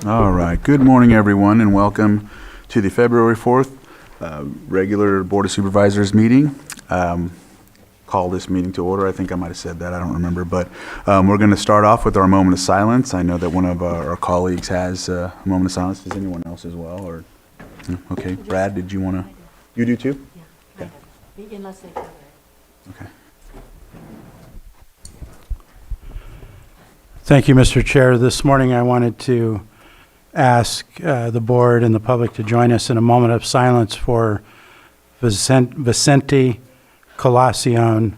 All right. Good morning, everyone, and welcome to the February 4th regular Board of Supervisors meeting. Call this meeting to order. I think I might have said that. I don't remember. But we're going to start off with our moment of silence. I know that one of our colleagues has a moment of silence. Does anyone else as well? Or no? Okay. Brad, did you want to? You do too? Yeah, kind of. Unless they cover it. Okay. Thank you, Mr. Chair. This morning I wanted to ask the board and the public to join us in a moment of silence for Vicente Colacion,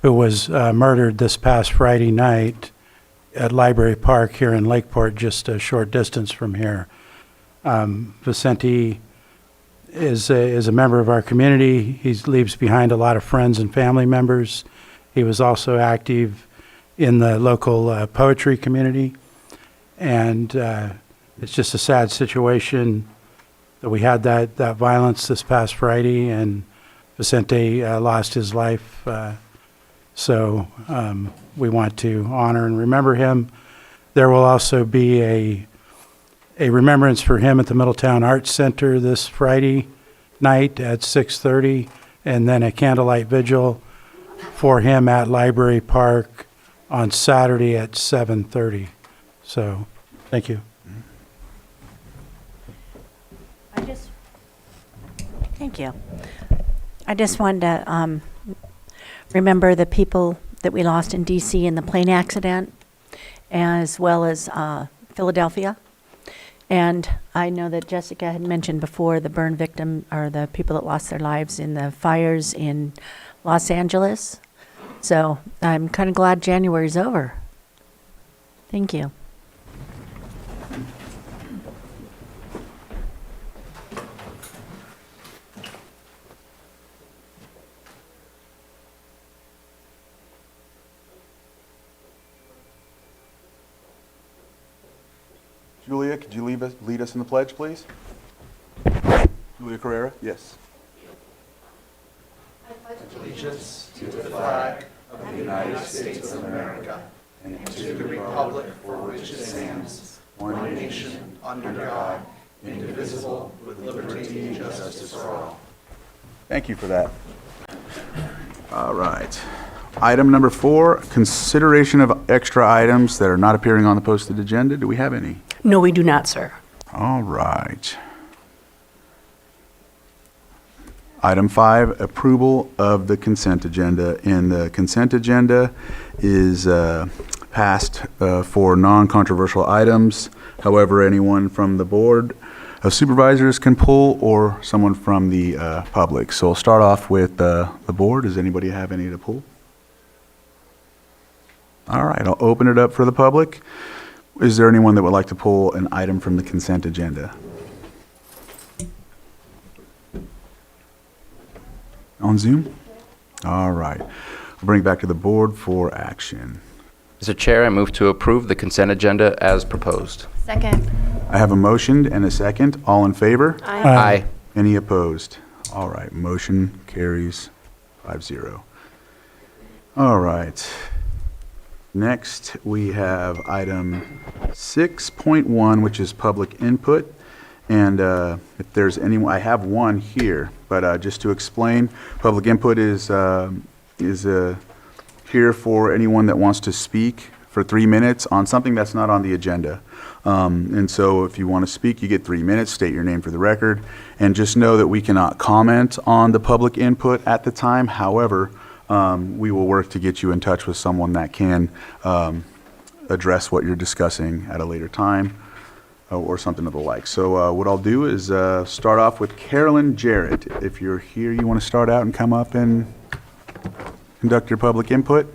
who was murdered this past Friday night at Library Park here in Lakeport, just a short distance from here. Vicente is a member of our community. He leaves behind a lot of friends and family members. He was also active in the local poetry community, and it's just a sad situation that we had that violence this past Friday, and Vicente lost his life. So we want to honor and remember him. There will also be a remembrance for him at the Middletown Arts Center this Friday night at 6:30, and then a candlelight vigil for him at Library Park on Saturday at 7:30. So, thank you. Thank you. I just wanted to remember the people that we lost in D.C. in the plane accident, as well as Philadelphia. And I know that Jessica had mentioned before the burn victim, or the people that lost their lives in the fires in Los Angeles. So I'm kind of glad January's over. Thank you. Julia, could you lead us in the pledge, please? Julia Carrera? Yes. Allegiance to the flag of the United States of America and to the republic for which it stands, one nation, under God, indivisible, with liberty and justice for all. Thank you for that. All right. Item number 4, consideration of extra items that are not appearing on the posted agenda. Do we have any? No, we do not, sir. All right. Item 5, approval of the consent agenda. And the consent agenda is passed for non-controversial items. However, anyone from the Board of Supervisors can pull, or someone from the public. So we'll start off with the board. Does anybody have any to pull? All right, I'll open it up for the public. Is there anyone that would like to pull an item from the consent agenda? On Zoom? All right. I'll bring it back to the board for action. Mr. Chair, I move to approve the consent agenda as proposed. Second. I have a motion and a second. All in favor? Aye. Any opposed? All right, motion carries 5-0. All right. Next, we have item 6.1, which is public input. And if there's anyone, I have one here, but just to explain, public input is here for anyone that wants to speak for 3 minutes on something that's not on the agenda. And so if you want to speak, you get 3 minutes, state your name for the record, and just know that we cannot comment on the public input at the time. However, we will work to get you in touch with someone that can address what you're discussing at a later time or something of the like. So what I'll do is start off with Carolyn Jarrett. If you're here, you want to start out and come up and conduct your public input.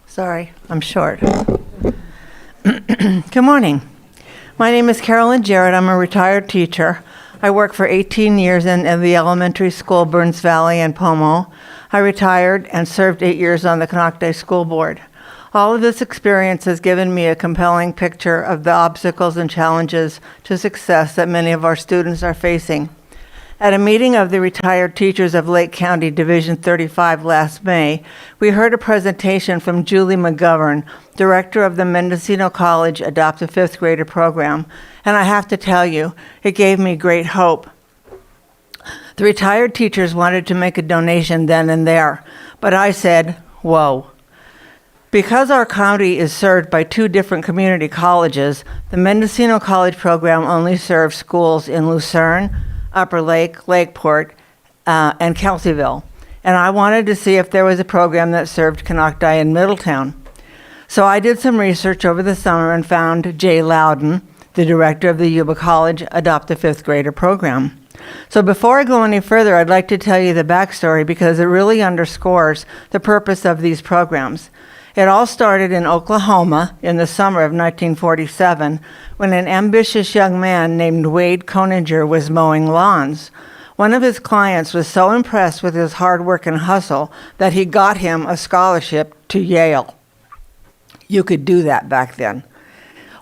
Sorry, I'm short. Good morning. My name is Carolyn Jarrett. I'm a retired teacher. I worked for 18 years in the elementary school, Burns Valley and Pomo. I retired and served 8 years on the Canocday School Board. All of this experience has given me a compelling picture of the obstacles and challenges to success that many of our students are facing. At a meeting of the retired teachers of Lake County Division 35 last May, we heard a presentation from Julie McGovern, director of the Mendocino College Adopt a Fifth Grader program, and I have to tell you, it gave me great hope. The retired teachers wanted to make a donation then and there, but I said, whoa. Because our county is served by 2 different community colleges, the Mendocino College program only serves schools in Lucerne, Upper Lake, Lakeport, and Kelseyville. And I wanted to see if there was a program that served Canocti and Middletown. So I did some research over the summer and found Jay Loudon, the director of the Yuba College Adopt a Fifth Grader program. So before I go any further, I'd like to tell you the backstory because it really underscores the purpose of these programs. It all started in Oklahoma in the summer of 1947 when an ambitious young man named Wade Koninger was mowing lawns. One of his clients was so impressed with his hard work and hustle that he got him a scholarship to Yale. You could do that back then.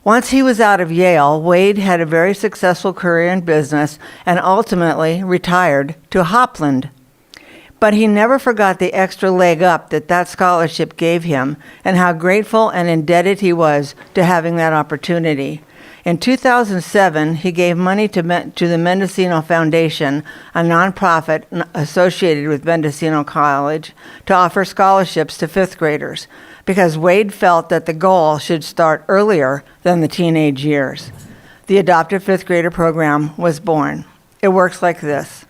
Once he was out of Yale, Wade had a very successful career in business and ultimately retired to Hopland. But he never forgot the extra leg up that scholarship gave him and how grateful and indebted he was to having that opportunity. In 2007, he gave money to the Mendocino Foundation, a nonprofit associated with Mendocino College, to offer scholarships to fifth graders because Wade felt that the goal should start earlier than the teenage years. The Adopted Fifth Grader program was born. It works like this.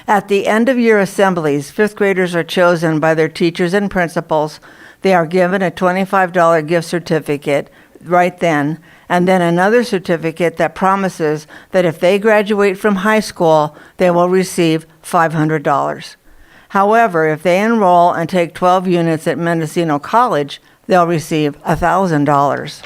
At the end of year assemblies, fifth graders are chosen by their teachers and principals. They are given a $25 gift certificate right then, and then another certificate that promises that if they graduate from high school, they will receive $500. However, if they enroll and take 12 units at Mendocino College, they'll receive $1,000.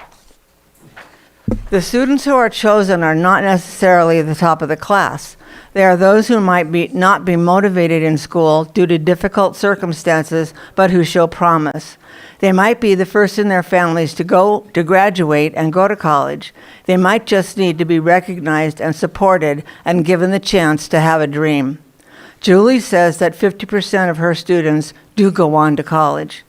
The students who are chosen are not necessarily the top of the class. They are those who might not be motivated in school due to difficult circumstances, but who show promise. They might be the first in their families to graduate and go to college. They might just need to be recognized and supported and given the chance to have a dream. Julie says that 50% of her students do go on to college.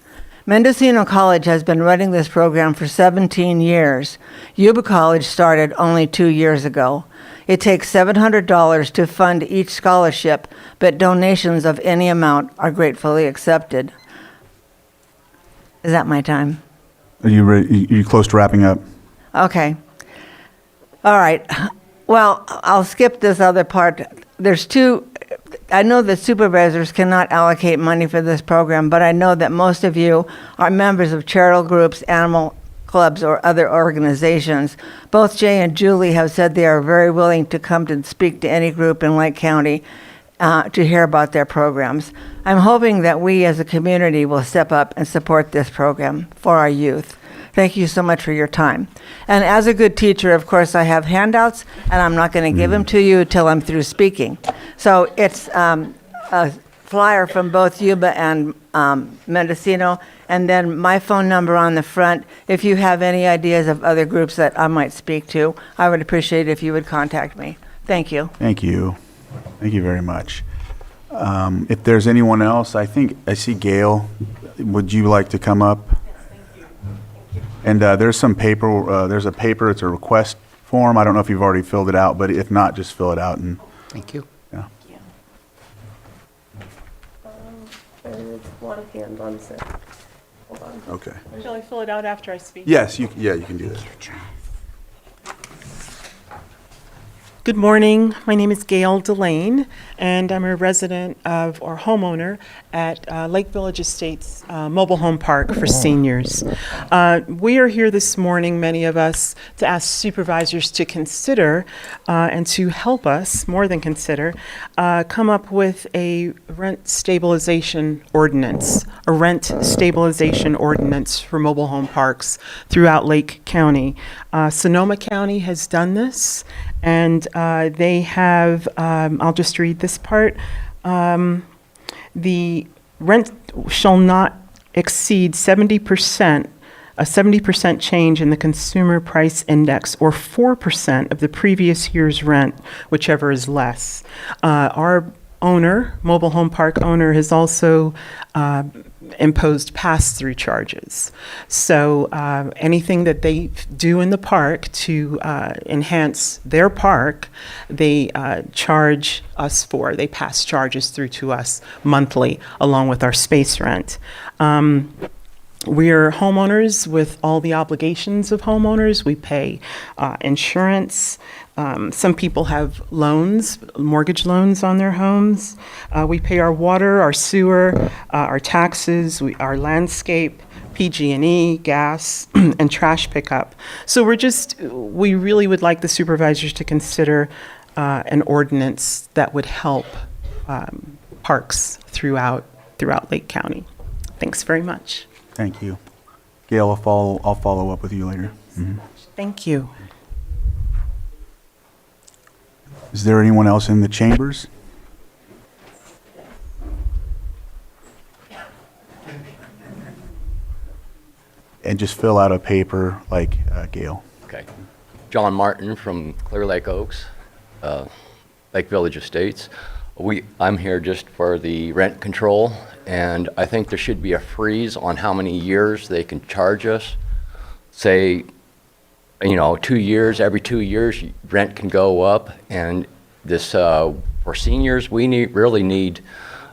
Mendocino College has been running this program for 17 years. Yuba College started only 2 years ago. It takes $700 to fund each scholarship, but donations of any amount are gratefully accepted. Is that my time? Are you ready? You close to wrapping up? Okay. All right. Well, I'll skip this other part. I know that supervisors cannot allocate money for this program, but I know that most of you are members of charitable groups, animal clubs, or other organizations. Both Jay and Julie have said they are very willing to come to speak to any group in Lake County to hear about their programs. I'm hoping that we as a community will step up and support this program for our youth. Thank you so much for your time. And as a good teacher, of course, I have handouts, and I'm not going to give them to you until I'm through speaking. So it's a flyer from both Yuba and Mendocino, and then my phone number on the front. If you have any ideas of other groups that I might speak to, I would appreciate it if you would contact me. Thank you. Thank you. Thank you very much. If there's anyone else, I think I see Gail. Would you like to come up? And there's some paper, there's a paper, it's a request form. I don't know if you've already filled it out, but if not, just fill it out and, Thank you. yeah. There's one hand on set. Hold on. Okay. Shall I fill it out after I speak? Yes, you can do that. Good morning. My name is Gail Delane, and I'm a resident of, or homeowner at Lake Village Estates Mobile Home Park for seniors. We are here this morning, many of us, to ask supervisors to consider and to help us, more than consider, come up with a rent stabilization ordinance for mobile home parks throughout Lake County. Sonoma County has done this, and they have, I'll just read this part. The rent shall not exceed 70% a 70% change in the consumer price index, or 4% of the previous year's rent, whichever is less. Our owner, mobile home park owner, has also imposed pass-through charges. So anything that they do in the park to enhance their park, they charge us for. They pass charges through to us monthly, along with our space rent. We're homeowners with all the obligations of homeowners. We pay insurance. Some people have loans, mortgage loans on their homes. We pay our water, our sewer, our taxes, our landscape, PG&E, gas, and trash pickup. So we really would like the supervisors to consider an ordinance that would help parks throughout Lake County. Thanks very much. Thank you. Gail, I'll follow up with you later. Mhm. Thank you. Is there anyone else in the chambers? And just fill out a paper like Gail. Okay. John Martin from Clear Lake Oaks, Lake Village Estates. I'm here just for the rent control, and I think there should be a freeze on how many years they can charge us. Say, 2 years, every 2 years, rent can go up, and this, for seniors, we really need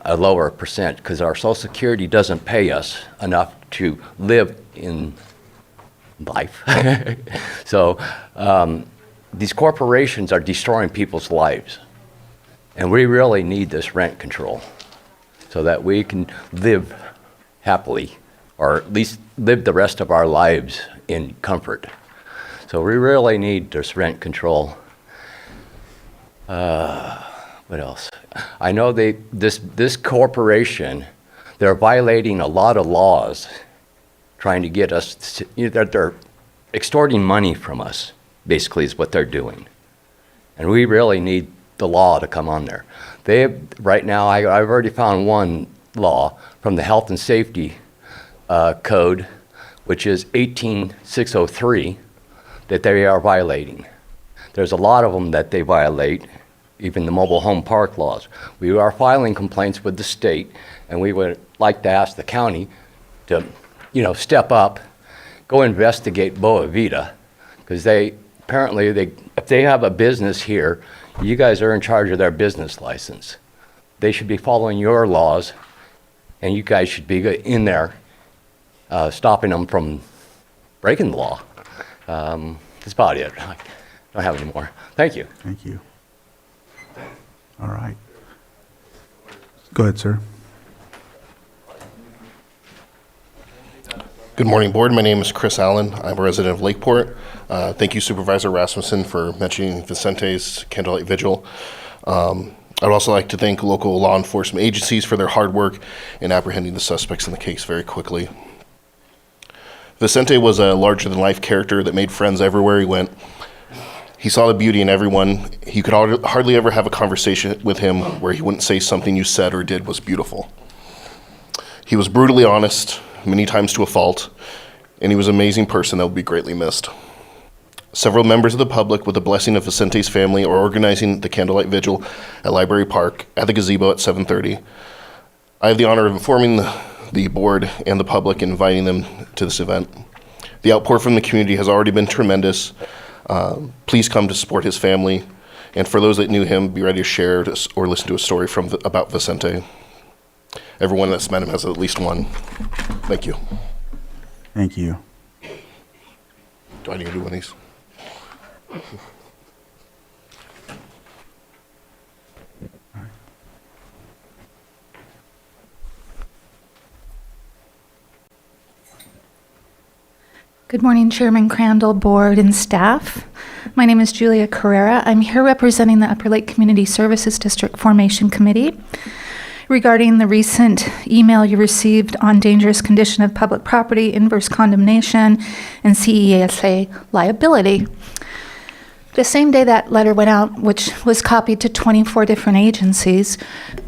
a lower percent, because our Social Security doesn't pay us enough to live in life. So these corporations are destroying people's lives. And we really need this rent control so that we can live happily, or at least live the rest of our lives in comfort. So we really need this rent control. What else? I know this corporation, they're violating a lot of laws, trying to get us, they're extorting money from us, basically is what they're doing. And we really need the law to come on there. Right now, I've already found one law from the Health and Safety Code, which is 18603, that they are violating. There's a lot of them that they violate, even the mobile home park laws. We are filing complaints with the state, and we would like to ask the county to, step up, go investigate Boa Vita, because apparently, if they have a business here, you guys are in charge of their business license. They should be following your laws, and you guys should be in there stopping them from breaking the law. That's about it. I don't have any more. Thank you. Thank you. All right. Go ahead, sir. Good morning, board. My name is Chris Allen. I'm a resident of Lakeport. Thank you, Supervisor Rasmussen, for mentioning Vicente's Candlelight Vigil. I'd also like to thank local law enforcement agencies for their hard work in apprehending the suspects in the case very quickly. Vicente was a larger-than-life character that made friends everywhere he went. He saw the beauty in everyone. You could hardly ever have a conversation with him where he wouldn't say something you said or did was beautiful. He was brutally honest, many times to a fault, and he was an amazing person that would be greatly missed. Several members of the public, with the blessing of Vicente's family, are organizing the Candlelight Vigil at Library Park at the gazebo at 7:30. I have the honor of informing the board and the public and inviting them to this event. The outpour from the community has already been tremendous. Please come to support his family, and for those that knew him, be ready to share or listen to a story about Vicente. Everyone that's met him has at least one. Thank you. Thank you. Do I need to do one of these? Good morning, Chairman Crandall, board, and staff. My name is Julia Carrera. I'm here representing the Upper Lake Community Services District Formation Committee regarding the recent email you received on dangerous condition of public property, inverse condemnation, and CESA liability. The same day that letter went out, which was copied to 24 different agencies,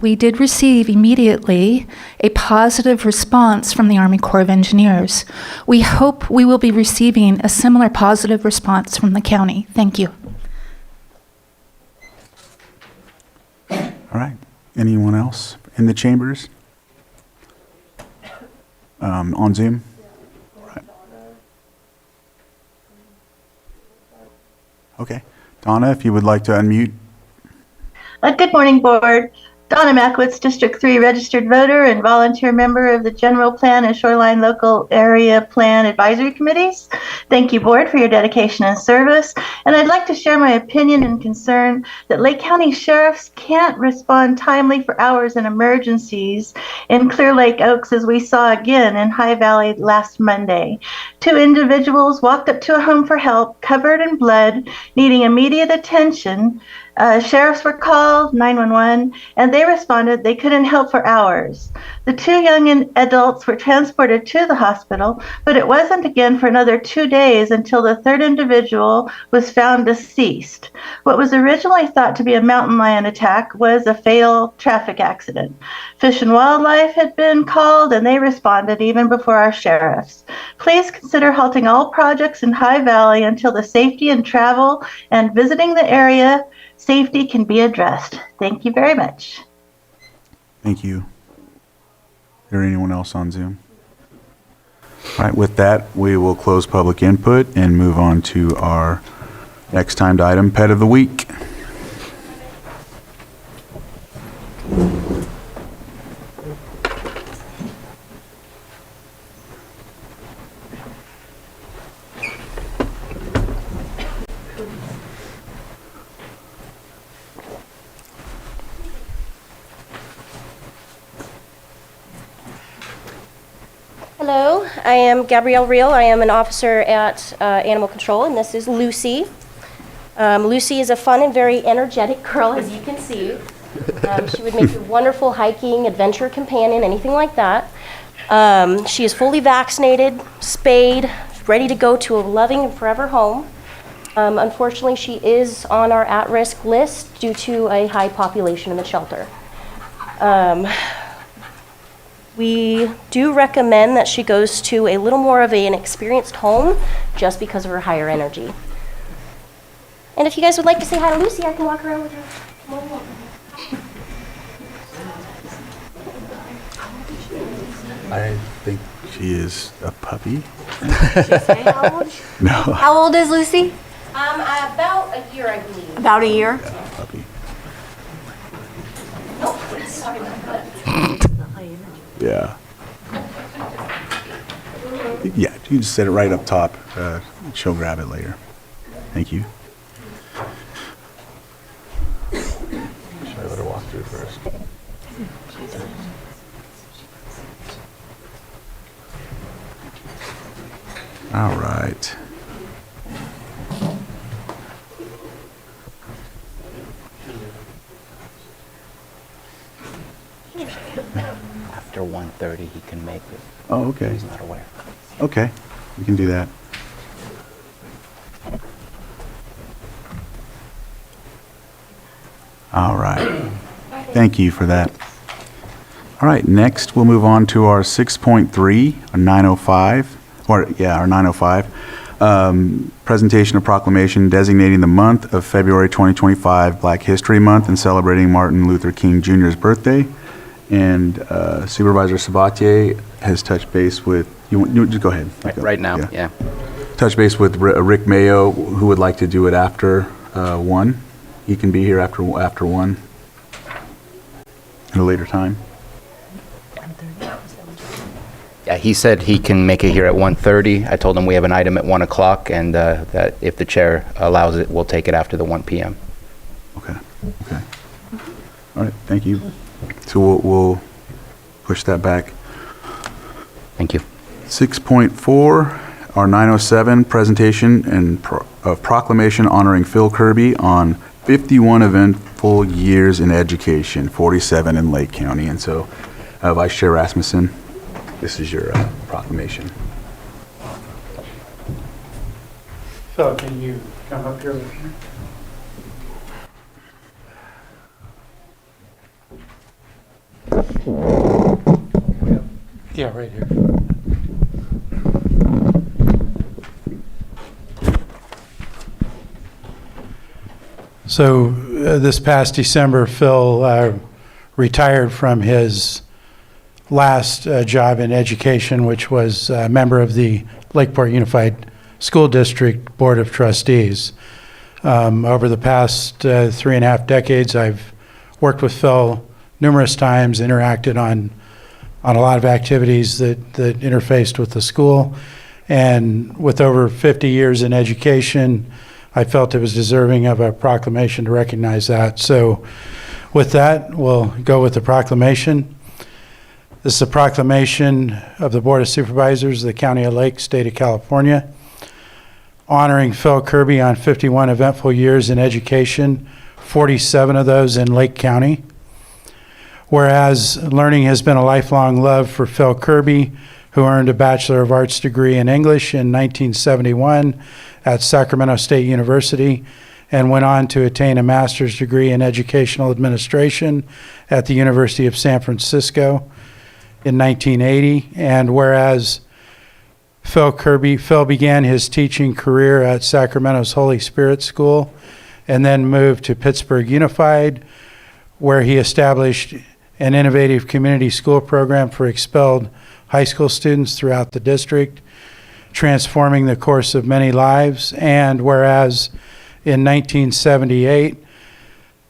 we did receive immediately a positive response from the Army Corps of Engineers. We hope we will be receiving a similar positive response from the county. Thank you. All right. Anyone else in the chambers? On Zoom? Right. Okay. Donna, if you would like to unmute. Good morning, Board. Donna Mackwitz, District 3 registered voter and volunteer member of the General Plan and Shoreline Local Area Plan Advisory Committees. Thank you, Board, for your dedication and service. And I'd like to share my opinion and concern that Lake County sheriffs can't respond timely for hours in emergencies in Clear Lake Oaks, as we saw again in High Valley last Monday. 2 individuals walked up to a home for help, covered in blood, needing immediate attention. Sheriffs were called, 911, and they responded they couldn't help for hours. The 2 young adults were transported to the hospital, but it wasn't again for another 2 days until the 3rd individual was found deceased. What was originally thought to be a mountain lion attack was a fatal traffic accident. Fish and Wildlife had been called, and they responded even before our sheriffs. Please consider halting all projects in High Valley until the safety and travel and visiting the area safety can be addressed. Thank you very much. Thank you. Is there anyone else on Zoom? All right, with that, we will close public input and move on to our next timed item, Pet of the Week. Hello, I am Gabrielle Reel. I am an officer at Animal Control, and this is Lucy. Lucy is a fun and very energetic girl, as you can see. She would make a wonderful hiking, adventure companion, anything like that. She is fully vaccinated, spayed, ready to go to a loving and forever home. Unfortunately, she is on our at-risk list due to a high population in the shelter. We do recommend that she goes to a little more of an experienced home just because of her higher energy. And if you guys would like to say hi to Lucy, I can walk around with her. I think she is a puppy. How old? No, How old is Lucy? About a year, I believe. About a year? puppy. Oh, sorry about that. Yeah. Yeah, you can just set it right up top. She'll grab it later. Thank you. Should I let her walk through first? All right. After 1:30, he can make it. Oh, okay. He's not aware. Okay, we can do that. All right. Thank you for that. All right, next we'll move on to our 6.3, our 905, our 905. Presentation of proclamation designating the month of February 2025 Black History Month and celebrating Martin Luther King Jr.'s birthday. And Supervisor Sabatier has touched base with, you just go ahead. Right now, yeah. Touch base with Rick Mayo, who would like to do it after 1. He can be here after 1 at a later time. Yeah, he said he can make it here at 1:30. I told him we have an item at 1 o'clock, and that if the chair allows it, we'll take it after the 1 p.m. Okay. All right, thank you. So we'll push that back. Thank you. 6.4, our 907 presentation of proclamation honoring Phil Kirby on 51 eventful years in education, 47 in Lake County. And so, Vice Chair Rasmussen, this is your proclamation. Phil, can you come up here with me? Yeah, right here. So this past December, Phil retired from his last job in education, which was a member of the Lakeport Unified School District Board of Trustees. Over the past 3.5 decades, I've worked with Phil numerous times, interacted on a lot of activities that interfaced with the school. And with over 50 years in education, I felt it was deserving of a proclamation to recognize that. So with that, we'll go with the proclamation. This is a proclamation of the Board of Supervisors of the County of Lake, State of California, honoring Phil Kirby on 51 eventful years in education, 47 of those in Lake County. Whereas learning has been a lifelong love for Phil Kirby, who earned a Bachelor of Arts degree in English in 1971 at Sacramento State University and went on to attain a master's degree in educational administration at the University of San Francisco in 1980. And whereas Phil began his teaching career at Sacramento's Holy Spirit School and then moved to Pittsburgh Unified, where he established an innovative community school program for expelled high school students throughout the district, transforming the course of many lives. And whereas in 1978,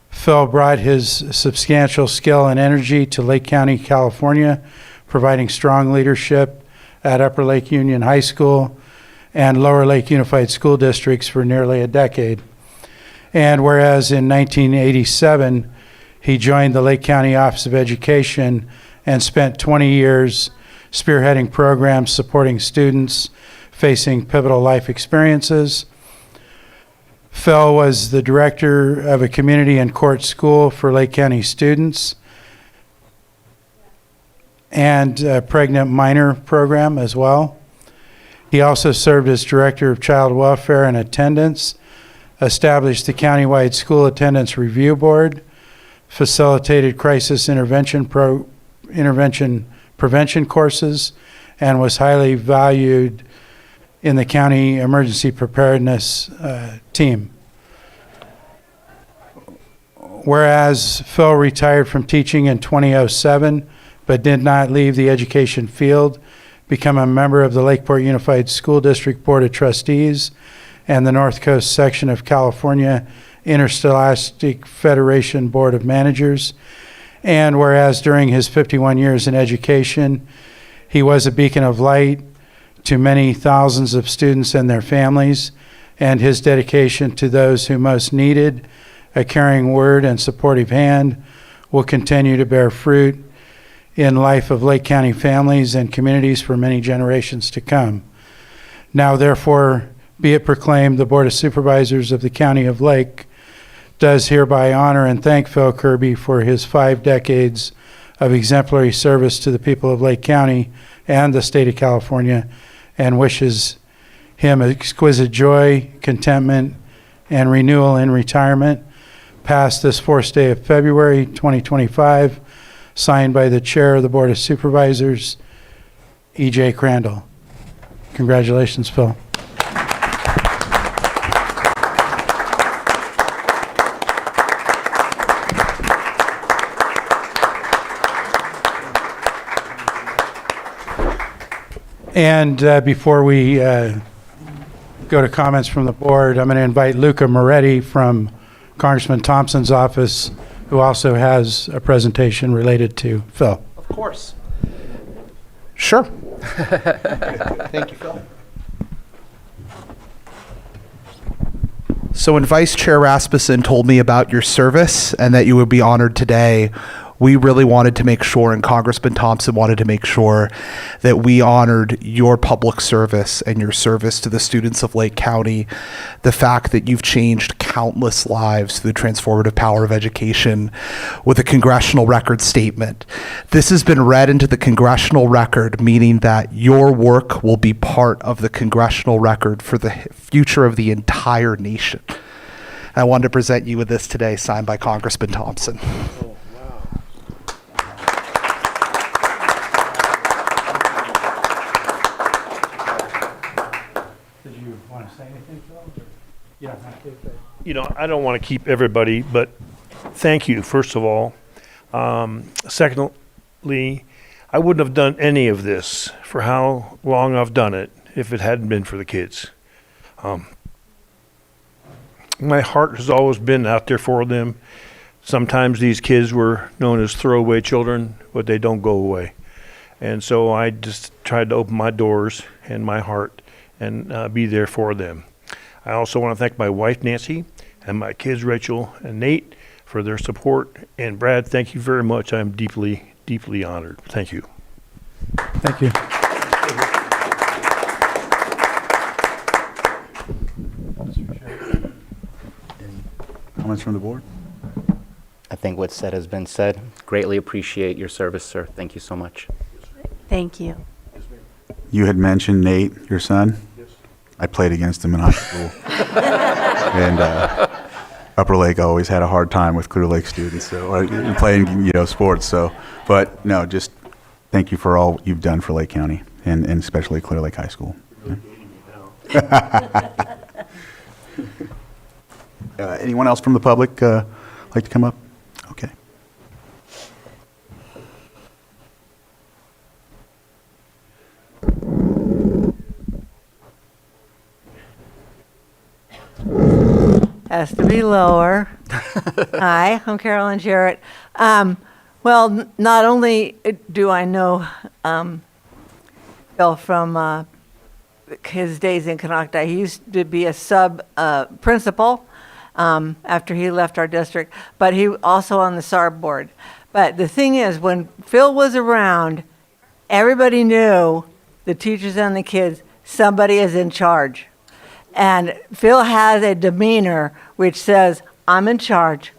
Phil brought his substantial skill and energy to Lake County, California, providing strong leadership at Upper Lake Union High School and Lower Lake Unified School Districts for nearly a decade. And whereas in 1987, he joined the Lake County Office of Education and spent 20 years spearheading programs supporting students facing pivotal life experiences. Phil was the director of a community and court school for Lake County students and a pregnant minor program as well. He also served as director of child welfare and attendance, established the countywide school attendance review board, facilitated crisis intervention prevention courses, and was highly valued in the county emergency preparedness team. Whereas Phil retired from teaching in 2007, but did not leave the education field, become a member of the Lakeport Unified School District Board of Trustees and the North Coast section of California Interscholastic Federation Board of Managers. And whereas during his 51 years in education, he was a beacon of light to many thousands of students and their families, and his dedication to those who most needed a caring word and supportive hand will continue to bear fruit in life of Lake County families and communities for many generations to come. Now, therefore, be it proclaimed, the Board of Supervisors of the County of Lake does hereby honor and thank Phil Kirby for his 5 decades of exemplary service to the people of Lake County and the state of California, and wishes him exquisite joy, contentment, and renewal in retirement. Passed this 4th day of February 2025, signed by the Chair of the Board of Supervisors, E.J. Crandall. Congratulations, Phil. And before we go to comments from the board, I'm going to invite Luca Moretti from Congressman Thompson's office, who also has a presentation related to Phil. Of course. Sure. Thank you, Phil. So when Vice Chair Rasmussen told me about your service and that you would be honored today, we really wanted to make sure, and Congressman Thompson wanted to make sure, that we honored your public service and your service to the students of Lake County, the fact that you've changed countless lives through the transformative power of education with a congressional record statement. This has been read into the congressional record, meaning that your work will be part of the congressional record for the future of the entire nation. I wanted to present you with this today, signed by Congressman Thompson. want to say anything, Phil? Or you don't have to. You know, I don't want to keep everybody, but thank you, first of all. Secondly, I wouldn't have done any of this for how long I've done it if it hadn't been for the kids. My heart has always been out there for them. Sometimes these kids were known as throwaway children, but they don't go away. And so I just tried to open my doors and my heart and be there for them. I also want to thank my wife, Nancy, and my kids, Rachel and Nate, for their support. And Brad, thank you very much. I'm deeply, deeply honored. Thank you. Thank you. Comments from the board? I think what's said has been said. Greatly appreciate your service, sir. Thank you so much. Thank you. You had mentioned Nate, your son? Yes. I played against him in high school. And Upper Lake always had a hard time with Clear Lake students, so playing, sports. So, but no, just thank you for all you've done for Lake County and especially Clear Lake High School. Anyone else from the public like to come up? Okay. Has to be lower. Hi, I'm Carolyn Jarrett. Well, not only do I know Bill from his days in Canocta, he used to be a sub-principal after he left our district, but he also on the SARB board. But the thing is, when Phil was around, everybody knew, the teachers and the kids, somebody is in charge. And Phil has a demeanor which says, I'm in charge,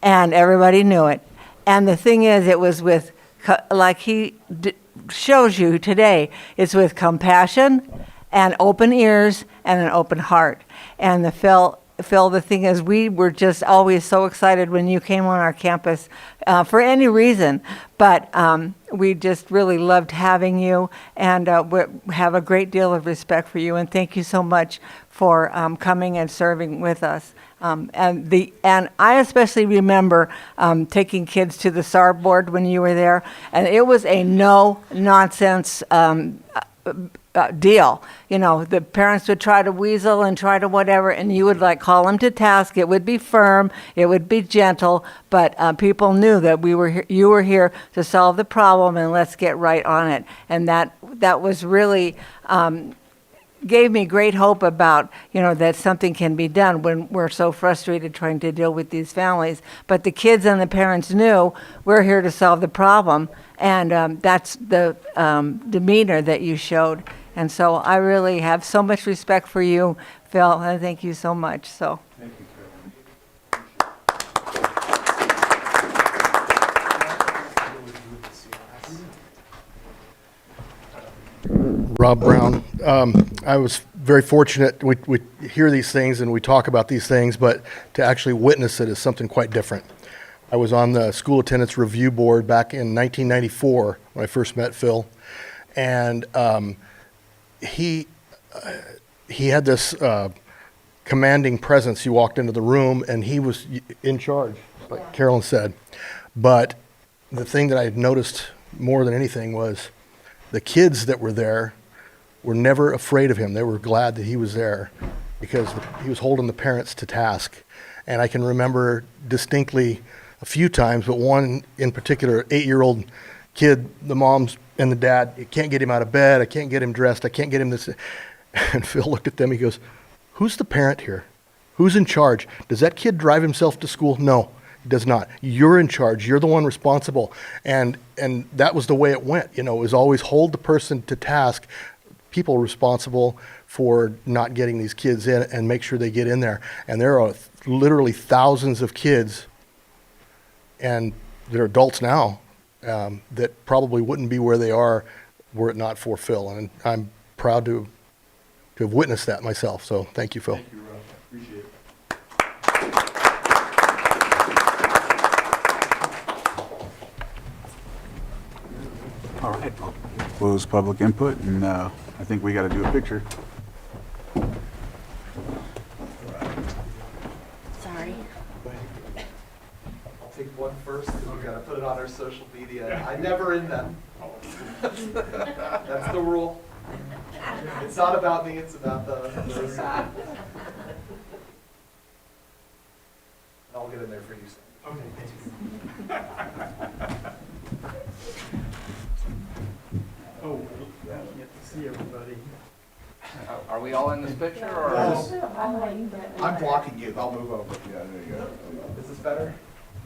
and everybody knew it. And the thing is, it was with, like he shows you today, it's with compassion and open ears and an open heart. And Phil, the thing is, we were just always so excited when you came on our campus for any reason, but we just really loved having you, and we have a great deal of respect for you, and thank you so much for coming and serving with us. And I especially remember taking kids to the SARB board when you were there, and it was a no-nonsense deal. The parents would try to weasel and try to whatever, and you would call them to task. It would be firm, it would be gentle, but people knew that you were here to solve the problem, and let's get right on it. And that was really gave me great hope about, that something can be done when we're so frustrated trying to deal with these families. But the kids and the parents knew we're here to solve the problem, and that's the demeanor that you showed. And so I really have so much respect for you, Phil, and thank you so much. So. Thank you, Rob Brown. I was very fortunate. We hear these things and we talk about these things, but to actually witness it is something quite different. I was on the school attendance review board back in 1994 when I first met Phil, and he had this commanding presence. You walked into the room and he was in charge, like Carolyn said. But the thing that I had noticed more than anything was the kids that were there were never afraid of him. They were glad that he was there because he was holding the parents to task. And I can remember distinctly a few times, but one in particular, 8-year-old kid, the moms and the dad, I can't get him out of bed, I can't get him dressed, I can't get him this. And Phil looked at them, he goes, who's the parent here? Who's in charge? Does that kid drive himself to school? No, he does not. You're in charge, you're the one responsible. And that was the way it went. It was always hold the person to task, people responsible for not getting these kids in, and make sure they get in there. And there are literally thousands of kids, and they're adults now, that probably wouldn't be where they are were it not for Phil. And I'm proud to have witnessed that myself. So thank you, Phil. Thank you, Rob. Appreciate it. All right, I'll close public input, and I think we got to do a picture. I never in them. That's the rule. It's not about me, it's about the I'll get in there for you soon. Okay, thank you. Oh, yeah, you get to see everybody. Are we all in this picture, or? I'm blocking you, I'll move over. Yeah, there you go. Is this better?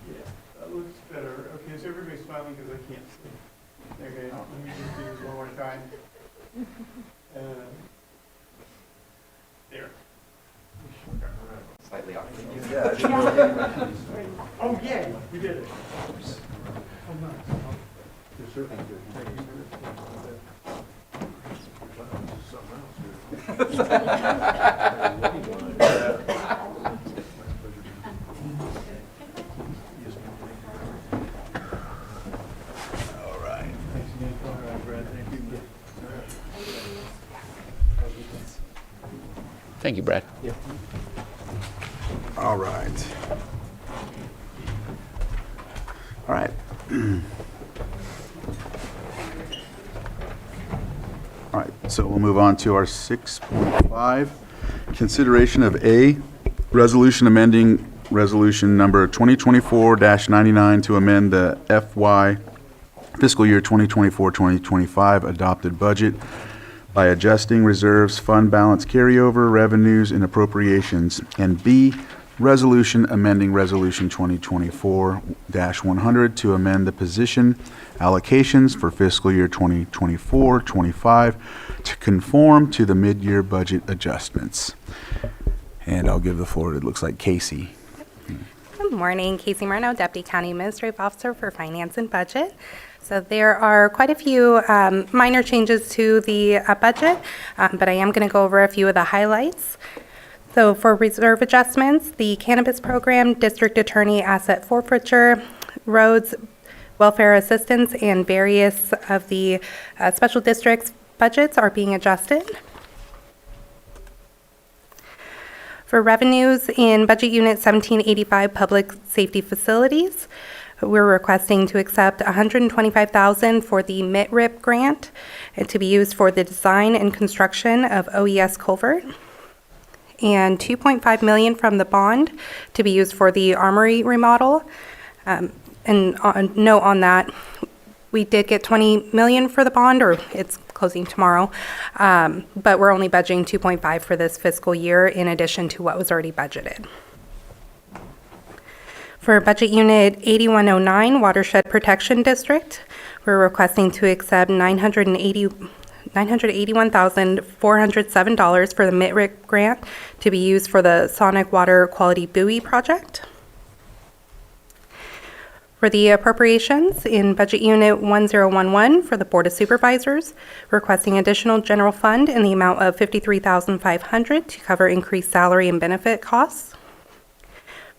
Yeah, that looks better. Okay, so everybody's smiling because I can't see. Okay, let me just do this one more time. There. Slightly off. Oh, yeah, you did it. Oh, All right. Thank you, Brad. All right. All right. All right, so we'll move on to our 6.5. Consideration of A, resolution amending resolution number 2024-99 to amend the FY fiscal year 2024-2025 adopted budget by adjusting reserves, fund balance carryover, revenues, and appropriations. And B, resolution amending resolution 2024-100 to amend the position allocations for fiscal year 2024-25 to conform to the mid-year budget adjustments. And I'll give the floor, it looks like Casey. Good morning, Casey Marno, Deputy County Administrative Officer for Finance and Budget. So there are quite a few minor changes to the budget, but I am going to go over a few of the highlights. So for reserve adjustments, the cannabis program, district attorney asset forfeiture, roads, welfare assistance, and various of the special districts budgets are being adjusted. For revenues in Budget Unit 1785 Public Safety Facilities, we're requesting to accept $125,000 for the MITRIP grant and to be used for the design and construction of OES culvert, and $2.5 million from the bond to be used for the armory remodel. And note on that, we did get $20 million for the bond, or it's closing tomorrow, but we're only budgeting 2.5 for this fiscal year in addition to what was already budgeted. For Budget Unit 8109 Watershed Protection District, we're requesting to accept $981,407 for the MITRIC grant to be used for the Sonic Water Quality Buoy project. For the appropriations in Budget Unit 1011 for the Board of Supervisors, requesting additional general fund in the amount of $53,500 to cover increased salary and benefit costs.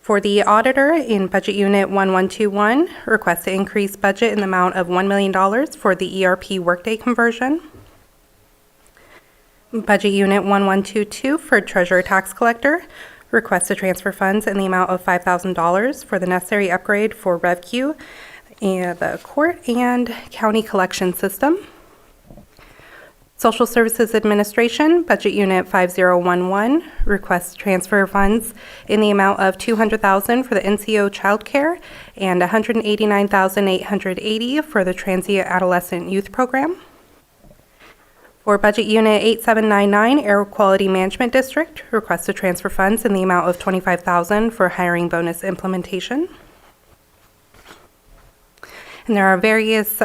For the auditor in Budget Unit 1121, request to increase budget in the amount of $1 million for the ERP Workday conversion. Budget Unit 1122 for Treasurer Tax Collector, request to transfer funds in the amount of $5,000 for the necessary upgrade for RevQ and the court and county collection system. Social Services Administration, Budget Unit 5011, requests transfer funds in the amount of $200,000 for the NCO childcare and $189,880 for the Transient Adolescent Youth Program. For Budget Unit 8799, Air Quality Management District, requests to transfer funds in the amount of $25,000 for hiring bonus implementation. And there are various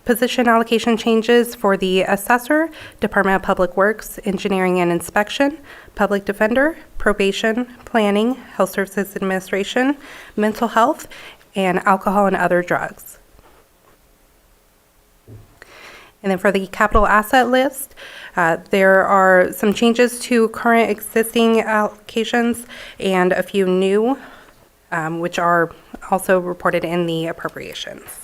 position allocation changes for the assessor, Department of Public Works, Engineering and Inspection, Public Defender, Probation, Planning, Health Services Administration, Mental Health, and Alcohol and Other Drugs. And then for the capital asset list, there are some changes to current existing allocations and a few new, which are also reported in the appropriations.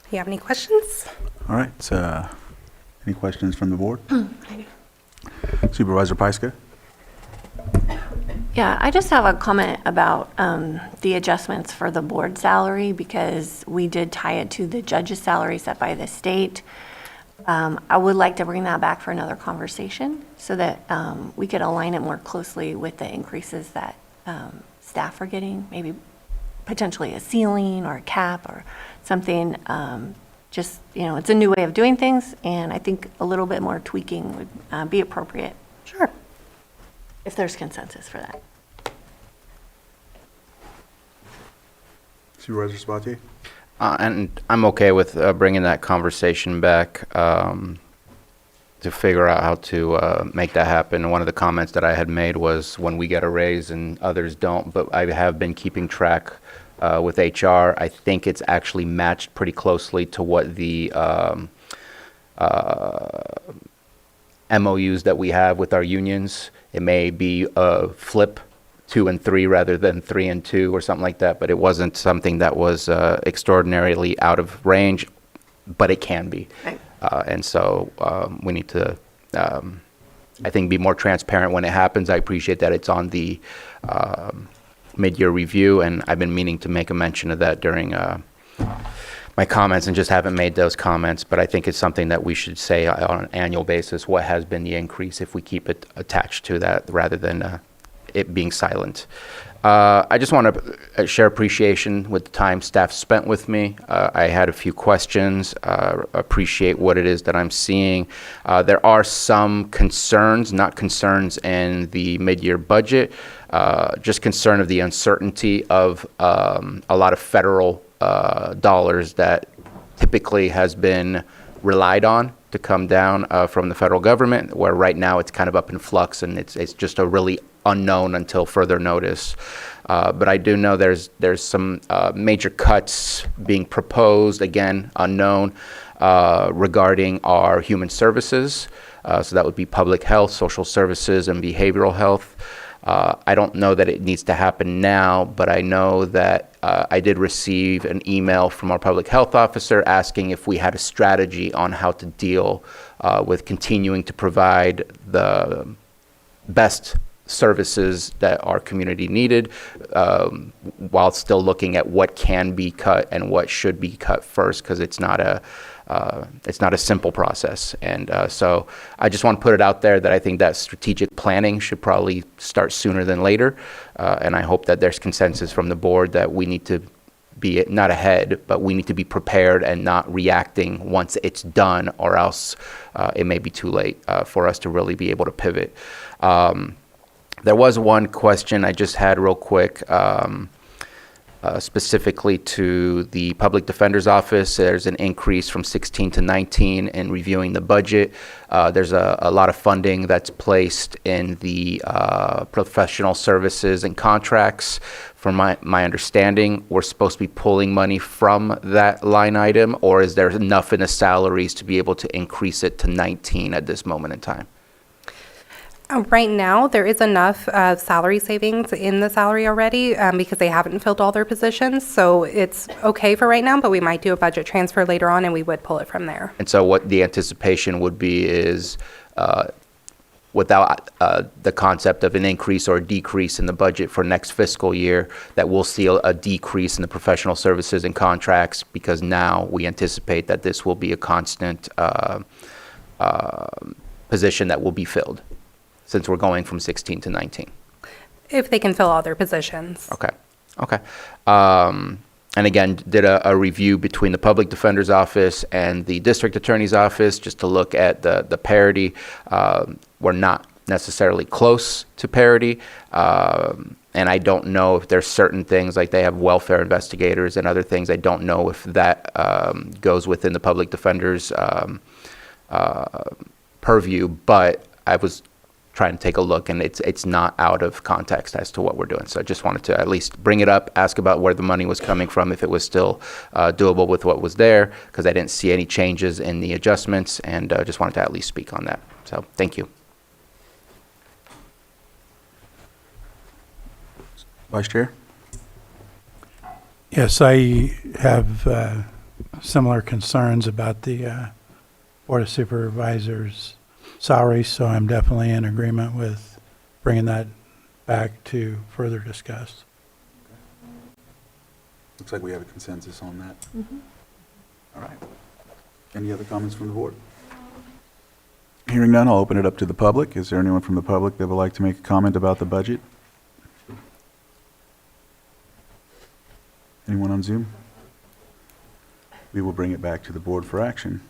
Do you have any questions? All right, any questions from the board? Supervisor Pyska? Yeah, I just have a comment about the adjustments for the board salary because we did tie it to the judge's salary set by the state. I would like to bring that back for another conversation so that we could align it more closely with the increases that staff are getting, maybe potentially a ceiling or a cap or something. Just, it's a new way of doing things, and I think a little bit more tweaking would be appropriate. Sure. If there's consensus for that. Supervisor Sabatier? And I'm okay with bringing that conversation back to figure out how to make that happen. One of the comments that I had made was when we get a raise and others don't, but I have been keeping track with HR. I think it's actually matched pretty closely to what the MOUs that we have with our unions. It may be a flip 2 and 3 rather than 3 and 2 or something like that, but it wasn't something that was extraordinarily out of range, but it can be. Right. And so we need to, I think, be more transparent when it happens. I appreciate that it's on the mid-year review, and I've been meaning to make a mention of that during my comments and just haven't made those comments, but I think it's something that we should say on an annual basis, what has been the increase if we keep it attached to that rather than it being silent. I just want to share appreciation with the time staff spent with me. I had a few questions, appreciate what it is that I'm seeing. There are some concerns, not concerns in the mid-year budget, just concern of the uncertainty of a lot of federal dollars that typically has been relied on to come down from the federal government, where right now it's kind of up in flux and it's just a really unknown until further notice. But I do know there's some major cuts being proposed, again, unknown, regarding our human services. So that would be public health, social services, and behavioral health. I don't know that it needs to happen now, but I know that I did receive an email from our public health officer asking if we had a strategy on how to deal with continuing to provide the best services that our community needed, while still looking at what can be cut and what should be cut first, because it's not a simple process. And so I just want to put it out there that I think that strategic planning should probably start sooner than later. And I hope that there's consensus from the board that we need to be not ahead, but we need to be prepared and not reacting once it's done, or else it may be too late for us to really be able to pivot. There was one question I just had real quick. Specifically to the Public Defender's Office. There's an increase from 16 to 19 in reviewing the budget. There's a lot of funding that's placed in the professional services and contracts. From my understanding, we're supposed to be pulling money from that line item, or is there enough in the salaries to be able to increase it to 19 at this moment in time? Right now, there is enough salary savings in the salary already because they haven't filled all their positions. So it's okay for right now, but we might do a budget transfer later on and we would pull it from there. And so what the anticipation would be is without the concept of an increase or a decrease in the budget for next fiscal year, that we'll see a decrease in the professional services and contracts, because now we anticipate that this will be a constant position that will be filled, since we're going from 16 to 19. If they can fill all their positions. Okay. And again, did a review between the Public Defender's Office and the District Attorney's Office just to look at the parity. We're not necessarily close to parity. And I don't know if there's certain things, like they have welfare investigators and other things. I don't know if that goes within the Public Defender's purview, but I was trying to take a look, and it's not out of context as to what we're doing. So I just wanted to at least bring it up, ask about where the money was coming from, if it was still doable with what was there, because I didn't see any changes in the adjustments, and just wanted to at least speak on that. So thank you. Vice Chair? Yes, I have similar concerns about the Board of Supervisors salary, so I'm definitely in agreement with bringing that back to further discuss. Looks like we have a consensus on that. All right. Any other comments from the board? Hearing none, I'll open it up to the public. Is there anyone from the public that would like to make a comment about the budget? Anyone on Zoom? We will bring it back to the board for action.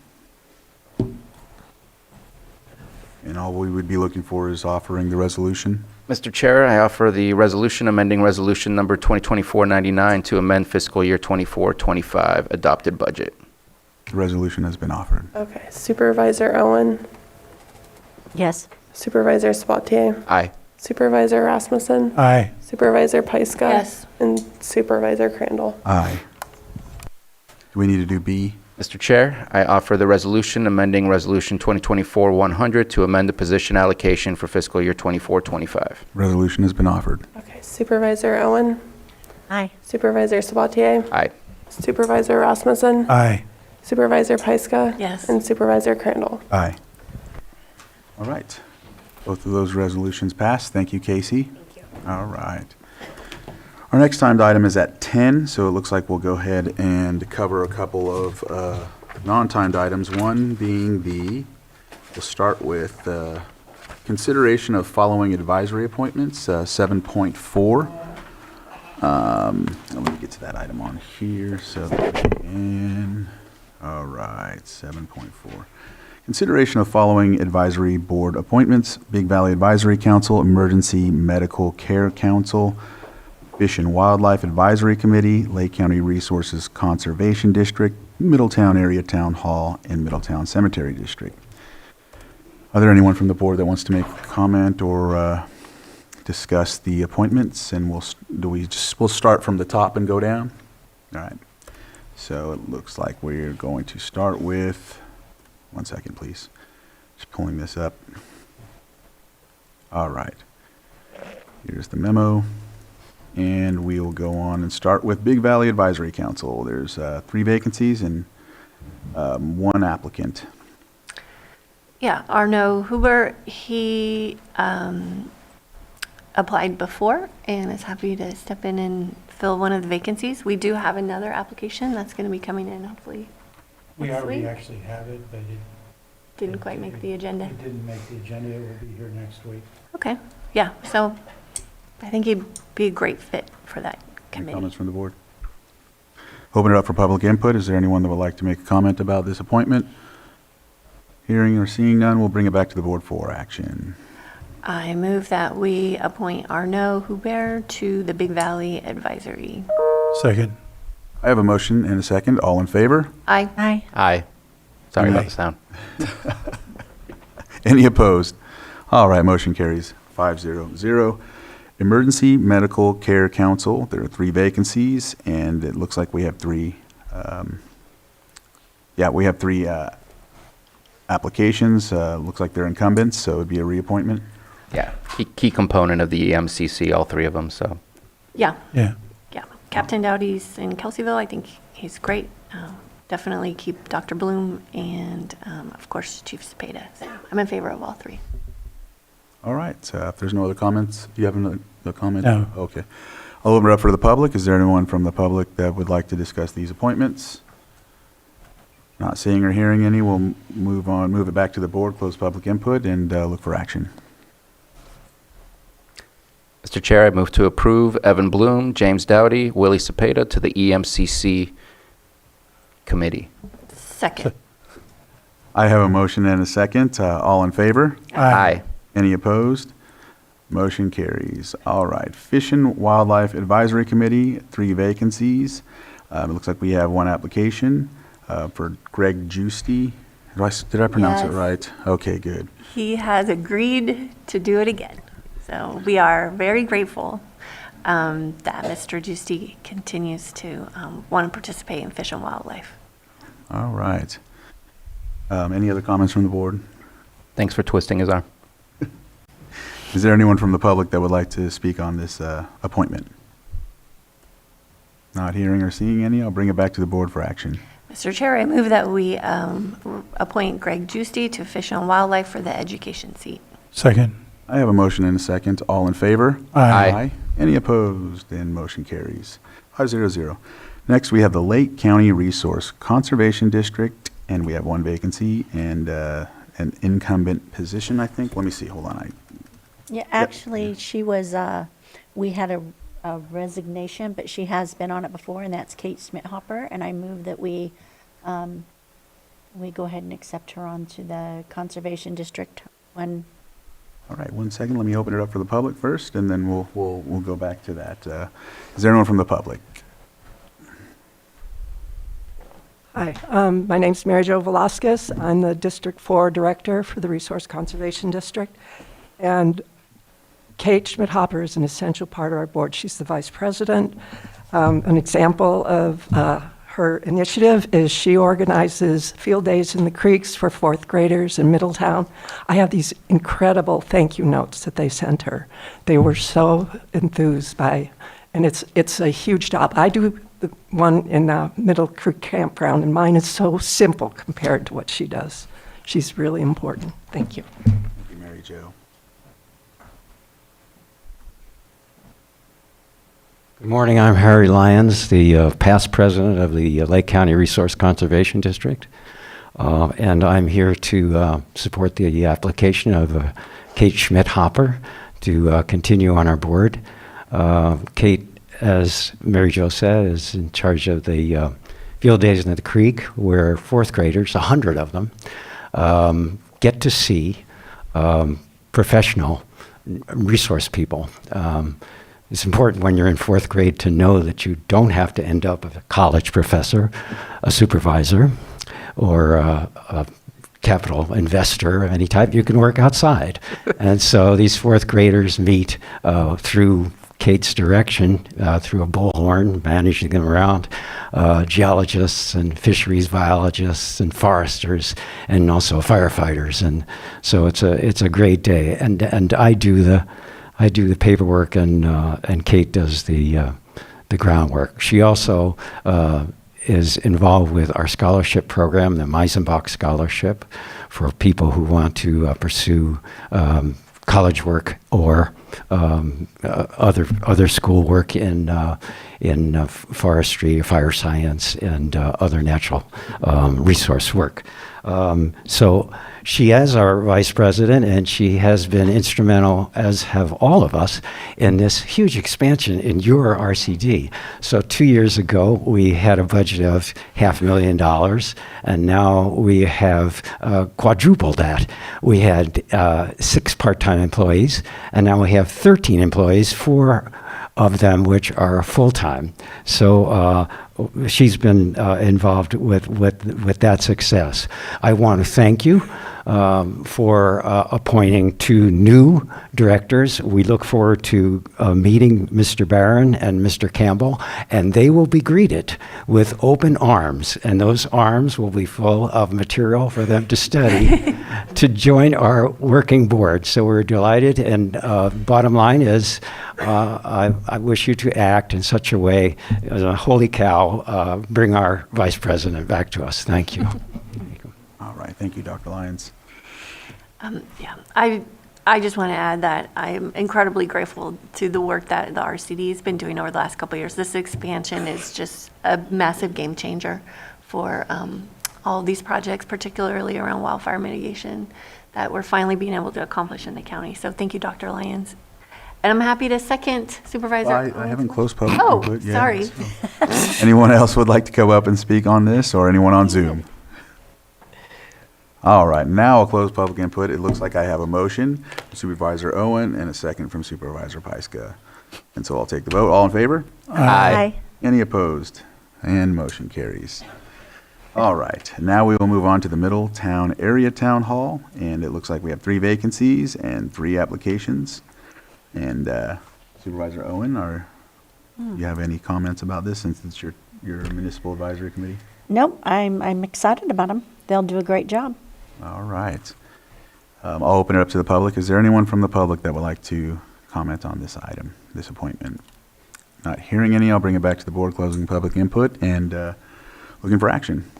And all we would be looking for is offering the resolution. Mr. Chair, I offer the resolution amending resolution number 2024-99 to amend fiscal year 24-25 adopted budget. The resolution has been offered. Okay, Supervisor Owen, Yes. Supervisor Sabatier, Aye. Supervisor Rasmussen, Aye. Supervisor Pyska. Yes. And Supervisor Crandall. Aye. Do we need to do B? Mr. Chair, I offer the resolution amending resolution 2024-100 to amend the position allocation for fiscal year 24-25. Resolution has been offered. Okay, Supervisor Owen, Aye. Supervisor Sabatier, Aye. Supervisor Rasmussen, Aye. Supervisor Pyska. Yes. And Supervisor Crandall. Aye. All right. Both of those resolutions passed. Thank you, Casey. Thank you. All right. Our next timed item is at 10, so it looks like we'll go ahead and cover a couple of non-timed items. One being we'll start with consideration of following advisory appointments, 7.4. Let me get to that item on here so that we can. All right, 7.4. Consideration of following advisory board appointments: Big Valley Advisory Council, Emergency Medical Care Council, Fish and Wildlife Advisory Committee, Lake County Resources Conservation District, Middletown Area Town Hall, and Middletown Cemetery District. Are there anyone from the board that wants to make a comment or discuss the appointments? And we'll start from the top and go down? All right. So it looks like we're going to start with, one second, please. Just pulling this up. All right. Here's the memo. And we'll go on and start with Big Valley Advisory Council. There's 3 vacancies and 1 applicant. Yeah, Arno Huber, he applied before and is happy to step in and fill one of the vacancies. We do have another application that's going to be coming in hopefully We next already week. actually have it, but it Didn't quite make the agenda. it didn't make the agenda. It will be here next week. Okay, yeah, so I think he'd be a great fit for that Any committee. comments from the board? Open it up for public input. Is there anyone that would like to make a comment about this appointment? Hearing or seeing none, we'll bring it back to the board for action. I move that we appoint Arno Huber to the Big Valley Advisory. Second. I have a motion and a second. All in favor? Aye. Aye. Aye. Sorry Aye. about the sound. Any opposed? All right, motion carries 5-0-0. Emergency Medical Care Council, there are 3 vacancies, and it looks like we have 3, we have 3 applications. Looks like they're incumbents, so it'd be a reappointment. Yeah, key component of the EMCC, all 3 of them, so. Yeah, Yeah. yeah. Captain Dowdy's in Kelseyville. I think he's great. Definitely keep Dr. Bloom and, of course, Chief Cepeda. So I'm in favor of all 3. All right, so if there's no other comments, do you have a comment? No. Okay. I'll open it up for the public. Is there anyone from the public that would like to discuss these appointments? Not seeing or hearing any, we'll move it back to the board, close public input, and look for action. Mr. Chair, I move to approve Evan Bloom, James Dowdy, Willie Cepeda to the EMCC committee. Second. I have a motion and a second. All in favor? Aye. Any opposed? Motion carries. All right. Fish and Wildlife Advisory Committee, 3 vacancies. It looks like we have 1 application for Greg Giusti. Did I pronounce it Yes. right? Okay, good. He has agreed to do it again. So we are very grateful that Mr. Giusti continues to want to participate in Fish and Wildlife. All right. Any other comments from the board? Thanks for twisting his arm. Is there anyone from the public that would like to speak on this appointment? Not hearing or seeing any, I'll bring it back to the board for action. Mr. Chair, I move that we appoint Greg Giusti to Fish and Wildlife for the education seat. Second. I have a motion and a second. All in favor? Aye. Any opposed? And motion carries 500. Next, we have the Lake County Resource Conservation District, and we have one vacancy and an incumbent position, I think. Let me see. Hold on. Yeah, actually, she was, we had a resignation, but she has been on it before, and that's Kate Schmidhopper, and I move that we go ahead and accept her onto the Conservation District one. All right, 1 second. Let me open it up for the public first, and then we'll go back to that. Is there anyone from the public? Hi, my name's Mary Jo Velasquez. I'm the District 4 Director for the Resource Conservation District. And Kate Schmidhopper is an essential part of our board. She's the Vice President. An example of her initiative is she organizes field days in the creeks for fourth graders in Middletown. I have these incredible thank you notes that they sent her. They were so enthused by, and it's a huge job. I do the one in Middle Creek Campground, and mine is so simple compared to what she does. She's really important. Thank you. Thank you, Mary Jo. Good morning. I'm Harry Lyons, the past president of the Lake County Resource Conservation District, and I'm here to support the application of Kate Schmidhopper to continue on our board. Kate, as Mary Jo said, is in charge of the field days in the creek, where fourth graders, 100 of them, get to see professional resource people. It's important when you're in fourth grade to know that you don't have to end up as a college professor, a supervisor, or a capital investor of any type. You can work outside. And so these fourth graders meet through Kate's direction, through a bullhorn, managing them around, geologists and fisheries biologists and foresters and also firefighters. And so it's a great day. And I do the paperwork, and Kate does the groundwork. She also is involved with our scholarship program, the Meisenbach Scholarship, for people who want to pursue college work or other school work in forestry, fire science, and other natural resource work. So she is our vice president, and she has been instrumental, as have all of us, in this huge expansion in your RCD. So 2 years ago, we had a budget of $500,000, and now we have quadrupled that. We had 6 part-time employees, and now we have 13 employees, 4 of them which are full-time. So she's been involved with that success. I want to thank you for appointing 2 new directors. We look forward to meeting Mr. Barron and Mr. Campbell, and they will be greeted with open arms, and those arms will be full of material for them to study to join our working board. So we're delighted, and bottom line is I wish you to act in such a way as a holy cow, bring our vice president back to us. Thank you. All right. Thank you, Dr. Lyons. I just want to add that I'm incredibly grateful to the work that the RCD has been doing over the last couple of years. This expansion is just a massive game changer for all of these projects, particularly around wildfire mitigation, that we're finally being able to accomplish in the county. So thank you, Dr. Lyons. And I'm happy to second Supervisor. I haven't closed public Oh, input yet. sorry. So. Anyone else would like to come up and speak on this, or anyone on Zoom? All right, now I'll close public input. It looks like I have a motion from Supervisor Owen and a second from Supervisor Pyska. And so I'll take the vote. All in favor? Aye. Any opposed? And motion carries. All right, now we will move on to the Middletown Area Town Hall, and it looks like we have 3 vacancies and 3 applications. And Supervisor Owen, do you have any comments about this, since it's your municipal advisory committee? Nope, I'm excited about them. They'll do a great job. All right. I'll open it up to the public. Is there anyone from the public that would like to comment on this item, this appointment? Not hearing any, I'll bring it back to the board, closing public input, and looking for action.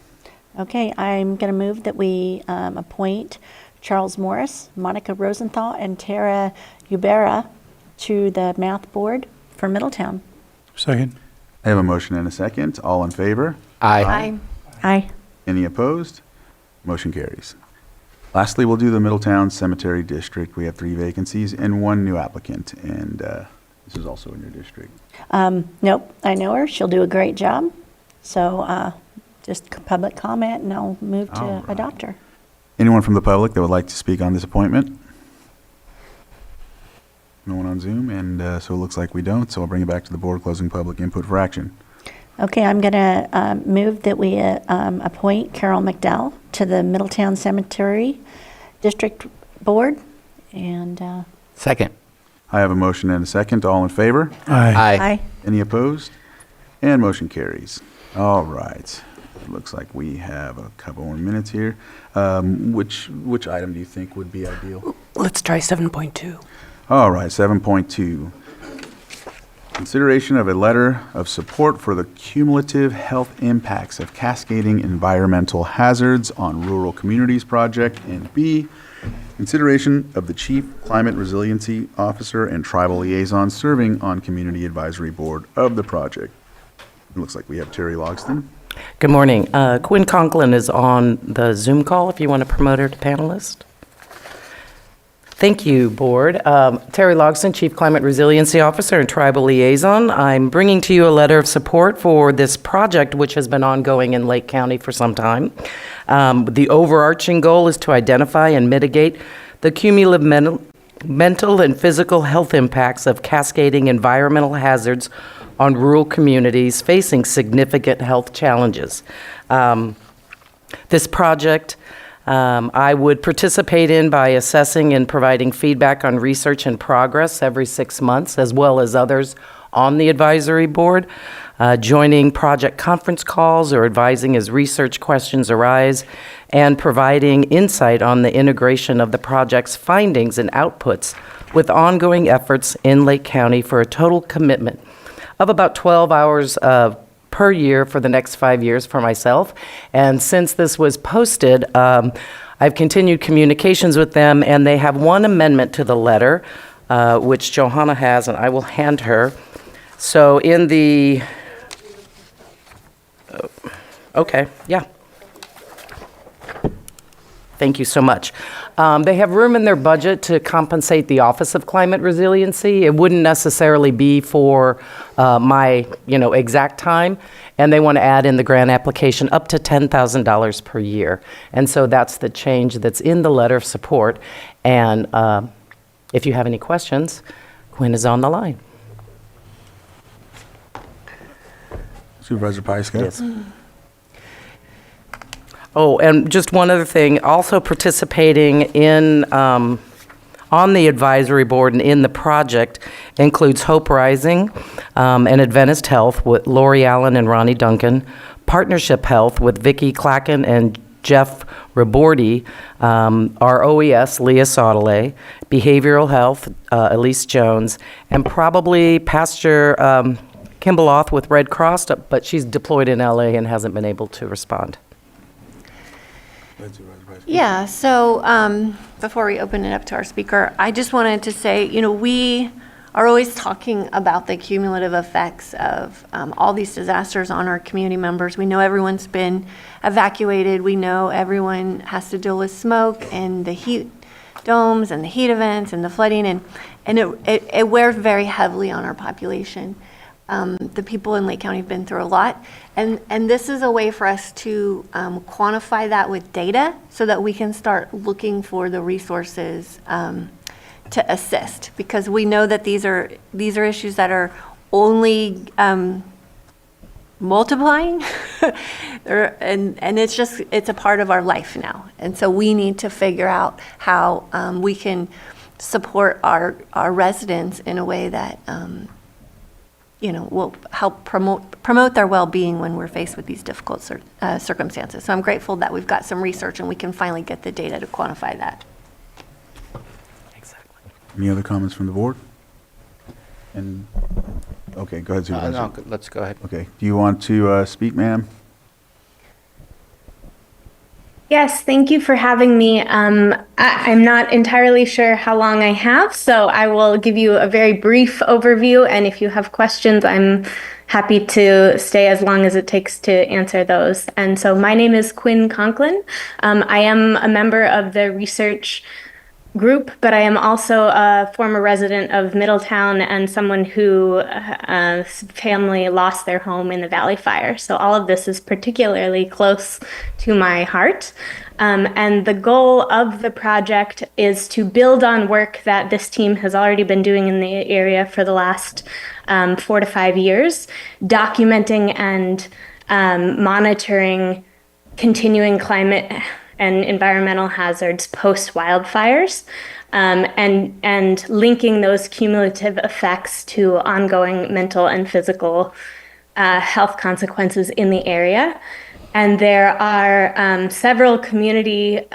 Okay, I'm going to move that we appoint Charles Morris, Monica Rosenthal, and Tara Ubera to the Math Board for Middletown. Second. I have a motion and a second. All in favor? Aye. Aye. Any opposed? Motion carries. Lastly, we'll do the Middletown Cemetery District. We have 3 vacancies and 1 new applicant, and this is also in your district. Nope, I know her. She'll do a great job. So just public comment, and I'll move to All right. adopt her. Anyone from the public that would like to speak on this appointment? No one on Zoom, and so it looks like we don't, so I'll bring it back to the board, closing public input for action. Okay, I'm going to move that we appoint Carol McDowell to the Middletown Cemetery District Board. And Second. I have a motion and a second. All in favor? Aye. aye. Any opposed? And motion carries. All right. It looks like we have a couple more minutes here. Which item do you think would be ideal? Let's try 7.2. All right, 7.2. Consideration of a letter of support for the cumulative health impacts of cascading environmental hazards on rural communities project. And B, consideration of the Chief Climate Resiliency Officer and Tribal Liaison serving on Community Advisory Board of the project. It looks like we have Terry Logston. Good morning. Quinn Conklin is on the Zoom call if you want to promote her to panelist. Thank you, Board. Terry Logston, Chief Climate Resiliency Officer and Tribal Liaison. I'm bringing to you a letter of support for this project, which has been ongoing in Lake County for some time. The overarching goal is to identify and mitigate the cumulative mental and physical health impacts of cascading environmental hazards on rural communities facing significant health challenges. This project I would participate in by assessing and providing feedback on research and progress every 6 months, as well as others on the advisory board, joining project conference calls or advising as research questions arise, and providing insight on the integration of the project's findings and outputs with ongoing efforts in Lake County for a total commitment of about 12 hours per year for the next 5 years for myself. And since this was posted, I've continued communications with them, and they have one amendment to the letter, which Johanna has, and I will hand her. So in the, okay, yeah. Thank you so much. They have room in their budget to compensate the Office of Climate Resiliency. It wouldn't necessarily be for my, exact time, and they want to add in the grant application up to $10,000 per year. And so that's the change that's in the letter of support. And if you have any questions, Quinn is on the line. Supervisor Pyska? Yes. Oh, and just one other thing, also participating in, on the advisory board and in the project includes Hope Rising and Adventist Health with Lori Allen and Ronnie Duncan, Partnership Health with Vicki Clacken and Jeff Rabordi, our OES, Leah Sautelay, Behavioral Health, Elise Jones, and probably Pastor Kimbaloth with Red Cross, but she's deployed in LA and hasn't been able to respond. Yeah, so before we open it up to our speaker, I just wanted to say, we are always talking about the cumulative effects of all these disasters on our community members. We know everyone's been evacuated. We know everyone has to deal with smoke and the heat domes and the heat events and the flooding, and it wears very heavily on our population. The people in Lake County have been through a lot, and this is a way for us to quantify that with data so that we can start looking for the resources to assist, because we know that these are issues that are only multiplying and it's a part of our life now, and so we need to figure out how we can support our residents in a way that will help promote their well-being when we're faced with these difficult circumstances. So I'm grateful that we've got some research and we can finally get the data to quantify that. Exactly. Any other comments from the board? And, okay, go ahead, Supervisor. No, let's go ahead. Okay, do you want to speak, ma'am? Yes, thank you for having me. I'm not entirely sure how long I have, so I will give you a very brief overview, and if you have questions, I'm happy to stay as long as it takes to answer those. And so my name is Quinn Conklin. I am a member of the research group, but I am also a former resident of Middletown and someone who family lost their home in the Valley Fire. So all of this is particularly close to my heart. And the goal of the project is to build on work that this team has already been doing in the area for the last 4 to 5 years, documenting and monitoring continuing climate and environmental hazards post-wildfires, and linking those cumulative effects to ongoing mental and physical health consequences in the area. And there are several community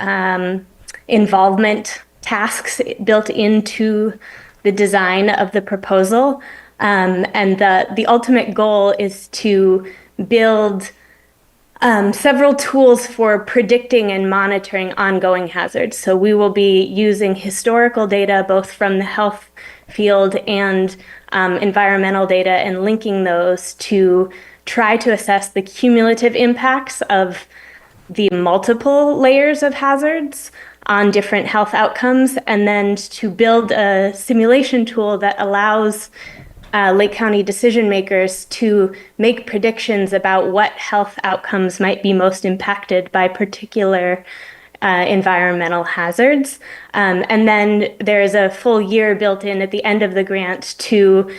involvement tasks built into the design of the proposal. And the ultimate goal is to build several tools for predicting and monitoring ongoing hazards. So we will be using historical data, both from the health field and environmental data, and linking those to try to assess the cumulative impacts of the multiple layers of hazards on different health outcomes, and then to build a simulation tool that allows Lake County decision makers to make predictions about what health outcomes might be most impacted by particular environmental hazards. And then there is a full year built in at the end of the grant to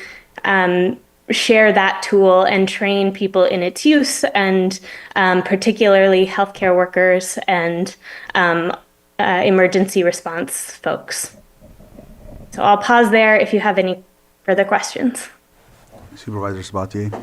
share that tool and train people in its use, and particularly healthcare workers and emergency response folks. So I'll pause there if you have any further questions. Supervisor Sabatier?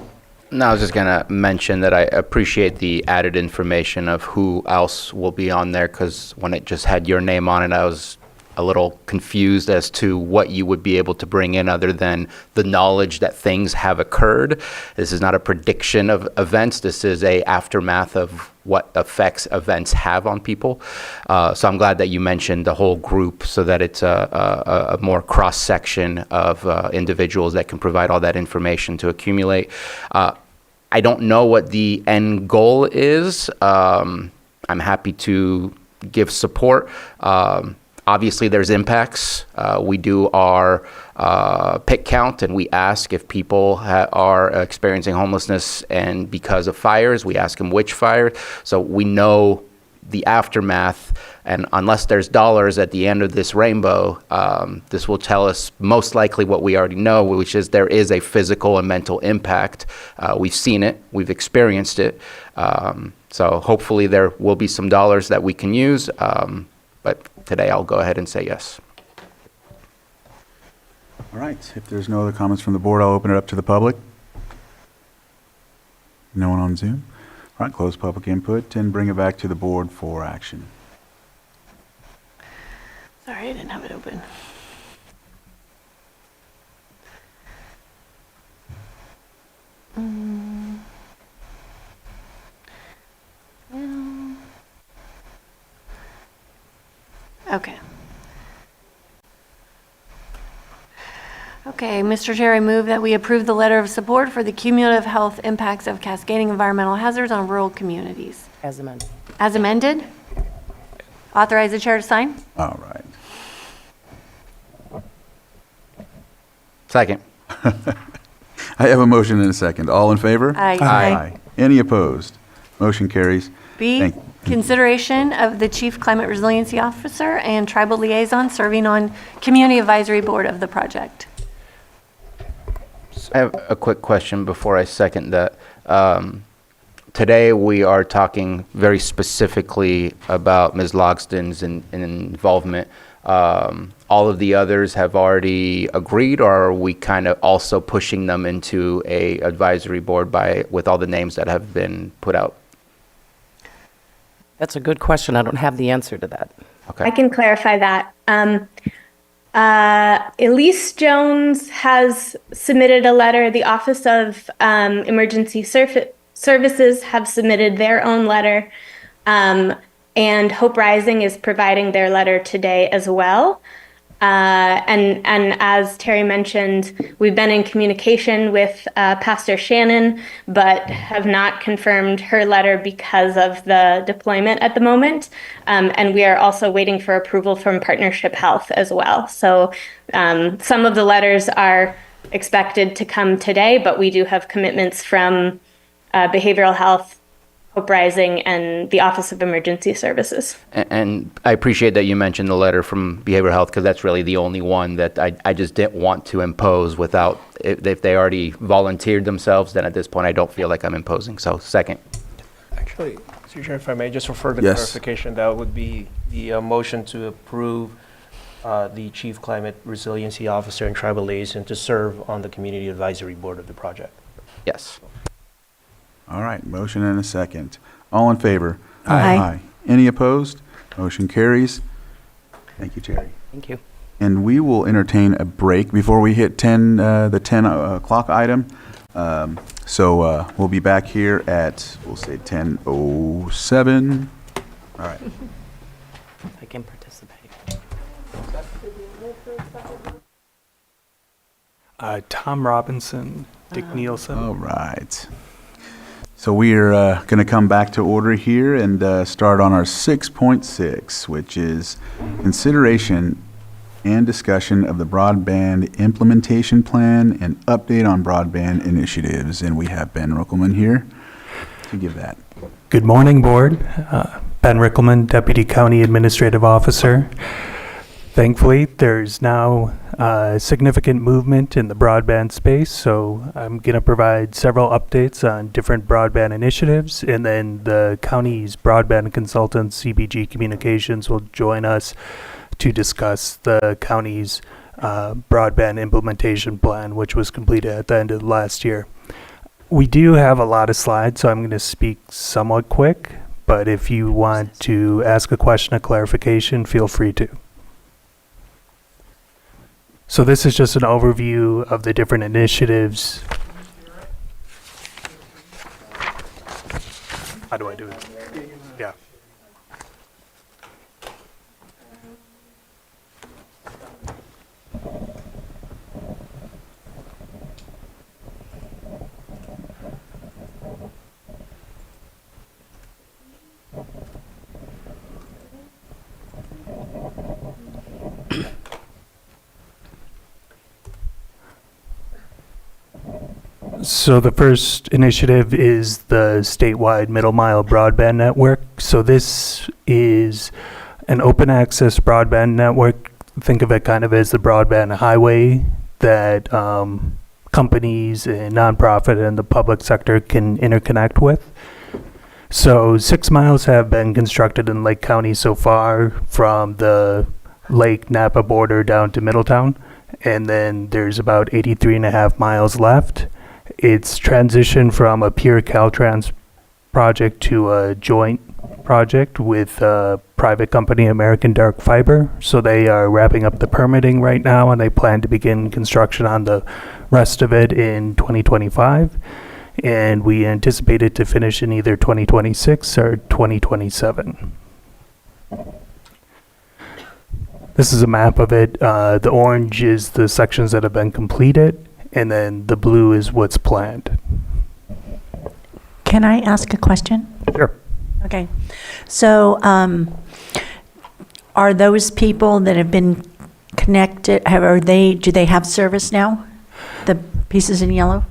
No, I was just going to mention that I appreciate the added information of who else will be on there, because when it just had your name on it, I was a little confused as to what you would be able to bring in other than the knowledge that things have occurred. This is not a prediction of events. This is a aftermath of what effects events have on people. So I'm glad that you mentioned the whole group, so that it's a more cross-section of individuals that can provide all that information to accumulate. I don't know what the end goal is. I'm happy to give support. Obviously, there's impacts. We do our pick count, and we ask if people are experiencing homelessness, and because of fires, we ask them which fire. So we know the aftermath, and unless there's dollars at the end of this rainbow, this will tell us most likely what we already know, which is there is a physical and mental impact. We've seen it, we've experienced it. So hopefully there will be some dollars that we can use. But today I'll go ahead and say yes. All right, if there's no other comments from the board, I'll open it up to the public. No one on Zoom? All right, close public input and bring it back to the board for action. Sorry, I didn't have it open. Okay. Okay, Mr. Chair, I move that we approve the letter of support for the cumulative health impacts of cascading environmental hazards on rural communities. As amended. As amended. Authorize the chair to sign. All right. Second. I have a motion and a second. All in favor? Aye. Aye. Any opposed? Motion carries. B, Thank- consideration of the Chief Climate Resiliency Officer and Tribal Liaison serving on Community Advisory Board of the project. I have a quick question before I second that. Today we are talking very specifically about Ms. Logston's involvement. All of the others have already agreed, or are we kind of also pushing them into a advisory board with all the names that have been put out? That's a good question. I don't have the answer to that. Okay. I can clarify that. Elise Jones has submitted a letter. The Office of Emergency Services have submitted their own letter. and Hope Rising is providing their letter today as well. And as Terry mentioned, we've been in communication with Pastor Shannon, but have not confirmed her letter because of the deployment at the moment. And we are also waiting for approval from Partnership Health as well. So some of the letters are expected to come today, but we do have commitments from Behavioral Health, Hope Rising, and the Office of Emergency Services. And I appreciate that you mentioned the letter from Behavioral Health, because that's really the only one that I just didn't want to impose without, if they already volunteered themselves, then at this point I don't feel like I'm imposing. So second. Actually, Mr. Chair, if I may, just for further Yes. clarification, that would be the motion to approve the Chief Climate Resiliency Officer and Tribal Liaison to serve on the Community Advisory Board of the project. Yes. All right, motion and a second. All in favor? Aye. Any opposed? Motion carries. Thank you, Terry. Thank you. And we will entertain a break before we hit the 10 o'clock item. So we'll be back here at, we'll say 10:07. All right. I can participate. Tom Robinson, Dick Nielsen. All right. So we are going to come back to order here and start on our 6.6, which is consideration and discussion of the broadband implementation plan and update on broadband initiatives. And we have Ben Rickelman here to give that. Good morning, Board. Ben Rickelman, Deputy County Administrative Officer. Thankfully, there's now significant movement in the broadband space, so I'm going to provide several updates on different broadband initiatives, and then the county's broadband consultant, CBG Communications, will join us to discuss the county's broadband implementation plan, which was completed at the end of last year. We do have a lot of slides, so I'm going to speak somewhat quick, but if you want to ask a question or clarification, feel free to. So this is just an overview of the different initiatives. How do I do it? Yeah. So the first initiative is the statewide middle mile broadband network. So this is an open access broadband network. Think of it kind of as the broadband highway that companies and nonprofit and the public sector can interconnect with. So 6 miles have been constructed in Lake County so far, from the Lake Napa border down to Middletown. And then there's about 83.5 miles left. It's transitioned from a pure Caltrans project to a joint project with a private company, American Dark Fiber. So they are wrapping up the permitting right now, and they plan to begin construction on the rest of it in 2025. And we anticipate it to finish in either 2026 or 2027. This is a map of it. The orange is the sections that have been completed, and then the blue is what's planned. Can I ask a question? Sure. Okay. So are those people that have been connected, do they have service now? The pieces in yellow?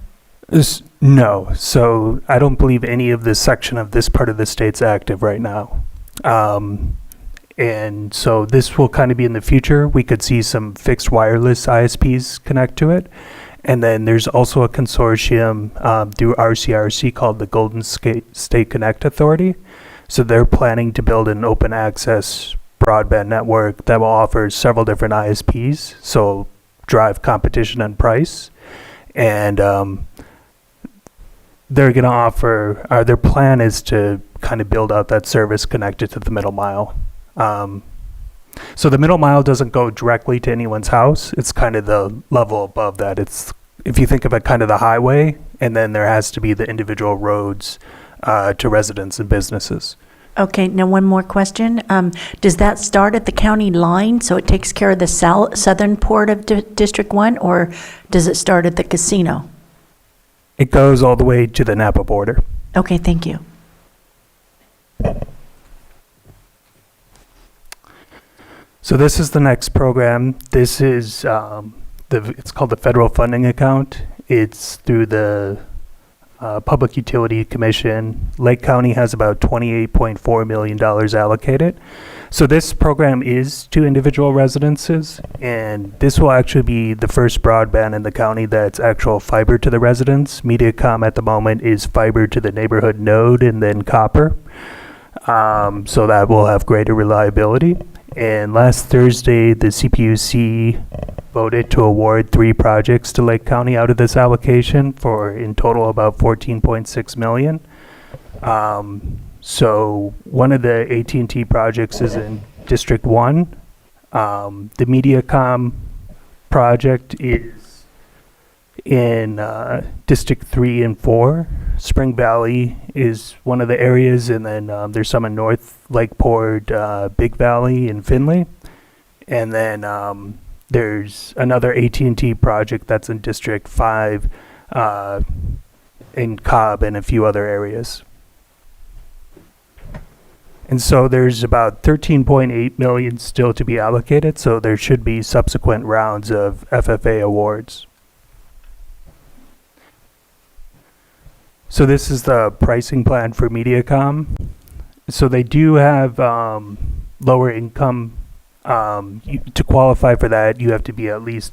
No. So I don't believe any of this section of this part of the state's active right now. And so this will kind of be in the future. We could see some fixed wireless ISPs connect to it. And then there's also a consortium through RCRC called the Golden State Connect Authority. So they're planning to build an open access broadband network that will offer several different ISPs, so drive competition and price. And they're going to offer, their plan is to kind of build out that service connected to the middle mile. So the middle mile doesn't go directly to anyone's house. It's kind of the level above that. It's, if you think of it, kind of the highway, and then there has to be the individual roads to residents and businesses. Okay, now one more question. Does that start at the county line, so it takes care of the southern port of District 1, or does it start at the casino? It goes all the way to the Napa border. Okay, thank you. So this is the next program. This is it's called the Federal Funding Account. It's through the Public Utility Commission. Lake County has about $28.4 million allocated. So this program is to individual residences, and this will actually be the first broadband in the county that's actual fiber to the residents. MediaCom at the moment is fiber to the neighborhood node and then copper. So that will have greater reliability. And last Thursday, the CPUC voted to award 3 projects to Lake County out of this allocation for in total about $14.6 million. So one of the AT&T projects is in District 1. The MediaCom project is in District 3 and 4. Spring Valley is one of the areas, and then there's some in North Lakeport, Big Valley, and Findlay. And then there's another AT&T project that's in District 5 in Cobb and a few other areas. And so there's about $13.8 million still to be allocated, so there should be subsequent rounds of FFA awards. So this is the pricing plan for MediaCom. So they do have lower income. To qualify for that, you have to be at least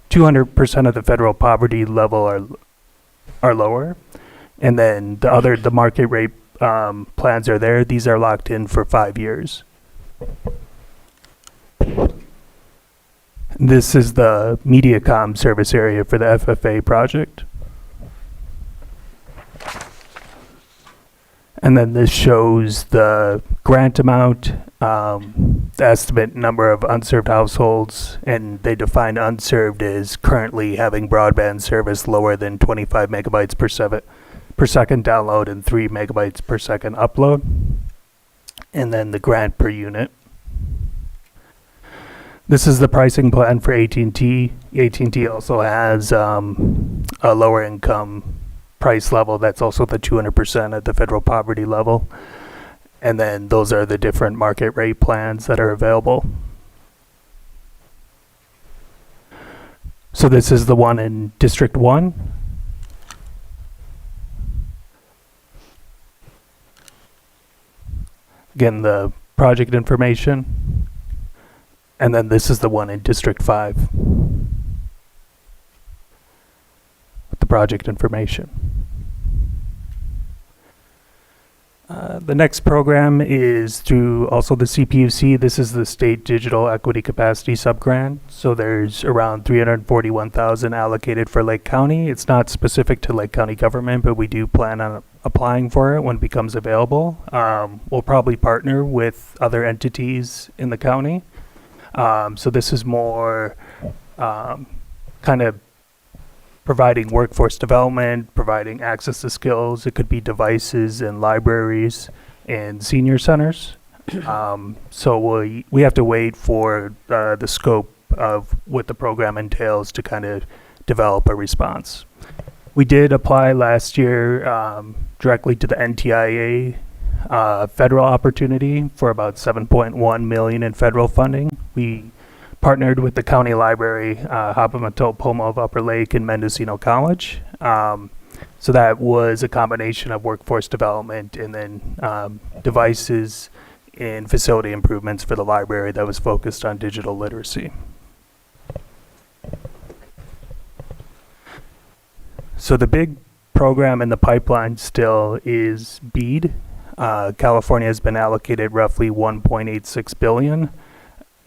200% of the federal poverty level are lower. And then the market rate plans are there. These are locked in for 5 years. This is the MediaCom service area for the FFA project. And then this shows the grant amount, the estimate number of unserved households, and they define unserved as currently having broadband service lower than 25 megabytes per second download and 3 megabytes per second upload, and then the grant per unit. This is the pricing plan for AT&T. AT&T also has a lower income price level that's also the 200% at the federal poverty level. And then those are the different market rate plans that are available. So this is the one in District 1. Again, the project information. And then this is the one in District 5. With the project information. The next program is through also the CPUC. This is the State Digital Equity Capacity Subgrant. So there's around $341,000 allocated for Lake County. It's not specific to Lake County government, but we do plan on applying for it when it becomes available. We'll probably partner with other entities in the county. So this is more kind of providing workforce development, providing access to skills. It could be devices and libraries and senior centers. So we have to wait for the scope of what the program entails to kind of develop a response. We did apply last year directly to the NTIA federal opportunity for about $7.1 million in federal funding. We partnered with the county library, Hapamato of Upper Lake and Mendocino College. So that was a combination of workforce development and then devices and facility improvements for the library that was focused on digital literacy. So the big program in the pipeline still is BEAD. California has been allocated roughly $1.86 billion.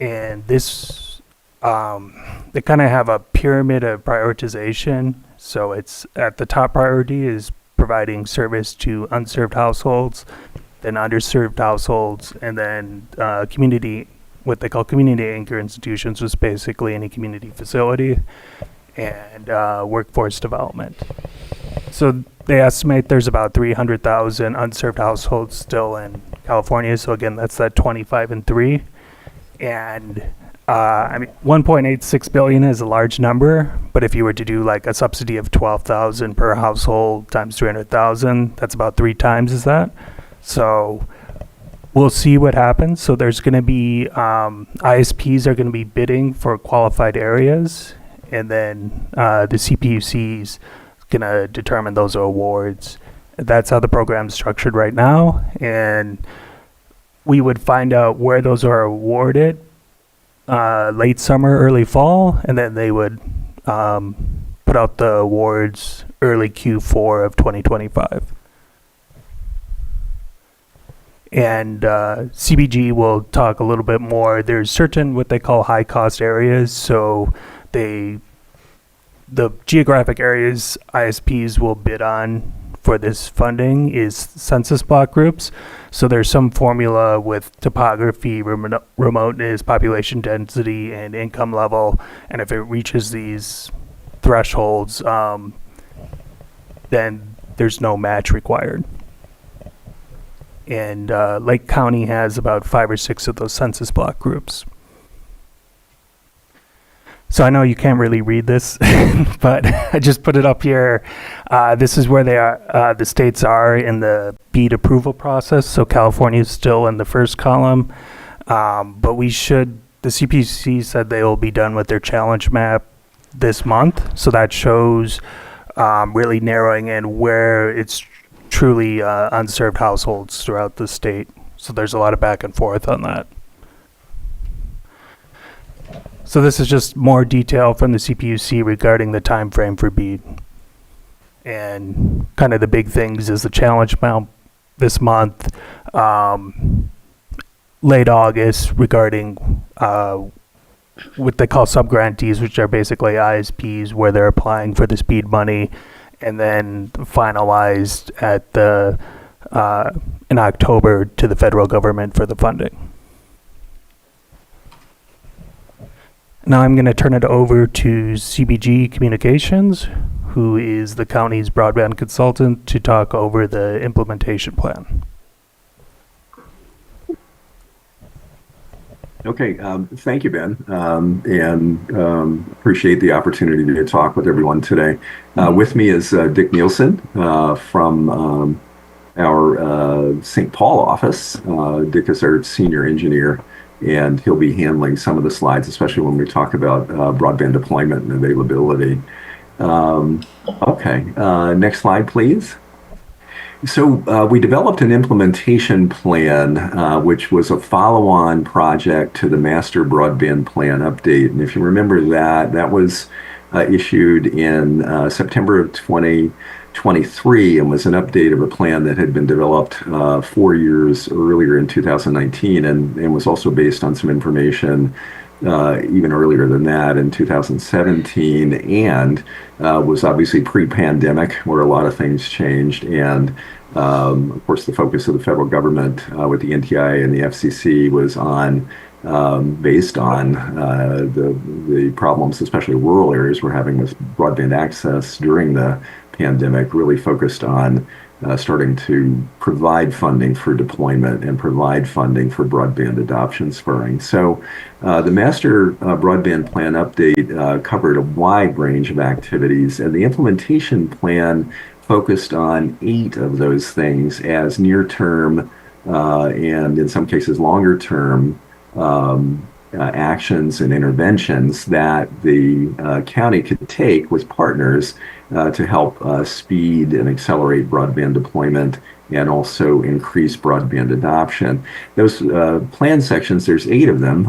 And this, they kind of have a pyramid of prioritization. So it's at the top priority is providing service to unserved households, then underserved households, and then community, what they call community anchor institutions, was basically any community facility, and workforce development. So they estimate there's about 300,000 unserved households still in California. So again, that's that 25 and 3. And I mean, 1.86 billion is a large number, but if you were to do like a subsidy of 12,000 per household times 300,000, that's about 3 times as that. So we'll see what happens. So there's going to be ISPs are going to be bidding for qualified areas, and then the CPUC's going to determine those awards. That's how the program's structured right now, and we would find out where those are awarded late summer, early fall, and then they would put out the awards early Q4 of 2025. And CBG will talk a little bit more. There's certain what they call high cost areas. So the geographic areas ISPs will bid on for this funding is census block groups. So there's some formula with topography, remoteness, population density, and income level. And if it reaches these thresholds, then there's no match required. And Lake County has about 5 or 6 of those census block groups. So I know you can't really read this, but I just put it up here. This is where they are. The states are in the BEAD approval process. So California is still in the first column, but we should. The CPC said they will be done with their challenge map this month. So that shows really narrowing in where it's truly unserved households throughout the state. So there's a lot of back and forth on that. So this is just more detail from the CPUC regarding the time frame for BEAD. And kind of the big things is the challenge amount this month, late August regarding what they call subgrantees, which are basically ISPs where they're applying for this BEAD money, and then finalized at the in October to the federal government for the funding. Now I'm going to turn it over to CBG Communications, who is the county's broadband consultant, to talk over the implementation plan. Okay, thank you, Ben, and appreciate the opportunity to talk with everyone today. With me is Dick Nielsen from our St. Paul office. Dick is our senior engineer, and he'll be handling some of the slides, especially when we talk about broadband deployment and availability. Okay, next slide, please. So we developed an implementation plan, which was a follow-on project to the Master Broadband Plan update. And if you remember that, that was issued in September of 2023 and was an update of a plan that had been developed 4 years earlier in 2019 and was also based on some information even earlier than that in 2017, and was obviously pre-pandemic where a lot of things changed. And of course, the focus of the federal government with the NTIA and the FCC was on based on the problems, especially rural areas, we're having with broadband access during the pandemic, really focused on starting to provide funding for deployment and provide funding for broadband adoption spurring. So the Master Broadband Plan update covered a wide range of activities, and the implementation plan focused on 8 of those things as near-term and in some cases longer-term actions and interventions that the county could take with partners to help speed and accelerate broadband deployment and also increase broadband adoption. Those plan sections, there's 8 of them.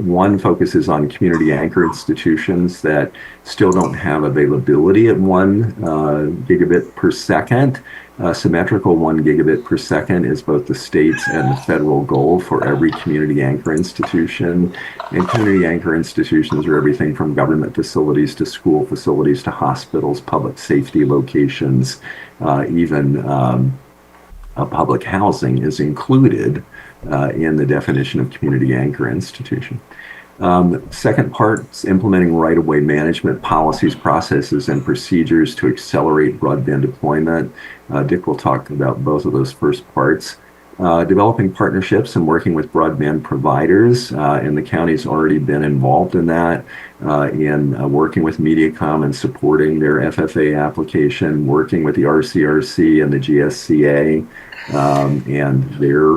One focuses on community anchor institutions that still don't have availability at 1 gigabit per second. Symmetrical 1 gigabit per second is both the state's and the federal goal for every community anchor institution. And community anchor institutions are everything from government facilities to school facilities to hospitals, public safety locations, even public housing is included in the definition of community anchor institution. Second part is implementing right-of-way management policies, processes, and procedures to accelerate broadband deployment. Dick will talk about both of those first parts. Developing partnerships and working with broadband providers, and the county's already been involved in that, in working with Mediacom and supporting their FFA application, working with the RCRC and the GSCA and their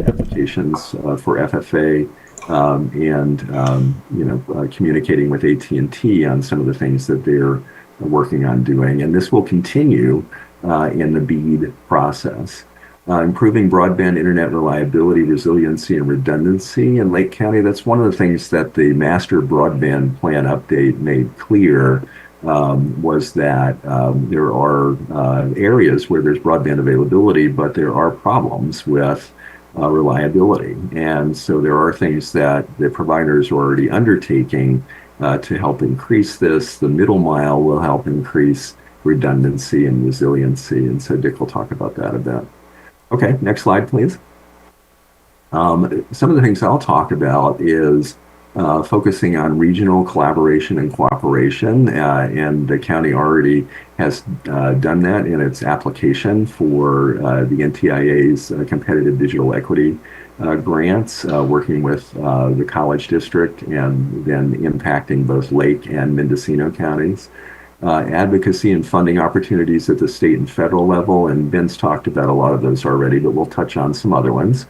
applications for FFA, and communicating with AT&T on some of the things that they're working on doing. And this will continue in the BEAD process. Improving broadband internet reliability, resiliency, and redundancy in Lake County. That's one of the things that the Master Broadband Plan update made clear, was that there are areas where there's broadband availability, but there are problems with reliability. And so there are things that the providers are already undertaking to help increase this. The middle mile will help increase redundancy and resiliency. And so Dick will talk about that a bit. Okay, next slide, please. Some of the things I'll talk about is focusing on regional collaboration and cooperation, and the county already has done that in its application for the NTIA's Competitive Digital Equity grants, working with the College District and then impacting both Lake and Mendocino counties. Advocacy and funding opportunities at the state and federal level, and Ben's talked about a lot of those already, but we'll touch on some other ones.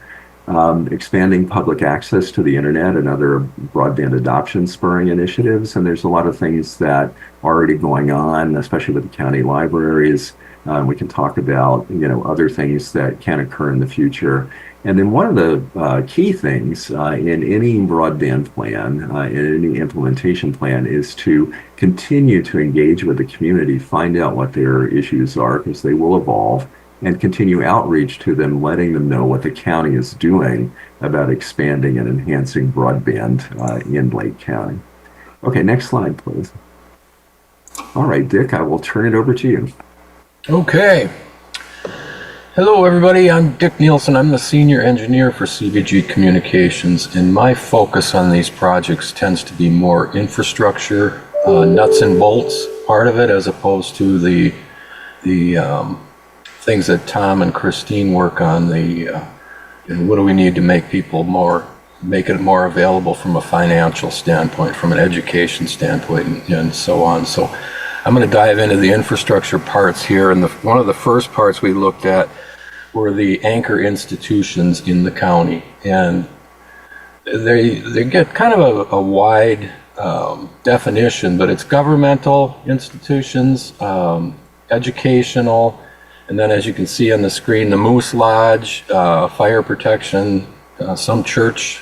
Expanding public access to the internet and other broadband adoption spurring initiatives, and there's a lot of things that are already going on, especially with the county libraries. We can talk about other things that can occur in the future. And then one of the key things in any broadband plan, in any implementation plan, is to continue to engage with the community, find out what their issues are, because they will evolve, and continue outreach to them, letting them know what the county is doing about expanding and enhancing broadband in Lake County. Okay, next slide, please. All right, Dick, I will turn it over to you. Okay. Hello, everybody. I'm Dick Nielsen. I'm the senior engineer for CVG Communications, and my focus on these projects tends to be more infrastructure, nuts and bolts part of it, as opposed to the things that Tom and Christine work on. What do we need to make it more available from a financial standpoint, from an education standpoint, and so on. So I'm going to dive into the infrastructure parts here, and one of the first parts we looked at were the anchor institutions in the county, and they get kind of a wide definition, but it's governmental institutions, educational, and then as you can see on the screen, the Moose Lodge, fire protection, some church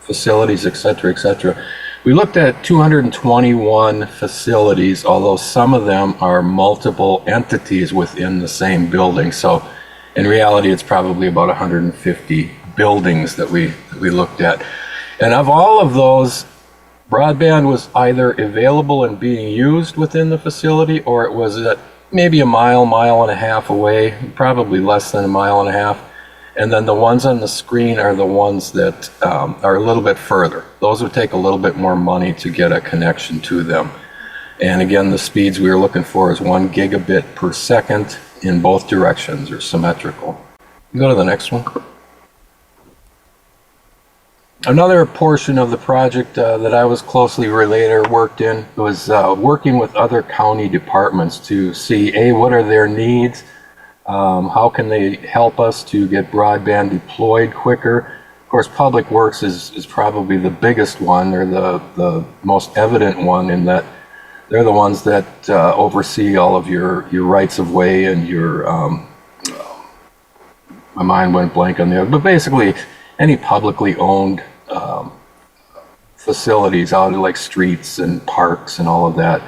facilities, et cetera, et cetera. We looked at 221 facilities, although some of them are multiple entities within the same building. So in reality, it's probably about 150 buildings that we looked at. And of all of those, broadband was either available and being used within the facility, or it was at maybe a mile and a half away, probably less than a mile and a half. And then the ones on the screen are the ones that are a little bit further. Those would take a little bit more money to get a connection to them. And again, the speeds we were looking for is 1 gigabit per second in both directions, or symmetrical. Go to the next one. Another portion of the project that I was closely related or worked in was working with other county departments to see, what are their needs? How can they help us to get broadband deployed quicker? Of course, Public Works is probably the biggest one. They're the most evident one in that they're the ones that oversee all of your rights of way and your, my mind went blank on the other, but basically any publicly owned facilities out like streets and parks and all of that.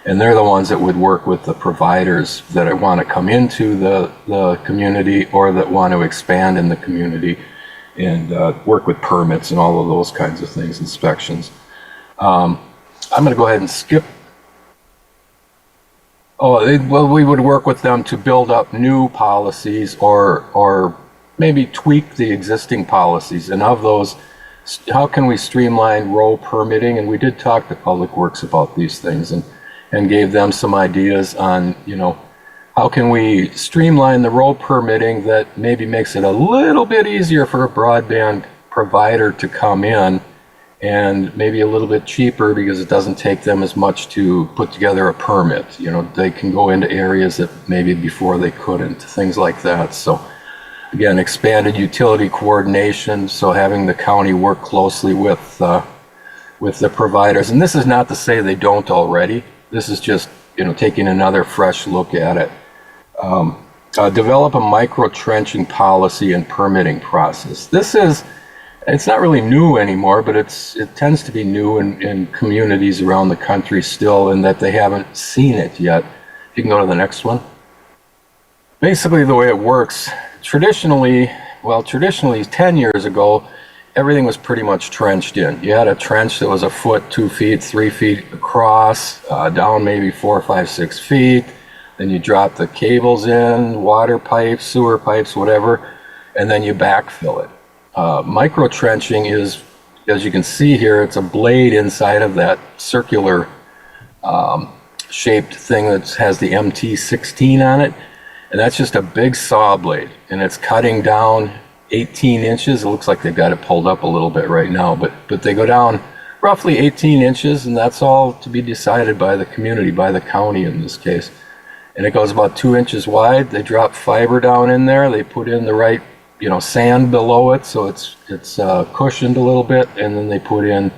And they're the ones that would work with the providers that want to come into the community or that want to expand in the community and work with permits and all of those kinds of things, inspections. I'm going to go ahead and skip. Well, we would work with them to build up new policies or maybe tweak the existing policies. And of those how can we streamline road permitting? And we did talk to Public Works about these things and gave them some ideas on, how can we streamline the road permitting that maybe makes it a little bit easier for a broadband provider to come in, and maybe a little bit cheaper because it doesn't take them as much to put together a permit. They can go into areas that maybe before they couldn't, things like that. So again, expanded utility coordination, so having the county work closely with the providers. And this is not to say they don't already. This is just, taking another fresh look at it. Develop a micro trenching policy and permitting process. It's not really new anymore, but it tends to be new in communities around the country still, in that they haven't seen it yet. You can go to the next one. Basically, the way it works, traditionally 10 years ago, everything was pretty much trenched in. You had a trench that was a foot, 2 feet, 3 feet across, down maybe 4, 5, 6 feet. Then you drop the cables in, water pipes, sewer pipes, whatever, and then you backfill it. Micro trenching is, as you can see here, it's a blade inside of that circular shaped thing that has the MT16 on it. And that's just a big saw blade, and it's cutting down 18 inches. It looks like they've got it pulled up a little bit right now, but they go down roughly 18 inches, and that's all to be decided by the community, by the county in this case. And it goes about 2 inches wide. They drop fiber down in there. They put in the right, sand below it, so it's cushioned a little bit, and then they put in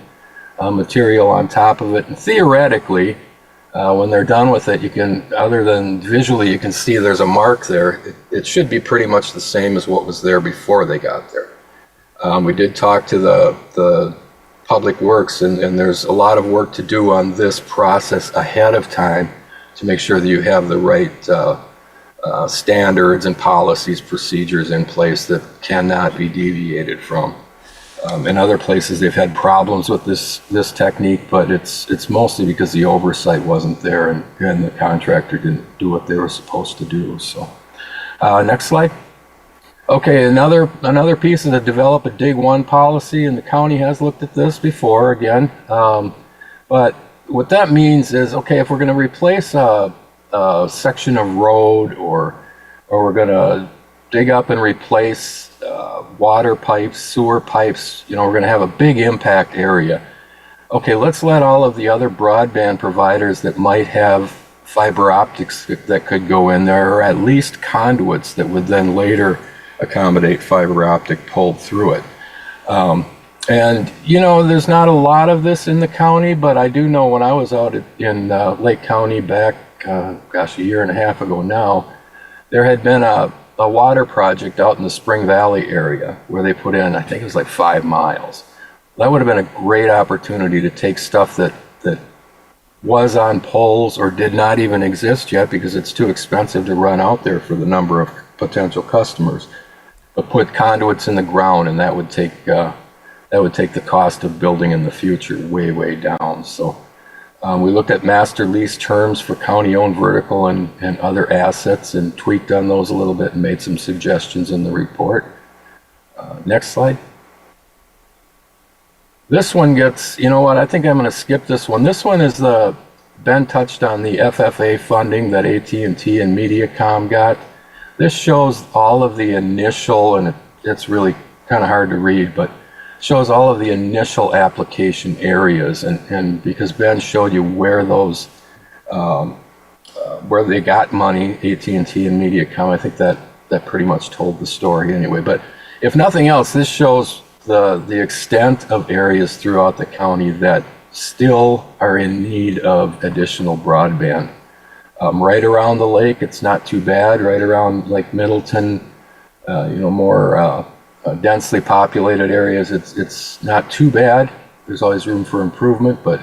material on top of it. And theoretically, when they're done with it, you can, other than visually, you can see there's a mark there. It should be pretty much the same as what was there before they got there. We did talk to the Public Works, and there's a lot of work to do on this process ahead of time to make sure that you have the right standards and policies, procedures in place that cannot be deviated from. In other places, they've had problems with this technique, but it's mostly because the oversight wasn't there and the contractor didn't do what they were supposed to do. So, next slide. Okay, another piece is to develop a Dig 1 policy, and the county has looked at this before again. But what that means is, okay, if we're going to replace a section of road, or we're going to dig up and replace water pipes, sewer pipes, we're going to have a big impact area. Okay, let's let all of the other broadband providers that might have fiber optics that could go in there, or at least conduits that would then later accommodate fiber optic pulled through it. And there's not a lot of this in the county, but I do know when I was out in Lake County back, a year and a half ago now, there had been a water project out in the Spring Valley area where they put in, I think it was like 5 miles. That would have been a great opportunity to take stuff that was on poles or did not even exist yet because it's too expensive to run out there for the number of potential customers, but put conduits in the ground, and that would take the cost of building in the future way, way down. So we looked at master lease terms for county-owned vertical and other assets and tweaked on those a little bit and made some suggestions in the report. Next slide. This one gets, I think I'm going to skip this one. This one is Ben touched on the FFA funding that AT&T and Mediacom got. This shows all of the initial, and it's really kind of hard to read, but shows all of the initial application areas, and because Ben showed you where those where they got money, AT&T and Mediacom, I think that pretty much told the story anyway. But if nothing else, this shows the extent of areas throughout the county that still are in need of additional broadband. Right around the lake, it's not too bad. Right around Lake Middleton, more densely populated areas, it's not too bad. There's always room for improvement, but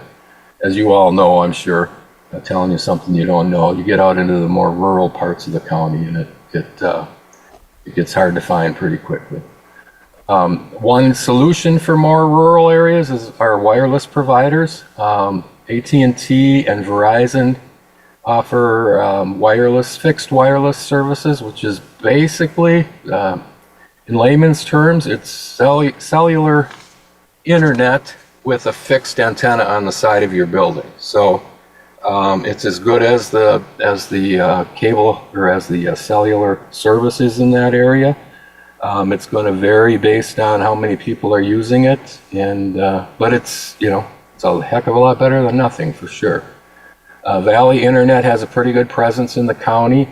as you all know, I'm sure, I'm telling you something you don't know, you get out into the more rural parts of the county and it gets hard to find pretty quickly. One solution for more rural areas is our wireless providers. AT&T and Verizon offer fixed wireless services, which is basically, in layman's terms, it's cellular internet with a fixed antenna on the side of your building. So it's as good as the cable or as the cellular services in that area. It's going to vary based on how many people are using it, and but it's it's a heck of a lot better than nothing for sure. Valley Internet has a pretty good presence in the county,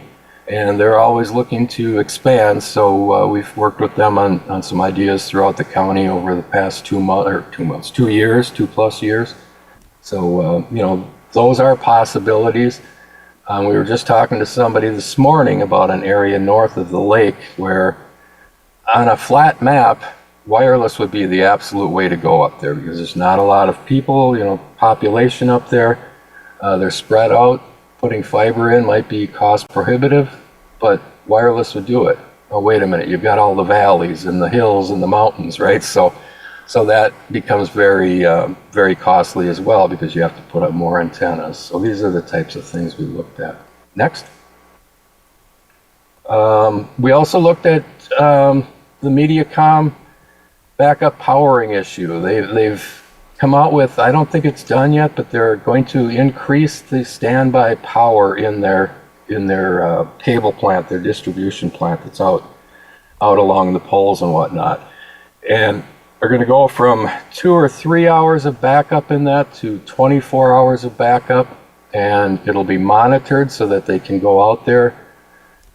and they're always looking to expand. So we've worked with them on some ideas throughout the county over the past 2 years, 2+ years. So those are possibilities. We were just talking to somebody this morning about an area north of the lake where, on a flat map, wireless would be the absolute way to go up there because there's not a lot of people, population up there. They're spread out. Putting fiber in might be cost prohibitive, but wireless would do it. Oh, wait a minute, you've got all the valleys and the hills and the mountains, right? So that becomes very, very costly as well because you have to put up more antennas. So these are the types of things we looked at. Next. We also looked at the MediaCom backup powering issue. They've come out with, I don't think it's done yet, but they're going to increase the standby power in their cable plant, their distribution plant that's out along the poles and whatnot. And they're going to go from 2 or 3 hours of backup in that to 24 hours of backup, and it'll be monitored so that they can go out there.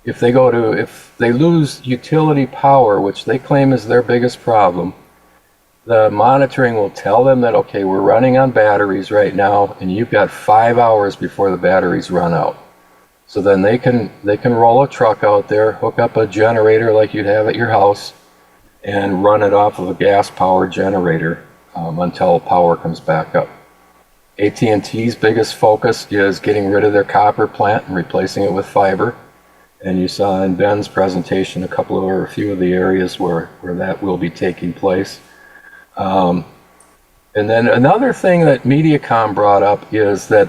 If they lose utility power, which they claim is their biggest problem, the monitoring will tell them that, okay, we're running on batteries right now, and you've got 5 hours before the batteries run out. So then they can roll a truck out there, hook up a generator like you'd have at your house, and run it off of a gas-powered generator until power comes back up. AT&T's biggest focus is getting rid of their copper plant and replacing it with fiber. And you saw in Ben's presentation a few of the areas where that will be taking place. And then another thing that MediaCom brought up is that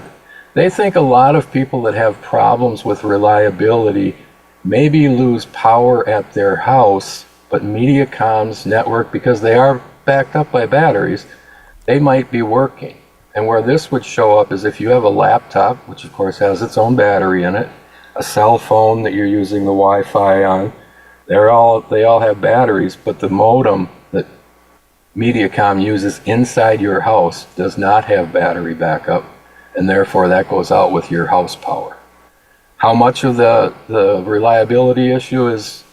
they think a lot of people that have problems with reliability maybe lose power at their house, but MediaCom's network, because they are backed up by batteries, they might be working. And where this would show up is if you have a laptop, which of course has its own battery in it, a cell phone that you're using the Wi-Fi on, they all have batteries, but the modem that MediaCom uses inside your house does not have battery backup, and therefore that goes out with your house power. How much of the reliability issue is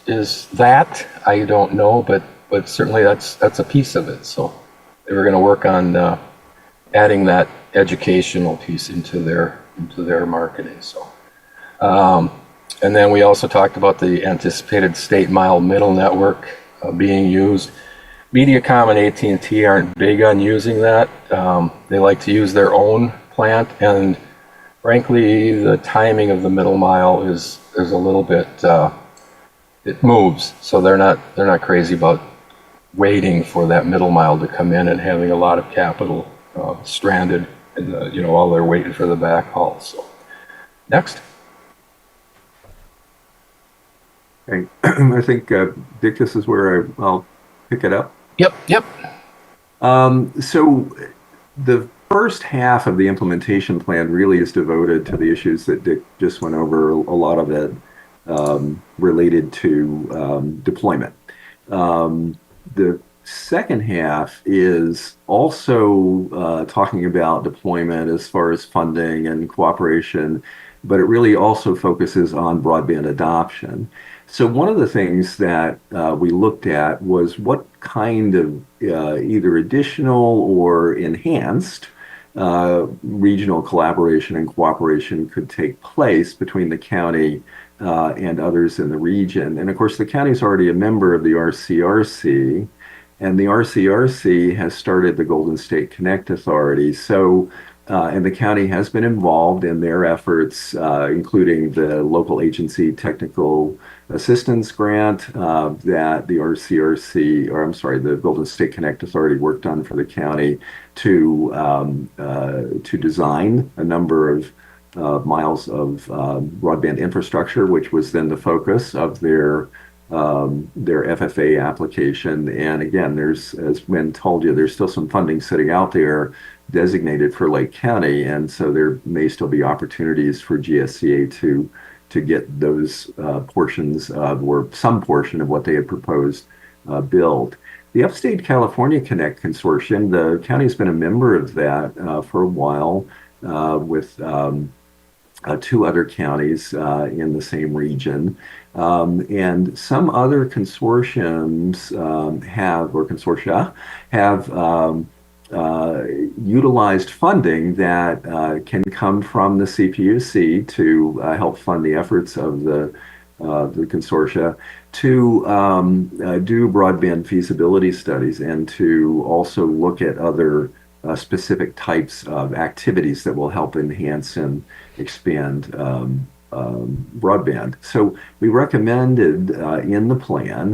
that, I don't know, but certainly that's a piece of it. So they were going to work on adding that educational piece into their marketing. So, and then we also talked about the anticipated state mile middle network being used. MediaCom and AT&T aren't big on using that. They like to use their own plant, and frankly, the timing of the middle mile is a little bit, it moves, so they're not crazy about waiting for that middle mile to come in and having a lot of capital stranded, and while they're waiting for the backhaul. So, next. Okay. I think Dick, this is where I'll pick it up. Yep. So the first half of the implementation plan really is devoted to the issues that Dick just went over, a lot of it related to deployment. The second half is also talking about deployment as far as funding and cooperation, but it really also focuses on broadband adoption. So one of the things that we looked at was what kind of either additional or enhanced regional collaboration and cooperation could take place between the county and others in the region. And of course, the county is already a member of the RCRC, and the RCRC has started the Golden State Connect Authority. So, and the county has been involved in their efforts, including the local agency technical assistance grant that the RCRC, or I'm sorry, the Golden State Connect Authority worked on for the county to design a number of miles of broadband infrastructure, which was then the focus of their their FFA application. And again, there's, as Wynn told you, there's still some funding sitting out there designated for Lake County, and so there may still be opportunities for GSCA to get those portions of, or some portion of what they had proposed built. The Upstate California Connect Consortium, the county's been a member of that for a while with 2 other counties in the same region. And some other consortiums or consortia have utilized funding that can come from the CPUC to help fund the efforts of the consortia to do broadband feasibility studies and to also look at other specific types of activities that will help enhance and expand broadband. So we recommended in the plan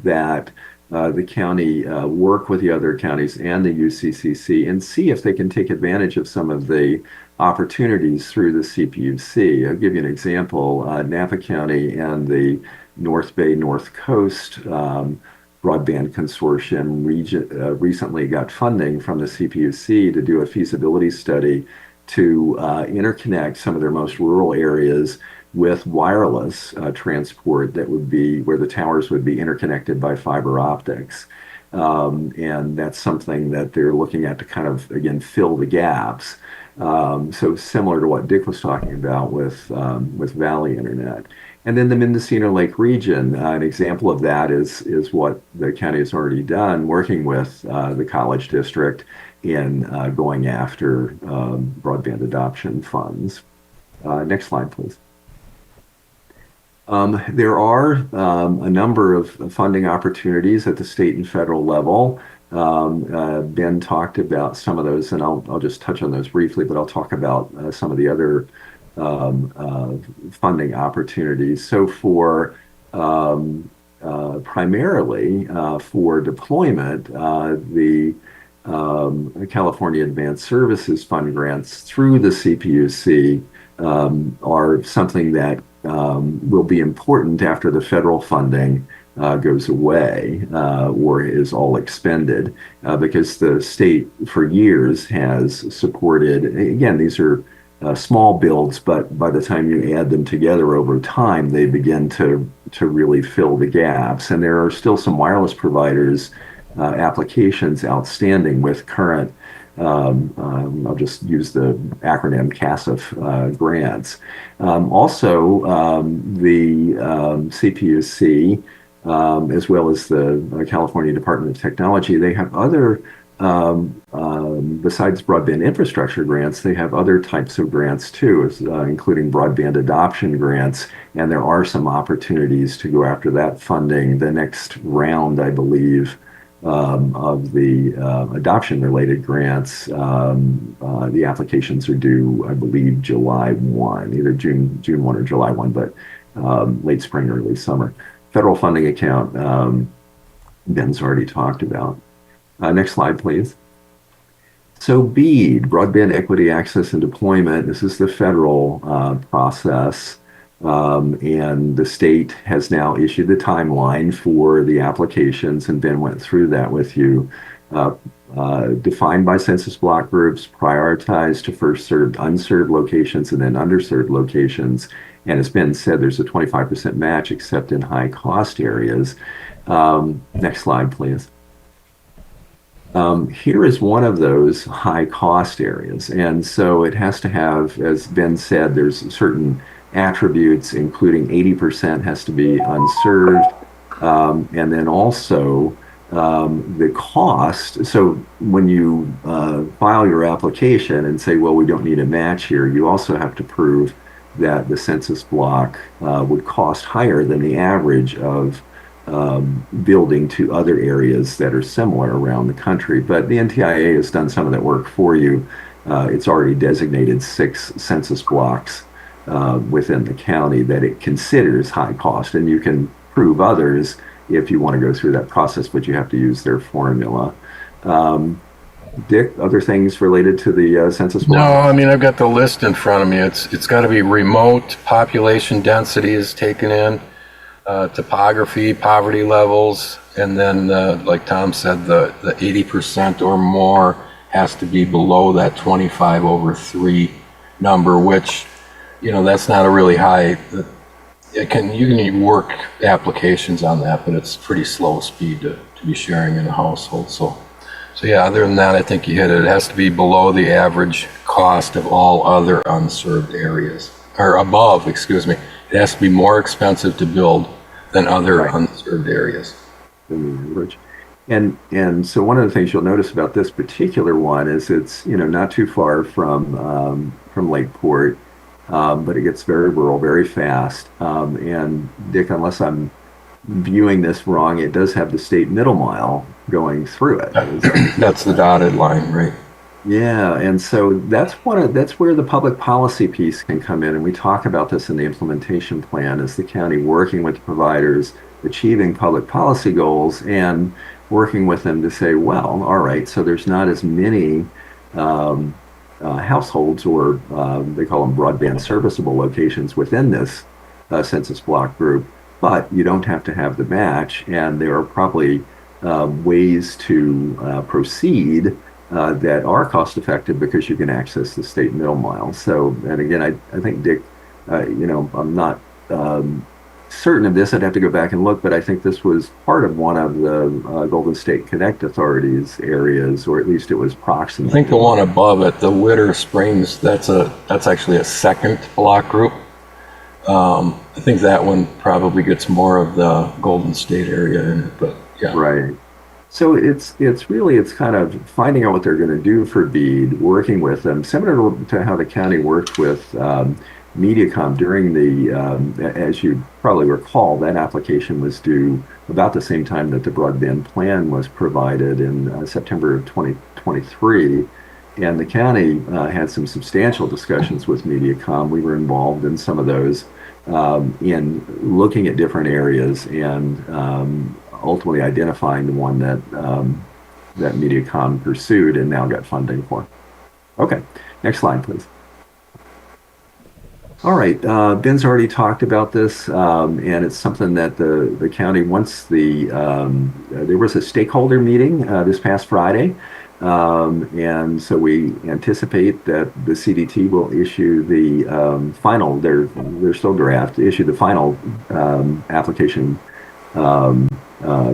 that the county work with the other counties and the UCCC and see if they can take advantage of some of the opportunities through the CPUC. I'll give you an example. Napa County and the North Bay North Coast Broadband Consortium recently got funding from the CPUC to do a feasibility study to interconnect some of their most rural areas with wireless transport that would be where the towers would be interconnected by fiber optics. And that's something that they're looking at to kind of, again, fill the gaps. So similar to what Dick was talking about with Valley Internet. And then the Mendocino Lake region, an example of that is what the county has already done, working with the college district in going after broadband adoption funds. Next slide, please. There are a number of funding opportunities at the state and federal level. Ben talked about some of those, and I'll just touch on those briefly, but I'll talk about some of the other funding opportunities. So for primarily for deployment, the California Advanced Services Fund grants through the CPUC are something that will be important after the federal funding goes away or is all expended, because the state for years has supported, again, these are small builds, but by the time you add them together over time, they begin to really fill the gaps. And there are still some wireless providers applications outstanding with current, I'll just use the acronym CASF grants. Also, the CPUC, as well as the California Department of Technology, they have other, besides broadband infrastructure grants, they have other types of grants too, including broadband adoption grants, and there are some opportunities to go after that funding. The next round, I believe, of the adoption-related grants, the applications are due, I believe, July 1, either June 1 or July 1, but late spring, early summer. Federal funding account, Ben's already talked about. Next slide, please. So BEAD, Broadband Equity Access and Deployment, this is the federal process. And the state has now issued the timeline for the applications, and Ben went through that with you. Defined by census block groups, prioritized to first served unserved locations and then underserved locations. And as Ben said, there's a 25% match except in high cost areas. Next slide, please. Here is one of those high cost areas. And so it has to have, as Ben said, there's certain attributes, including 80% has to be unserved. And then also the cost. So when you file your application and say, well, we don't need a match here, you also have to prove that the census block would cost higher than the average of building to other areas that are similar around the country. But the NTIA has done some of that work for you. It's already designated 6 census blocks within the county that it considers high cost, and you can prove others if you want to go through that process, but you have to use their formula. Dick, other things related to the census block? No, I mean, I've got the list in front of me. It's got to be remote, population density is taken in, topography, poverty levels, and then, like Tom said, the 80% or more has to be below that 25/3 number, which, that's not a really high. You can work applications on that, but it's pretty slow speed to be sharing in a household. So yeah, other than that, I think you hit it. It has to be below the average cost of all other unserved areas, or above, excuse me. It has to be more expensive to build than other unserved areas. And so one of the things you'll notice about this particular one is it's not too far from Lakeport, but it gets very rural very fast. And Dick, unless I'm viewing this wrong, it does have the state middle mile going through it. That's the dotted line, right? Yeah, and so that's where the public policy piece can come in, and we talk about this in the implementation plan, is the county working with the providers, achieving public policy goals, and working with them to say, well, all right, so there's not as many households, or they call them broadband serviceable locations within this census block group, but you don't have to have the match, and there are probably ways to proceed that are cost effective because you can access the state middle mile. So, and again, I think Dick, I'm not certain of this. I'd have to go back and look, but I think this was part of one of the Golden State Connect Authority's areas, or at least it was proximate. I think the one above it, the Witter Springs, that's actually a second block group. I think that one probably gets more of the Golden State area in it, but yeah. Right. So it's kind of finding out what they're going to do for BEAD, working with them, similar to how the county worked with Mediacom during the, as you probably recall, that application was due about the same time that the broadband plan was provided in September of 2023. And the county had some substantial discussions with Mediacom. We were involved in some of those in looking at different areas and ultimately identifying the one that that Mediacom pursued and now got funding for. Okay, next slide, please. All right, Ben's already talked about this, and it's something that the county wants. There was a stakeholder meeting this past Friday, and so we anticipate that the CDT will issue the final. They're still draft. Issue the final application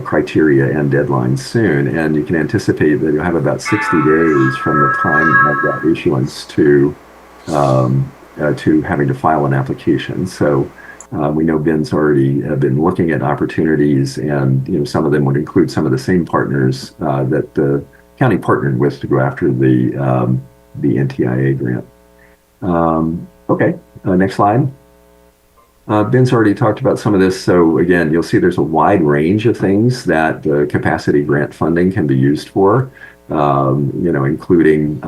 criteria and deadline soon, and you can anticipate that you'll have about 60 days from the time of that issuance to having to file an application. So we know Ben's already been looking at opportunities, and some of them would include some of the same partners that the county partnered with to go after the NTIA grant. Okay, next slide. Ben's already talked about some of this, so again, you'll see there's a wide range of things that the capacity grant funding can be used for, including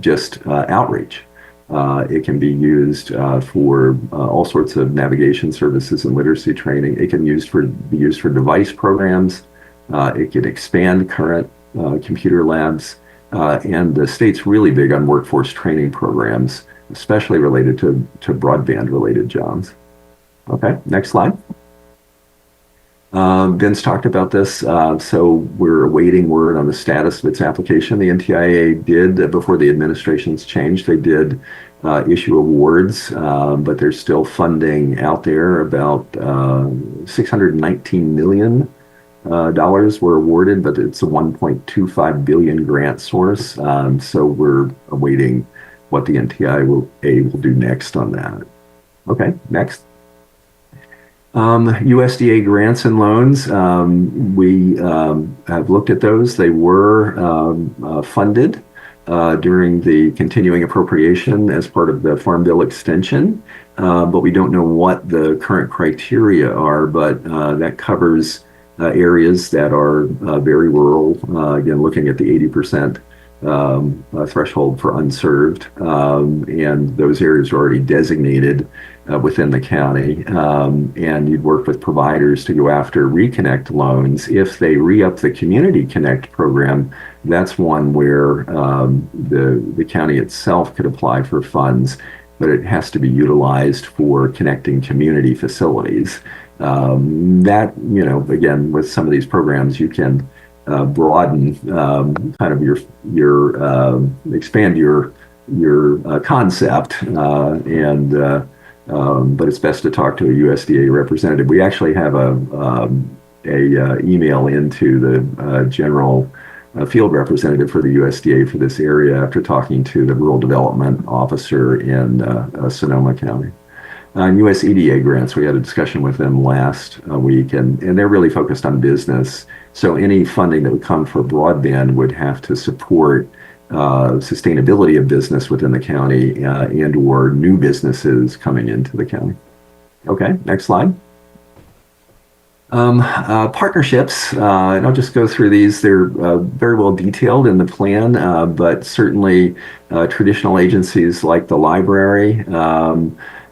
just outreach. It can be used for all sorts of navigation services and literacy training. It can be used for device programs. It can expand current computer labs, and the state's really big on workforce training programs, especially related to broadband-related jobs. Okay, next slide. Ben's talked about this, so we're awaiting word on the status of its application. The NTIA did, before the administration's changed, they did issue awards, but there's still funding out there. About $619 million were awarded, but it's a $1.25 billion grant source. So we're awaiting what the NTIA will do next on that. Okay, next. USDA grants and loans, we have looked at those. They were funded during the continuing appropriation as part of the Farm Bill extension, but we don't know what the current criteria are, but that covers areas that are very rural, again, looking at the 80% threshold for unserved, and those areas are already designated within the county, and you'd work with providers to go after Reconnect loans. If they re-up the Community Connect program, that's one where the county itself could apply for funds, but it has to be utilized for connecting community facilities. That, again, with some of these programs, you can broaden kind of your expand your concept, but it's best to talk to a USDA representative. We actually have a email into the general field representative for the USDA for this area after talking to the rural development officer in Sonoma County. On US EDA grants, we had a discussion with them last week, and they're really focused on business. So any funding that would come for broadband would have to support sustainability of business within the county and or new businesses coming into the county. Okay, next slide. Partnerships, and I'll just go through these. They're very well detailed in the plan, but certainly traditional agencies like the library,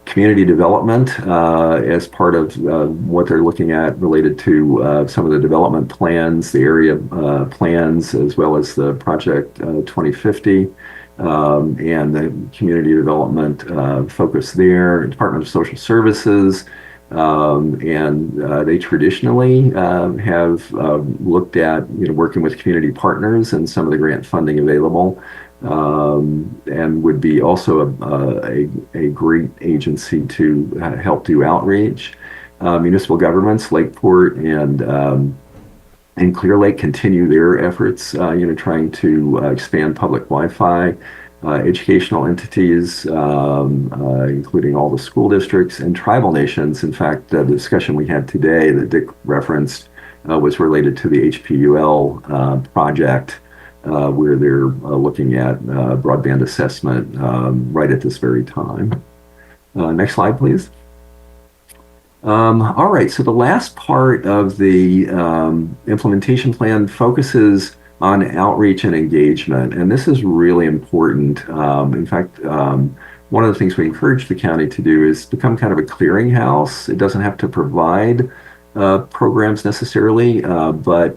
community development as part of what they're looking at related to some of the development plans, the area plans, as well as the Project 2050 and the community development focus there. Department of Social Services, and they traditionally have looked at working with community partners and some of the grant funding available. And would be also a great agency to help do outreach. Municipal governments, Lakeport and Clear Lake, continue their efforts, trying to expand public Wi-Fi. Educational entities, including all the school districts and tribal nations. In fact, the discussion we had today that Dick referenced was related to the HPUL project. Where they're looking at broadband assessment right at this very time. Next slide, please. All right, so the last part of the implementation plan focuses on outreach and engagement, and this is really important. In fact, one of the things we encourage the county to do is become kind of a clearinghouse. It doesn't have to provide programs necessarily, but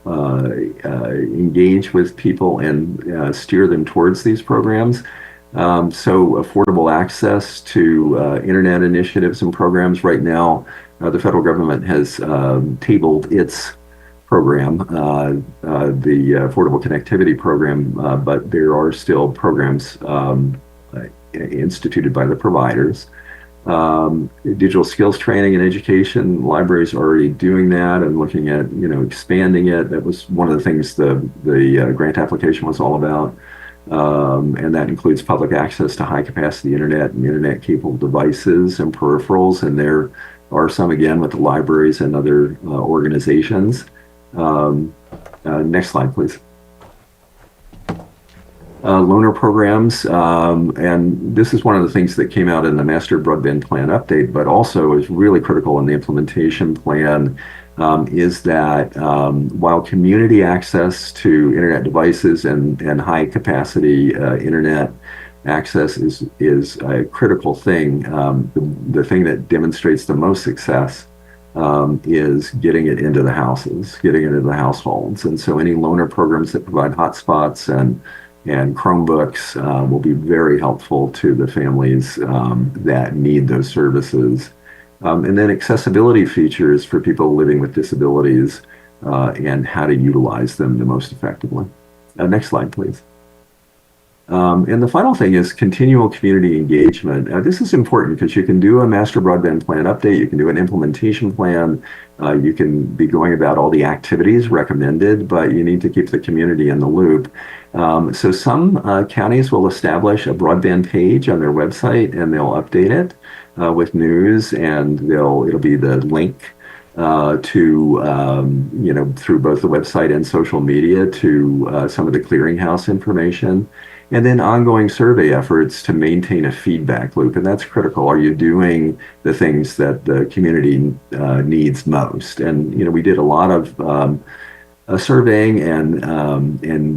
engage with people and steer them towards these programs. So affordable access to internet initiatives and programs. Right now, the federal government has tabled its program, the Affordable Connectivity Program, but there are still programs instituted by the providers. Digital skills training and education, libraries are already doing that and looking at expanding it. That was one of the things the grant application was all about, and that includes public access to high capacity internet and internet capable devices and peripherals, and there are some again with the libraries and other organizations. Next slide, please. Loaner programs, and this is one of the things that came out in the Master Broadband Plan update, but also is really critical in the implementation plan, is that while community access to internet devices and high capacity internet access is a critical thing, the thing that demonstrates the most success is getting it into the houses, getting it into the households. And so any loaner programs that provide hotspots and Chromebooks will be very helpful to the families that need those services. And then accessibility features for people living with disabilities and how to utilize them the most effectively. Next slide, please. And the final thing is continual community engagement. This is important because you can do a master broadband plan update, you can do an implementation plan, you can be going about all the activities recommended, but you need to keep the community in the loop. So some counties will establish a broadband page on their website and they'll update it with news, and it'll be the link to through both the website and social media to some of the clearinghouse information. And then ongoing survey efforts to maintain a feedback loop. And that's critical. Are you doing the things that the community needs most? And, we did a lot of surveying and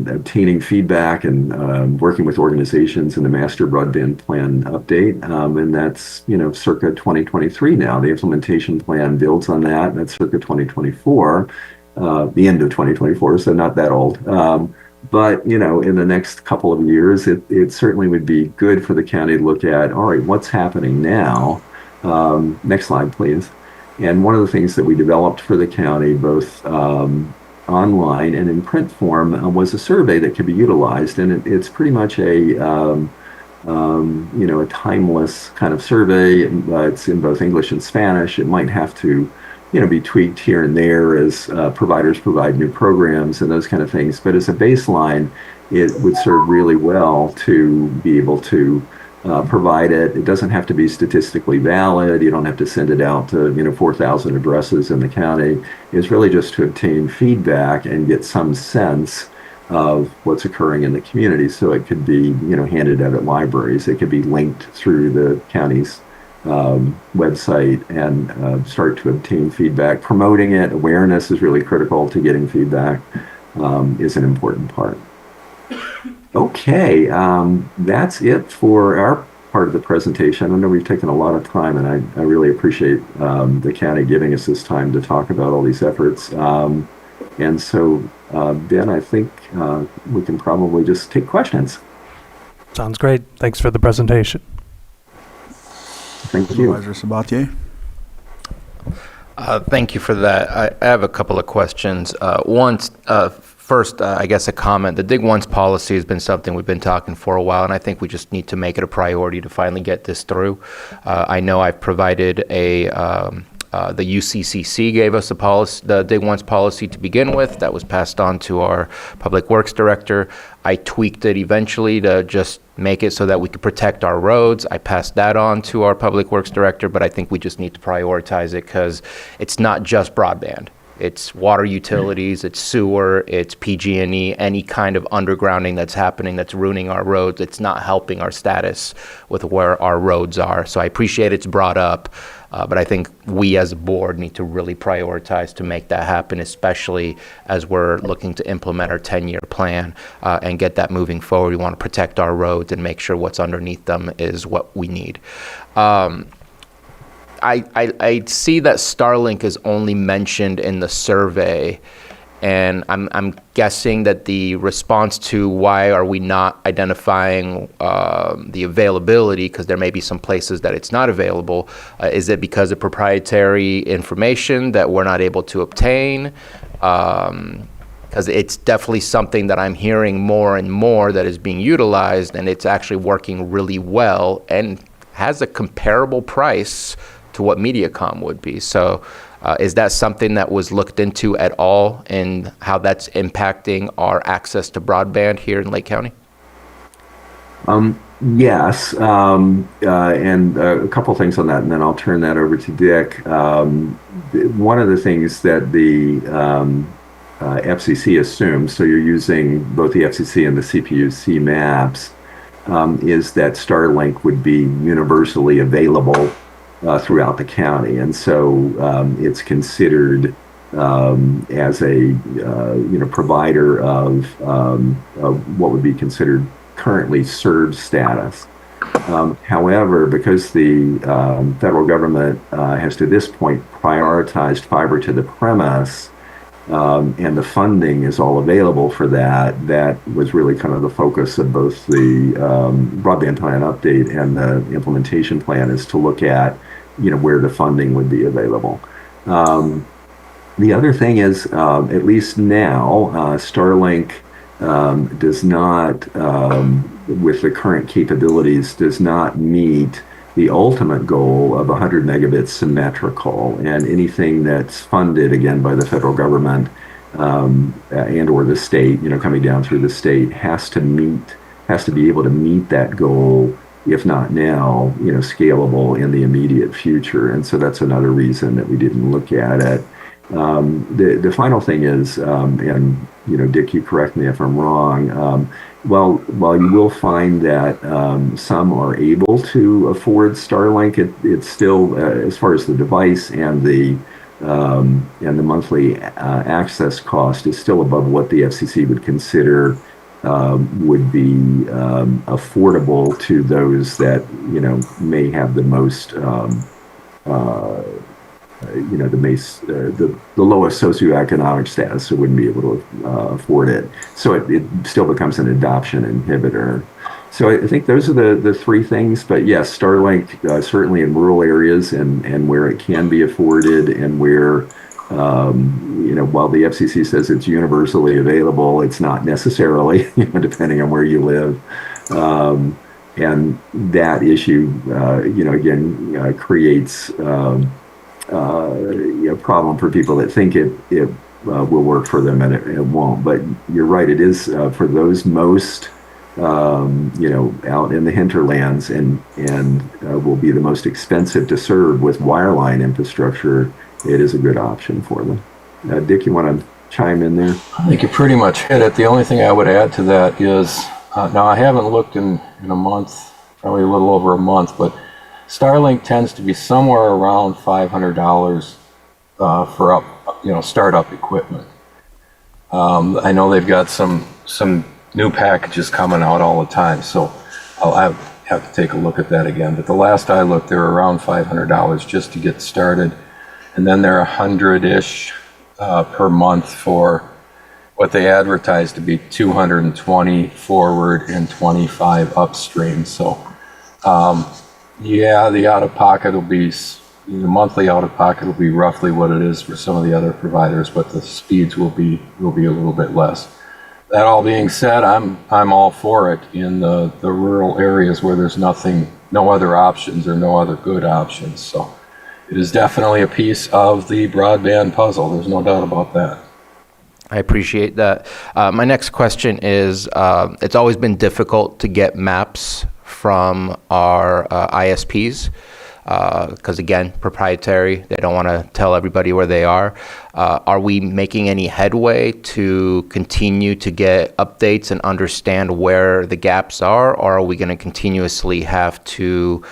obtaining feedback and working with organizations in the Master Broadband Plan update. And that's, circa 2023 now. The implementation plan builds on that. That's circa 2024, the end of 2024, so not that old. But, in the next couple of years, it certainly would be good for the county to look at, all right, what's happening now? Next slide, please. And one of the things that we developed for the county, both online and in print form, was a survey that could be utilized. And it's pretty much a a timeless kind of survey. It's in both English and Spanish. It might have to, be tweaked here and there as providers provide new programs and those kind of things. But as a baseline, it would serve really well to be able to provide it. It doesn't have to be statistically valid. You don't have to send it out to 4,000 addresses in the county. It's really just to obtain feedback and get some sense of what's occurring in the community. So it could be handed out at libraries. It could be linked through the county's website and start to obtain feedback. Promoting it, awareness is really critical to getting feedback, is an important part. Okay, that's it for our part of the presentation. I know we've taken a lot of time, and I really appreciate the county giving us this time to talk about all these efforts. And so, Ben, I think we can probably just take questions. Sounds great. Thanks for the presentation. Thank you. Supervisor Sabatier. Thank you for that. I have a couple of questions. First, I guess a comment. The Dig Once policy has been something we've been talking for a while, and I think we just need to make it a priority to finally get this through. I know I've provided the UCCC gave us a policy, the Dig Once policy to begin with. That was passed on to our Public Works Director. I tweaked it eventually to just make it so that we could protect our roads. I passed that on to our Public Works Director, but I think we just need to prioritize it because it's not just broadband. It's water utilities, it's sewer, it's PG&E, any kind of undergrounding that's happening that's ruining our roads. It's not helping our status with where our roads are. So I appreciate it's brought up, but I think we as a board need to really prioritize to make that happen, especially as we're looking to implement our 10-year plan and get that moving forward. We want to protect our roads and make sure what's underneath them is what we need. I see that Starlink is only mentioned in the survey, and I'm guessing that the response to why are we not identifying the availability, because there may be some places that it's not available, is it because of proprietary information that we're not able to obtain? Because it's definitely something that I'm hearing more and more that is being utilized, and it's actually working really well and has a comparable price to what MediaCom would be. So is that something that was looked into at all and how that's impacting our access to broadband here in Lake County? Yes, and a couple things on that, and then I'll turn that over to Dick. One of the things that the FCC assumes, so you're using both the FCC and the CPUC maps, is that Starlink would be universally available throughout the county, and so it's considered as a provider of what would be considered currently served status. However, because the federal government has to this point prioritized fiber to the premise, and the funding is all available for that, that was really kind of the focus of both the broadband plan update and the implementation plan, is to look at where the funding would be available. The other thing is, at least now, Starlink does not, with the current capabilities, does not meet the ultimate goal of 100 megabits symmetrical, and anything that's funded, again, by the federal government and or the state, coming down through the state, has to be able to meet that goal, if not now, scalable in the immediate future. And so that's another reason that we didn't look at it. The final thing is, and Dick, you correct me if I'm wrong, while you will find that some are able to afford Starlink, it's still, as far as the device and the monthly access cost, is still above what the FCC would consider would be affordable to those that may have the most the lowest socioeconomic status, so wouldn't be able to afford it. So it still becomes an adoption inhibitor. So I think those are the three things. But yes, Starlink certainly in rural areas and where it can be afforded and where, while the FCC says it's universally available, it's not necessarily, depending on where you live. And that issue, again, creates a problem for people that think it will work for them and it won't. But you're right, it is for those most out in the hinterlands and will be the most expensive to serve with wireline infrastructure. It is a good option for them. Dick, you want to chime in there? I think you pretty much hit it. The only thing I would add to that is, now I haven't looked in a month, probably a little over a month, but Starlink tends to be somewhere around $500 for startup equipment. I know they've got some new packages coming out all the time, so I'll have to take a look at that again. But the last I looked, they were around $500 just to get started, and then they're $100-ish per month for what they advertise to be 220 forward and 25 upstream. So, the out-of-pocket will be, the monthly out-of-pocket will be roughly what it is for some of the other providers, but the speeds will be a little bit less. That all being said, I'm all for it in the rural areas where there's no other options or no other good options. So it is definitely a piece of the broadband puzzle. There's no doubt about that. I appreciate that. My next question is, it's always been difficult to get maps from our ISPs. Because again, proprietary, they don't want to tell everybody where they are. Are we making any headway to continue to get updates and understand where the gaps are, or are we going to continuously have to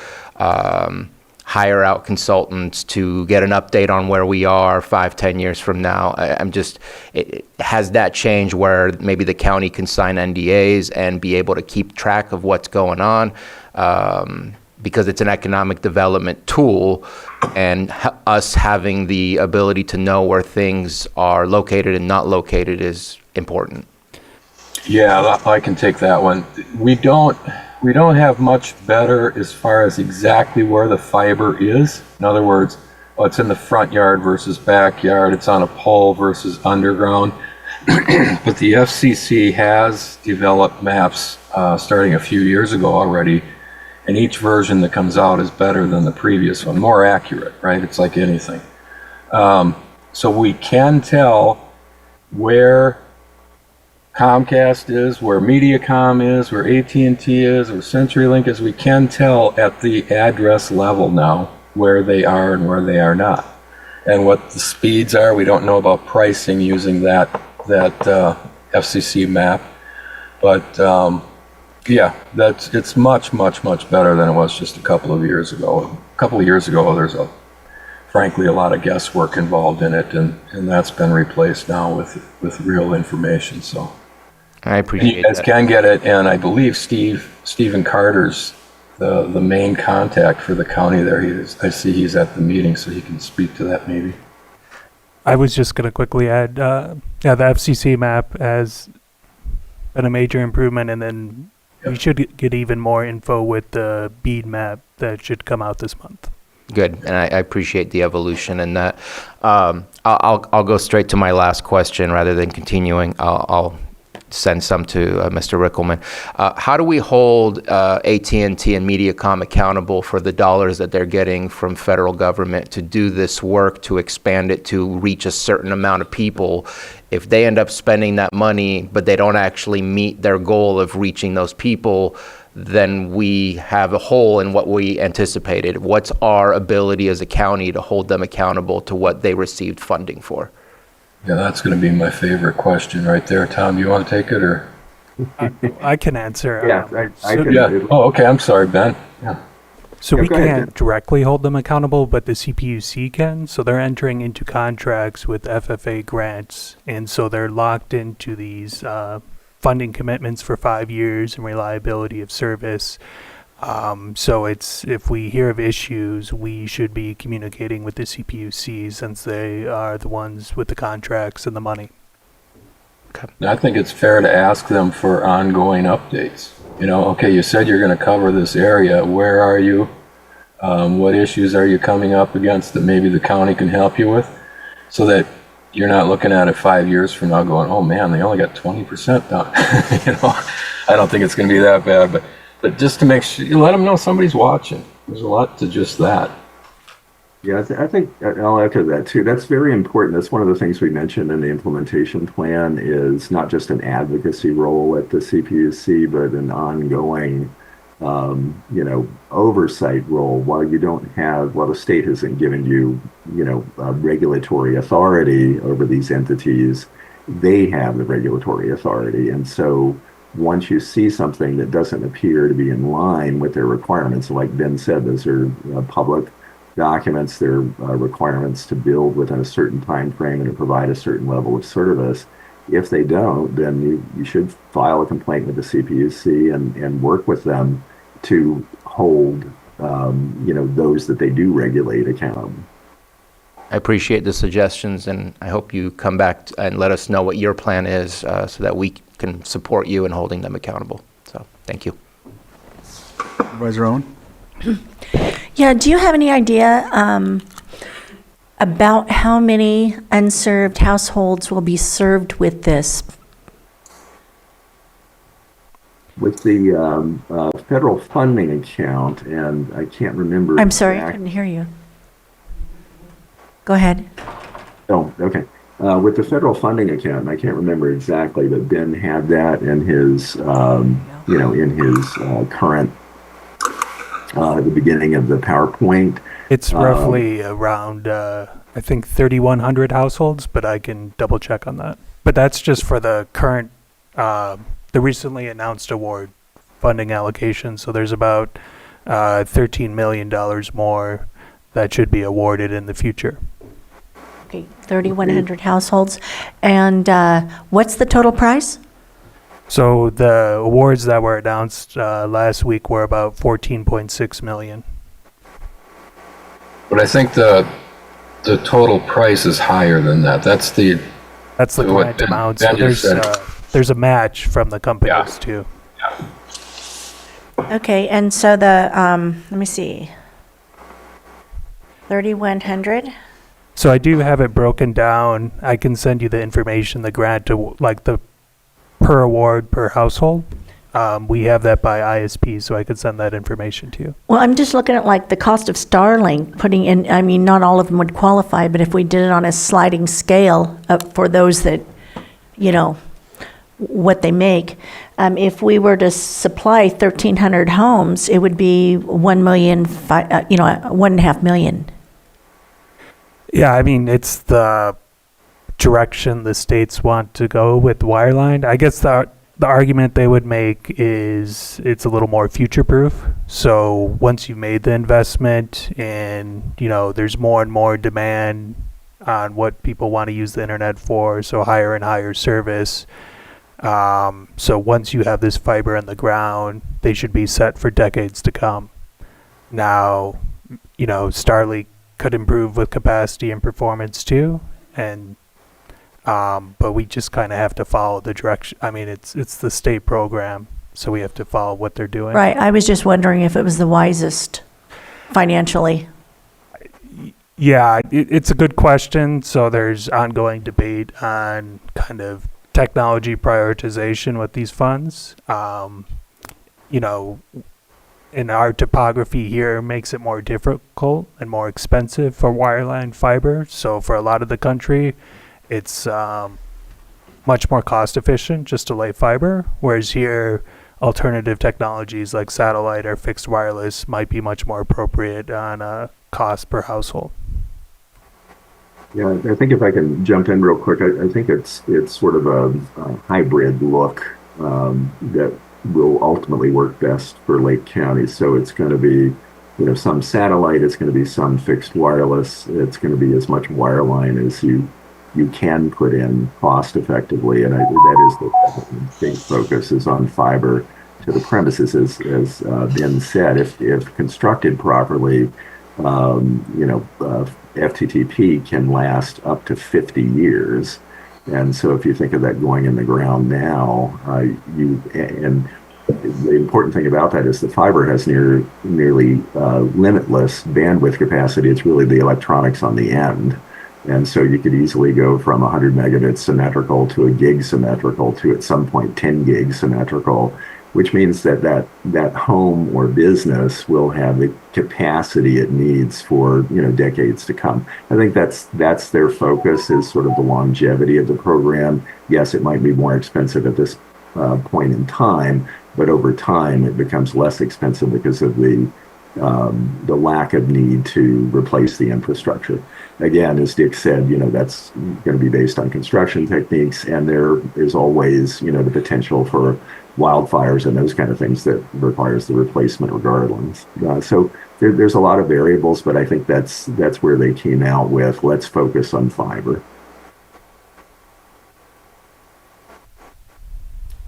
hire out consultants to get an update on where we are 5-10 years from now? Has that changed where maybe the county can sign NDAs and be able to keep track of what's going on? Because it's an economic development tool, and us having the ability to know where things are located and not located is important. Yeah, I can take that one. We don't have much better as far as exactly where the fiber is. In other words, it's in the front yard versus backyard, it's on a pole versus underground. But the FCC has developed maps starting a few years ago already, and each version that comes out is better than the previous one, more accurate, right? It's like anything. So we can tell where Comcast is, where Mediacom is, where AT&T is, where CenturyLink is. We can tell at the address level now where they are and where they are not, and what the speeds are. We don't know about pricing using that FCC map, but yeah, it's much better than it was just a couple of years ago. A couple of years ago, there's frankly a lot of guesswork involved in it, and that's been replaced now with real information. So I appreciate you guys that. can get it, and I believe Stephen Carter's the main contact for the county there. I see he's at the meeting, so he can speak to that maybe. I was just going to quickly add, the FCC map has been a major improvement, and then we should get even more info with the BEAD map that should come out this month. Good, and I appreciate the evolution in that. I'll go straight to my last question rather than continuing. I'll send some to Mr. Rickelman. How do we hold AT&T and Mediacom accountable for the dollars that they're getting from federal government to do this work, to expand it to reach a certain amount of people? If they end up spending that money, but they don't actually meet their goal of reaching those people, then we have a hole in what we anticipated. What's our ability as a county to hold them accountable to what they received funding for? Yeah, that's going to be my favorite question right there. Tom, do you want to take it, or? I can answer. Yeah, I can. Yeah. Oh, okay. I'm sorry, Ben. Yeah. So Yeah, we go ahead, can't directly hold them accountable, but the CPUC can. So they're entering into contracts with FFA grants, and so they're locked into these funding commitments for 5 years and reliability of service. So if we hear of issues, we should be communicating with the CPUC since they are the ones with the contracts and the money. I think it's fair to ask them for ongoing updates. You know, okay, you said you're going to cover this area. Where are you? What issues are you coming up against that maybe the county can help you with? So that you're not looking at it 5 years from now going, oh man, they only got 20% done. You know, I don't think it's going to be that bad, but just to make sure, you let them know somebody's watching. There's a lot to just that. Yeah, I think I'll echo that too. That's very important. That's one of the things we mentioned in the implementation plan is not just an advocacy role at the CPUC, but an ongoing, oversight role. While the state hasn't given you, regulatory authority over these entities, they have the regulatory authority. And so once you see something that doesn't appear to be in line with their requirements, like Ben said, those are public documents, their requirements to build within a certain time frame and to provide a certain level of service. If they don't, then you should file a complaint with the CPUC and work with them to hold those that they do regulate accountable. I appreciate the suggestions, and I hope you come back and let us know what your plan is so that we can support you in holding them accountable. So, thank you. Supervisor Owen? Yeah, do you have any idea about how many unserved households will be served with this? With the federal funding account, and I can't remember. I'm sorry, I couldn't hear you. Go ahead. Oh, okay. With the federal funding account, and I can't remember exactly, but Ben had that in his, current, the beginning of the PowerPoint. It's roughly around, I think, 3,100 households, but I can double check on that. But that's just for the current, the recently announced award funding allocation. So there's about $13 million more that should be awarded in the future. Okay, 3,100 households. And what's the total price? So the awards that were announced last week were about 14.6 million. But I think the total price is higher than that. That's the grant amount. So there's a match from the companies too. Yeah. Okay, and so the, let me see, 3,100? So I do have it broken down. I can send you the information, the grant to like the per award per household. We have that by ISP, so I could send that information to you. Well, I'm just looking at like the cost of Starlink, putting in, I mean, not all of them would qualify, but if we did it on a sliding scale for those that, what they make, if we were to supply 1,300 homes, it would be 1.5 million. Yeah, I mean, it's the direction the states want to go with wireline. I guess the argument they would make is it's a little more future-proof. So once you've made the investment and, there's more and more demand on what people want to use the internet for, so higher and higher service. So once you have this fiber in the ground, they should be set for decades to come. Now, Starlink could improve with capacity and performance too, and but we just kind of have to follow the direction. I mean, it's the state program, so we have to follow what they're doing. Right, I was just wondering if it was the wisest financially. Yeah, it's a good question. So there's ongoing debate on kind of technology prioritization with these funds. In our topography here makes it more difficult and more expensive for wireline fiber. So for a lot of the country, it's much more cost efficient just to lay fiber. Whereas here, alternative technologies like satellite or fixed wireless might be much more appropriate on a cost per household. Yeah, I think if I can jump in real quick, I think it's sort of a hybrid look that will ultimately work best for Lake County. So it's going to be, some satellite, it's going to be some fixed wireless, it's going to be as much wireline as you can put in cost effectively. And that is the big focus is on fiber to the premises, as Ben said. If constructed properly, FTTP can last up to 50 years. And so if you think of that going in the ground now, and the important thing about that is the fiber has nearly limitless bandwidth capacity. It's really the electronics on the end. And so you could easily go from 100 megabits symmetrical to a gig symmetrical to at some point 10 gig symmetrical, which means that home or business will have the capacity it needs for decades to come. I think that's their focus, is sort of the longevity of the program. Yes, it might be more expensive at this point in time, but over time it becomes less expensive because of the lack of need to replace the infrastructure. Again, as Dick said, that's going to be based on construction techniques, and there is always, the potential for wildfires and those kind of things that requires the replacement regardless. So there's a lot of variables, but I think that's where they came out with, let's focus on fiber.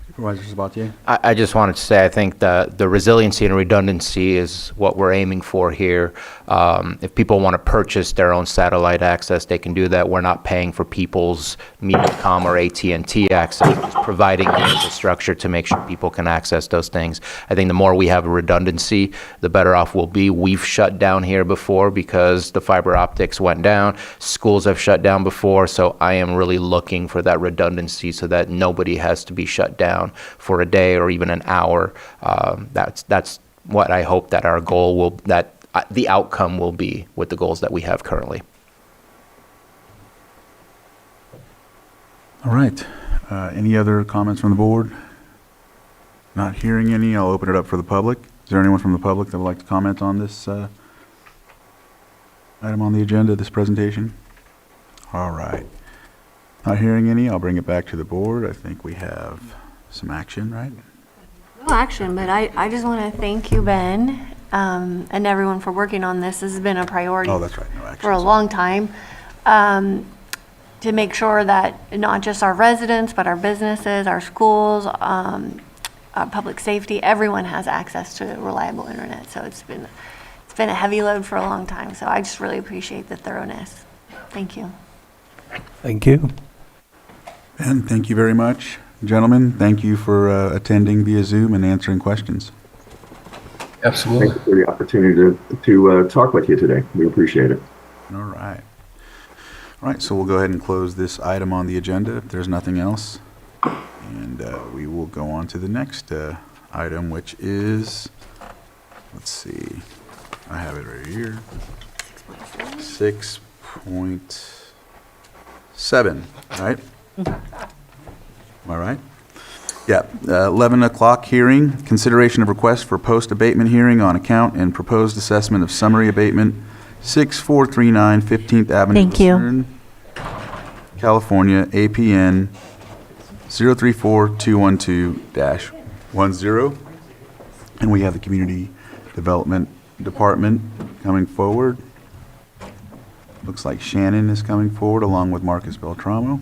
Supervisor Sabatier? I just wanted to say, I think the resiliency and redundancy is what we're aiming for here. If people want to purchase their own satellite access, they can do that. We're not paying for people's Mediacom or AT&T access, just providing the infrastructure to make sure people can access those things. I think the more we have a redundancy, the better off we'll be. We've shut down here before because the fiber optics went down. Schools have shut down before, so I am really looking for that redundancy so that nobody has to be shut down for a day or even an hour. That's what I hope that our goal will, that the outcome will be with the goals that we have currently. All right. Any other comments from the board? Not hearing any, I'll open it up for the public. Is there anyone from the public that would like to comment on this item on the agenda, this presentation? All right. Not hearing any, I'll bring it back to the board. I think we have some action, right? No action, but I just want to thank you, Ben, and everyone for working on this. This has been a priority That's right. No action. for a long time, to make sure that not just our residents, but our businesses, our schools, public safety, everyone has access to reliable internet. So it's been a heavy load for a long time. So I just really appreciate the thoroughness. Thank you. Thank you. Ben, thank you very much. Gentlemen, thank you for attending via Zoom and answering questions. Absolutely. Thank you for the opportunity to talk with you today. We appreciate it. All right. All right, so we'll go ahead and close this item on the agenda if there's nothing else. And we will go on to the next item, which is, let's see, I have it right here. 6.7, right? Am I right? Yeah, 11 o'clock hearing, consideration of request for post-abatement hearing on account and proposed assessment of summary abatement, 6439 15th Avenue. Thank you. Lucerne, California, APN 034212-10. And we have the Community Development Department coming forward. Looks like Shannon is coming forward along with Marcus Beltramo.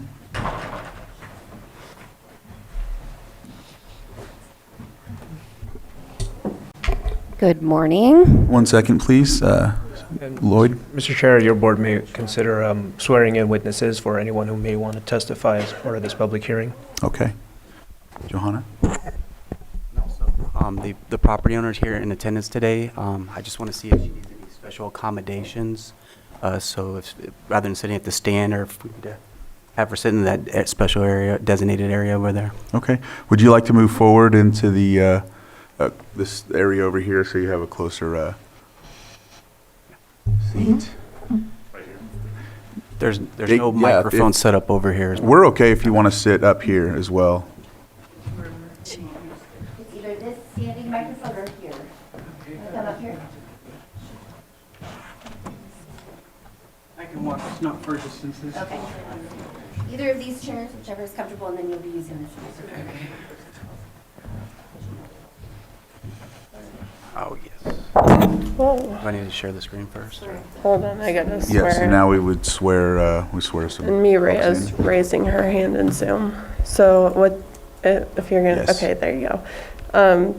Good morning. 1 second, please. Lloyd? Mr. Chair, your board may consider swearing in witnesses for anyone who may want to testify as part of this public hearing. Okay. Johanna? The property owners here in attendance today, I just want to see if she needs any special accommodations. So if, rather than sitting at the stand, or if we need to have her sit in that special area, designated area over there. Okay. Would you like to move forward into the this area over here so you have a closer seat? There's no microphone set up over here. We're okay if you want to sit up here as well. It's either this standing microphone or here. Come up here. I can walk, it's not far distances. Okay. Either of these chairs, whichever is comfortable, and then you'll be using this one. Oh, yes. Whoa. Do I need to share the screen first? Or? Hold on, I gotta swear. Yes, and now we would swear, some. And Mireille is raising her hand in Zoom. So what, if you're gonna, Yes. okay, there you go.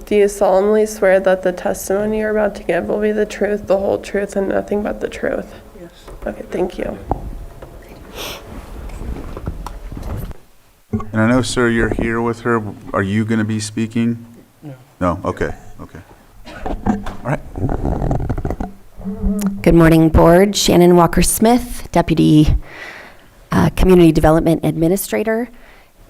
Do you solemnly swear that the testimony you're about to give will be the truth, the whole truth, and nothing but the truth? Yes. Okay, thank you. And I know, sir, you're here with her. Are you going to be speaking? No? Okay, okay. All right. Good morning, Board. Shannon Walker-Smith, Deputy Community Development Administrator.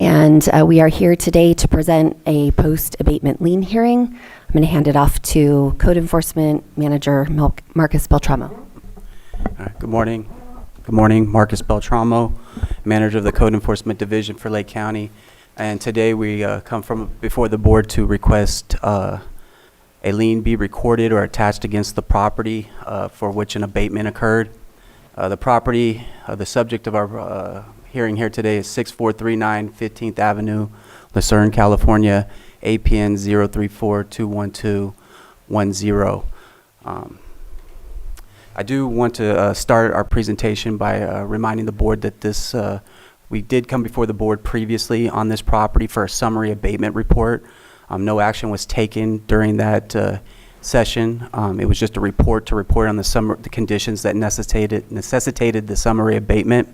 And we are here today to present a post-abatement lien hearing. I'm going to hand it off to Code Enforcement Manager Marcus Beltramo. All right, good morning. Good morning, Marcus Beltramo, Manager of the Code Enforcement Division for Lake County. And today we come from before the board to request a lien be recorded or attached against the property for which an abatement occurred. The property, the subject of our hearing here today is 6439 15th Avenue, Lucerne, California, APN 034-21210. I do want to start our presentation by reminding the board that this we did come before the board previously on this property for a summary abatement report. No action was taken during that session. It was just a report to report on the conditions that necessitated the summary abatement.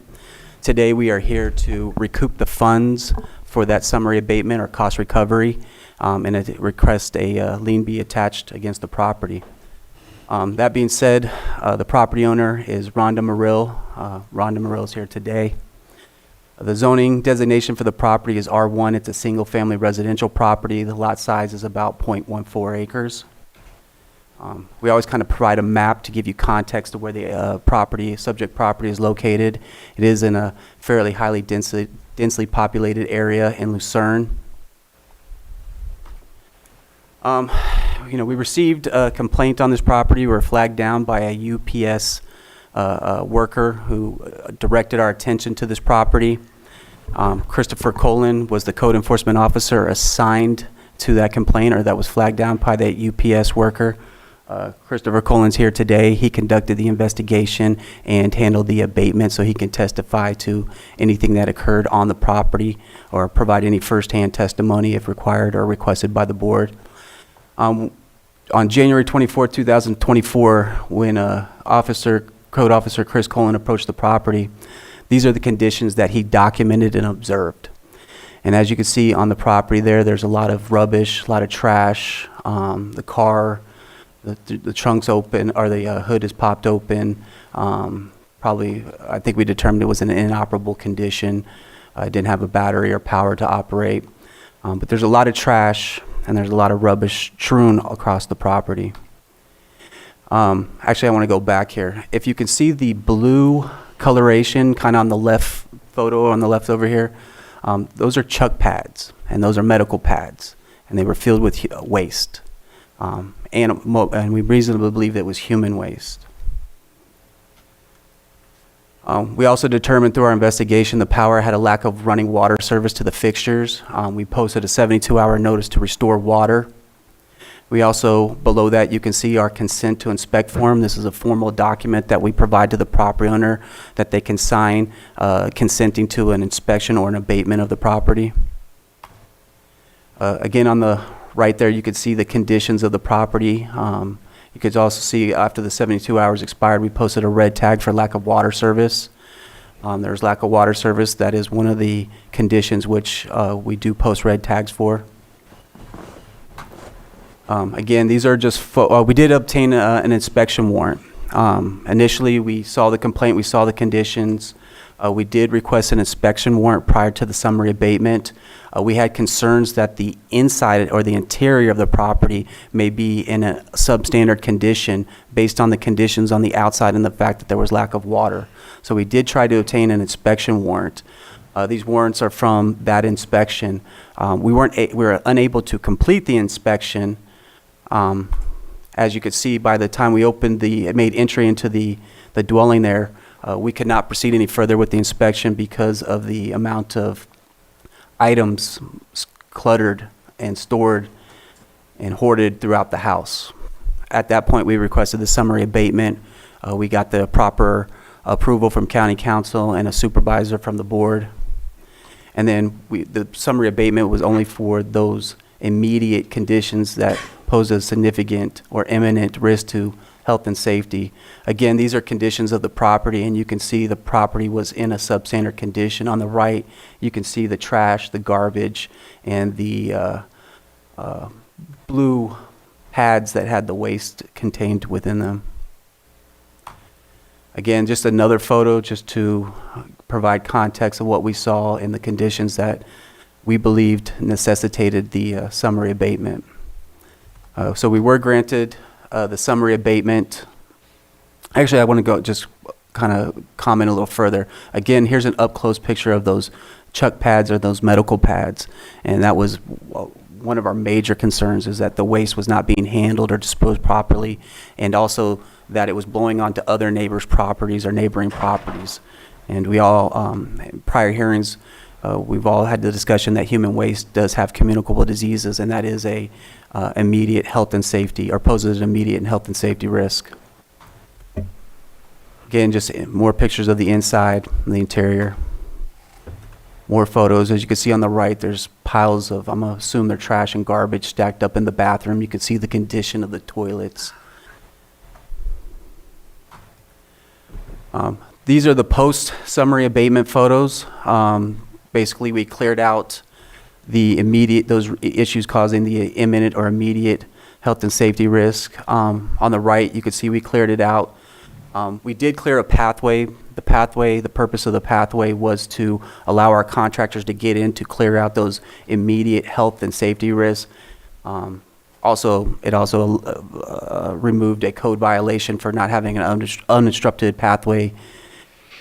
Today we are here to recoup the funds for that summary abatement or cost recovery, and request a lien be attached against the property. That being said, the property owner is Rhonda Marill. Rhonda Marill is here today. The zoning designation for the property is R1. It's a single-family residential property. The lot size is about 0.14 acres. We always kind of provide a map to give you context of where the subject property is located. It is in a fairly highly densely populated area in Lucerne. We received a complaint on this property. We were flagged down by a UPS worker who directed our attention to this property. Christopher Colin was the code enforcement officer assigned to that complaint, or that was flagged down by that UPS worker. Christopher Colin's here today. He conducted the investigation and handled the abatement, so he can testify to anything that occurred on the property or provide any firsthand testimony if required or requested by the board. On January 24, 2024, when Code Officer Chris Colin approached the property, these are the conditions that he documented and observed. And as you can see on the property there's a lot of rubbish, a lot of trash. The car, the trunk's open, or the hood is popped open. Probably, I think we determined it was in an inoperable condition. It didn't have a battery or power to operate. But there's a lot of trash and there's a lot of rubbish strewn across the property. Actually, I want to go back here. If you can see the blue coloration kind of on the left photo on the left over here, those are chuck pads, and those are medical pads, and they were filled with waste. And we reasonably believe it was human waste. We also determined through our investigation the power had a lack of running water service to the fixtures. We posted a 72-hour notice to restore water. We also, below that, you can see our consent to inspect form. This is a formal document that we provide to the property owner that they can sign, consenting to an inspection or an abatement of the property. Again, on the right there, you can see the conditions of the property. You could also see after the 72 hours expired, we posted a red tag for lack of water service. There's lack of water service. That is one of the conditions which we do post red tags for. Again, these are just, we did obtain an inspection warrant. Initially, we saw the complaint, we saw the conditions. We did request an inspection warrant prior to the summary abatement. We had concerns that the inside or the interior of the property may be in a substandard condition based on the conditions on the outside and the fact that there was lack of water. So we did try to obtain an inspection warrant. These warrants are from that inspection. We were unable to complete the inspection. As you could see, by the time we made entry into the dwelling there, we could not proceed any further with the inspection because of the amount of items cluttered and stored and hoarded throughout the house. At that point, we requested the summary abatement. We got the proper approval from county council and a supervisor from the board. And then the summary abatement was only for those immediate conditions that pose a significant or imminent risk to health and safety. Again, these are conditions of the property, and you can see the property was in a substandard condition. On the right, you can see the trash, the garbage, and the blue pads that had the waste contained within them. Again, just another photo just to provide context of what we saw and the conditions that we believed necessitated the summary abatement. So we were granted the summary abatement. Actually, I want to go just kind of comment a little further. Again, here's an up-close picture of those chuck pads or those medical pads. And that was one of our major concerns, is that the waste was not being handled or disposed properly, and also that it was blowing onto other neighbors' properties or neighboring properties. And we all, in prior hearings, we've all had the discussion that human waste does have communicable diseases, and that is a immediate health and safety, or poses an immediate health and safety risk. Again, just more pictures of the inside, the interior. More photos. As you can see on the right, there's piles of, I'm going to assume they're trash and garbage stacked up in the bathroom. You can see the condition of the toilets. These are the post-summary abatement photos. Basically, we cleared out the immediate, those issues causing the imminent or immediate health and safety risk. On the right, you can see we cleared it out. We did clear a pathway. The purpose of the pathway was to allow our contractors to get in to clear out those immediate health and safety risks. It also removed a code violation for not having an unobstructed pathway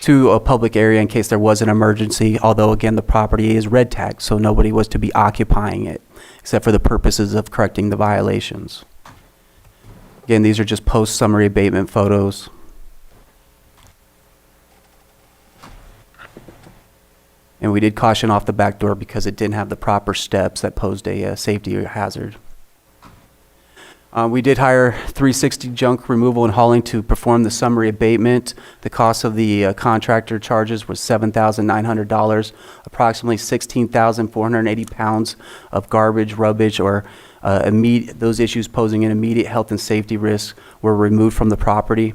to a public area in case there was an emergency, although again the property is red tagged, so nobody was to be occupying it except for the purposes of correcting the violations. Again, these are just post-summary abatement photos. And we did caution off the back door because it didn't have the proper steps that posed a safety hazard. We did hire 360 Junk Removal and Hauling to perform the summary abatement. The cost of the contractor charges was $7,900, approximately 16,480 pounds of garbage, rubbish, or those issues posing an immediate health and safety risk were removed from the property.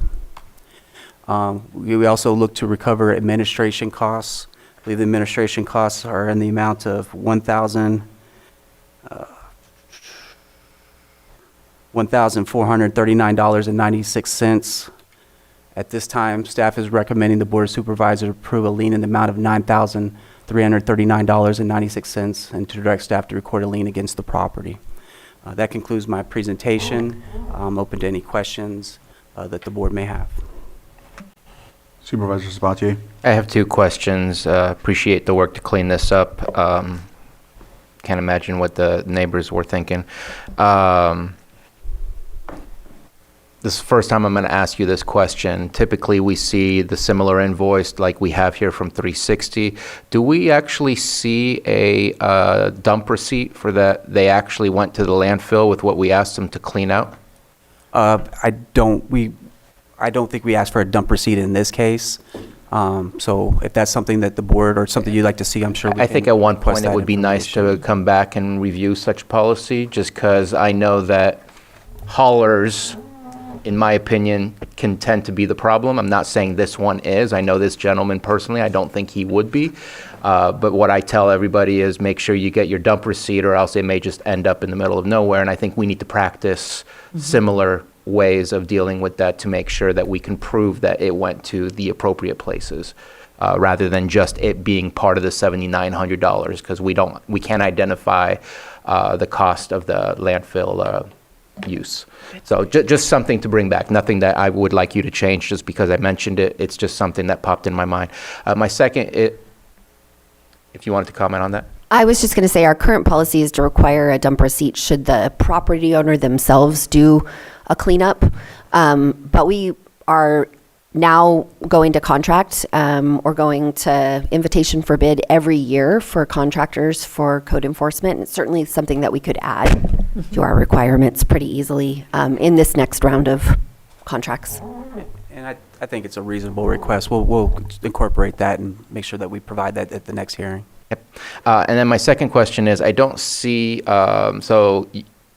We also looked to recover administration costs. I believe the administration costs are in the amount of $1,439.96. At this time, staff is recommending the Board of Supervisors approve a lien in the amount of $9,339.96 and to direct staff to record a lien against the property. That concludes my presentation. I'm open to any questions that the board may have. Supervisor Sabatier? I have two questions. Appreciate the work to clean this up. Can't imagine what the neighbors were thinking. This is the first time I'm going to ask you this question. Typically, we see the similar invoice like we have here from 360. Do we actually see a dump receipt for that they actually went to the landfill with what we asked them to clean out? I don't think we asked for a dump receipt in this case. So if that's something that the board or something you'd like to see, I'm sure we I can think at one request point it that would be nice to come back and review such policy, just because I know that haulers, in my opinion, can tend to be the problem. I'm not saying this one is. I know this gentleman personally. I don't think he would be. But what I tell everybody is make sure you get your dump receipt, or else it may just end up in the middle of nowhere. And I think we need to practice similar ways of dealing with that to make sure that we can prove that it went to the appropriate places, rather than just it being part of the $7,900, because we can't identify the cost of the landfill use. So just something to bring back. Nothing that I would like you to change just because I mentioned it. It's just something that popped in my mind. My second, if you wanted to comment on that. I was just going to say our current policy is to require a dump receipt should the property owner themselves do a cleanup. But we are now going to contract or going to invitation for bid every year for contractors for code enforcement. It's certainly something that we could add to our requirements pretty easily in this next round of contracts. And I think it's a reasonable request. We'll incorporate that and make sure that we provide that at the next hearing. Yep. And then my second question is, I don't see, so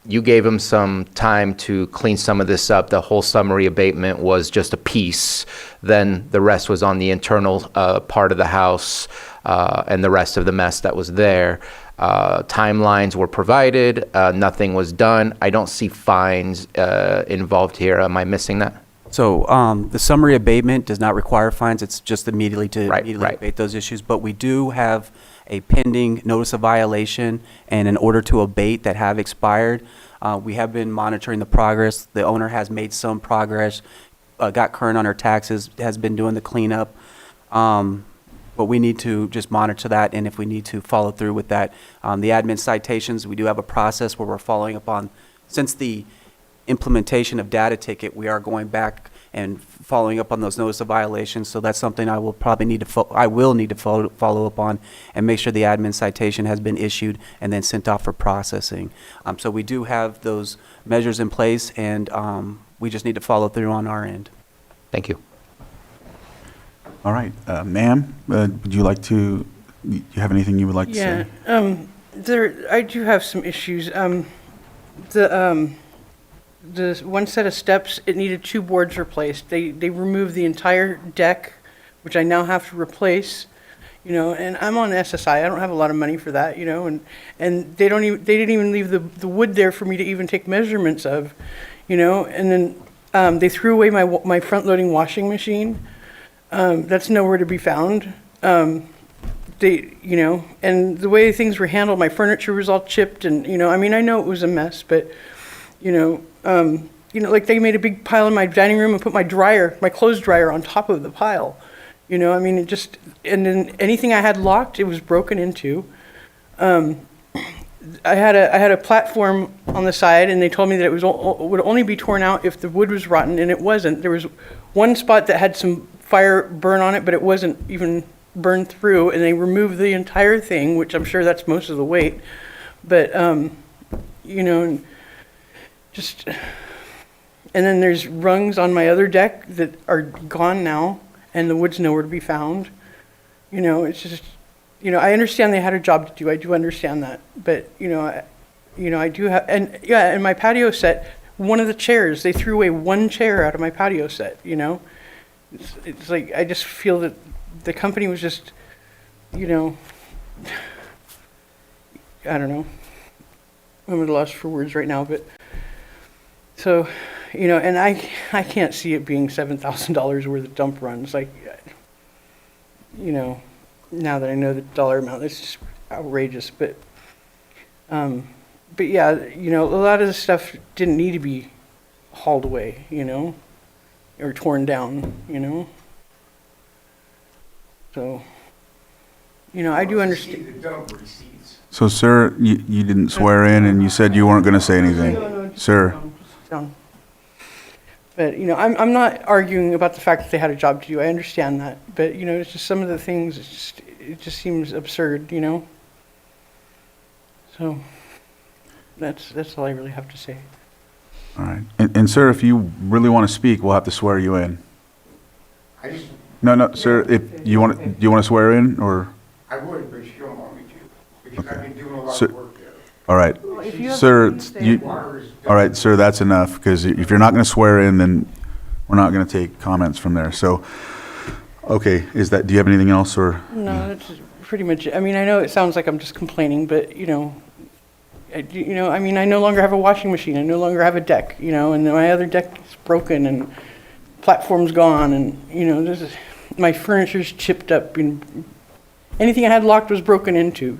you gave him some time to clean some of this up. The whole summary abatement was just a piece. Then the rest was on the internal part of the house and the rest of the mess that was there. timelines were provided, nothing was done. I don't see fines involved here. Am I missing that? So the summary abatement does not require fines. It's just immediately to Right, immediately right. abate those issues. But we do have a pending notice of violation and an order to abate that have expired. We have been monitoring the progress. The owner has made some progress, got current on her taxes, has been doing the cleanup. But we need to just monitor that, and if we need to follow through with that. The admin citations, we do have a process where we're following up on, since the implementation of data ticket, we are going back and following up on those notice of violations. So that's something I will probably need to, I will need to follow up on and make sure the admin citation has been issued and then sent off for processing. So we do have those measures in place, and we just need to follow through on our end. Thank you. All right, ma'am, would you like to, you have anything you would like to say? I do have some issues. The one set of steps, it needed 2 boards replaced. They removed the entire deck, which I now have to replace, and I'm on SSI. I don't have a lot of money for that, and they didn't even leave the wood there for me to even take measurements of, and then they threw away my front-loading washing machine. That's nowhere to be found. And the way things were handled, my furniture was all chipped, and I know it was a mess, but like they made a big pile in my dining room and put my clothes dryer on top of the pile. And then anything I had locked, it was broken into. I had a platform on the side, and they told me that it would only be torn out if the wood was rotten, and it wasn't. There was one spot that had some fire burn on it, but it wasn't even burned through, and they removed the entire thing, which I'm sure that's most of the weight. But and then there's rungs on my other deck that are gone now, and the wood's nowhere to be found. It's just, I understand they had a job to do. I do understand that, but I do have, and my patio set, one of the chairs, they threw away one chair out of my patio set. It's like I just feel that the company was just, I don't know. I'm at a loss for words right now, but. So, and I can't see it being $7,000 worth of dump runs. Like, now that I know the dollar amount, it's just outrageous. But yeah, a lot of the stuff didn't need to be hauled away, or torn down, So, I do understand. So, sir, you didn't swear in, and you said you weren't going to say anything. No, Sir. Down. But I'm not arguing about the fact that they had a job to do. I understand that, but it's just some of the things. It just seems absurd, So that's all I really have to say. All right, and sir, if you really want to speak, we'll have to swear you in. No, sir. If you want, do you want to swear in, or? I would, but you don't want me to, because I've been doing a lot Sir, of work there. all right, sir. All right, sir. That's enough, because if you're not going to swear in, then we're not going to take comments from there. So, okay, do you have anything else, or? No, that's pretty much it. I know it sounds like I'm just complaining, but I no longer have a washing machine. I no longer have a deck, and my other deck is broken and platform's gone, and my furniture's chipped up. Anything I had locked was broken into,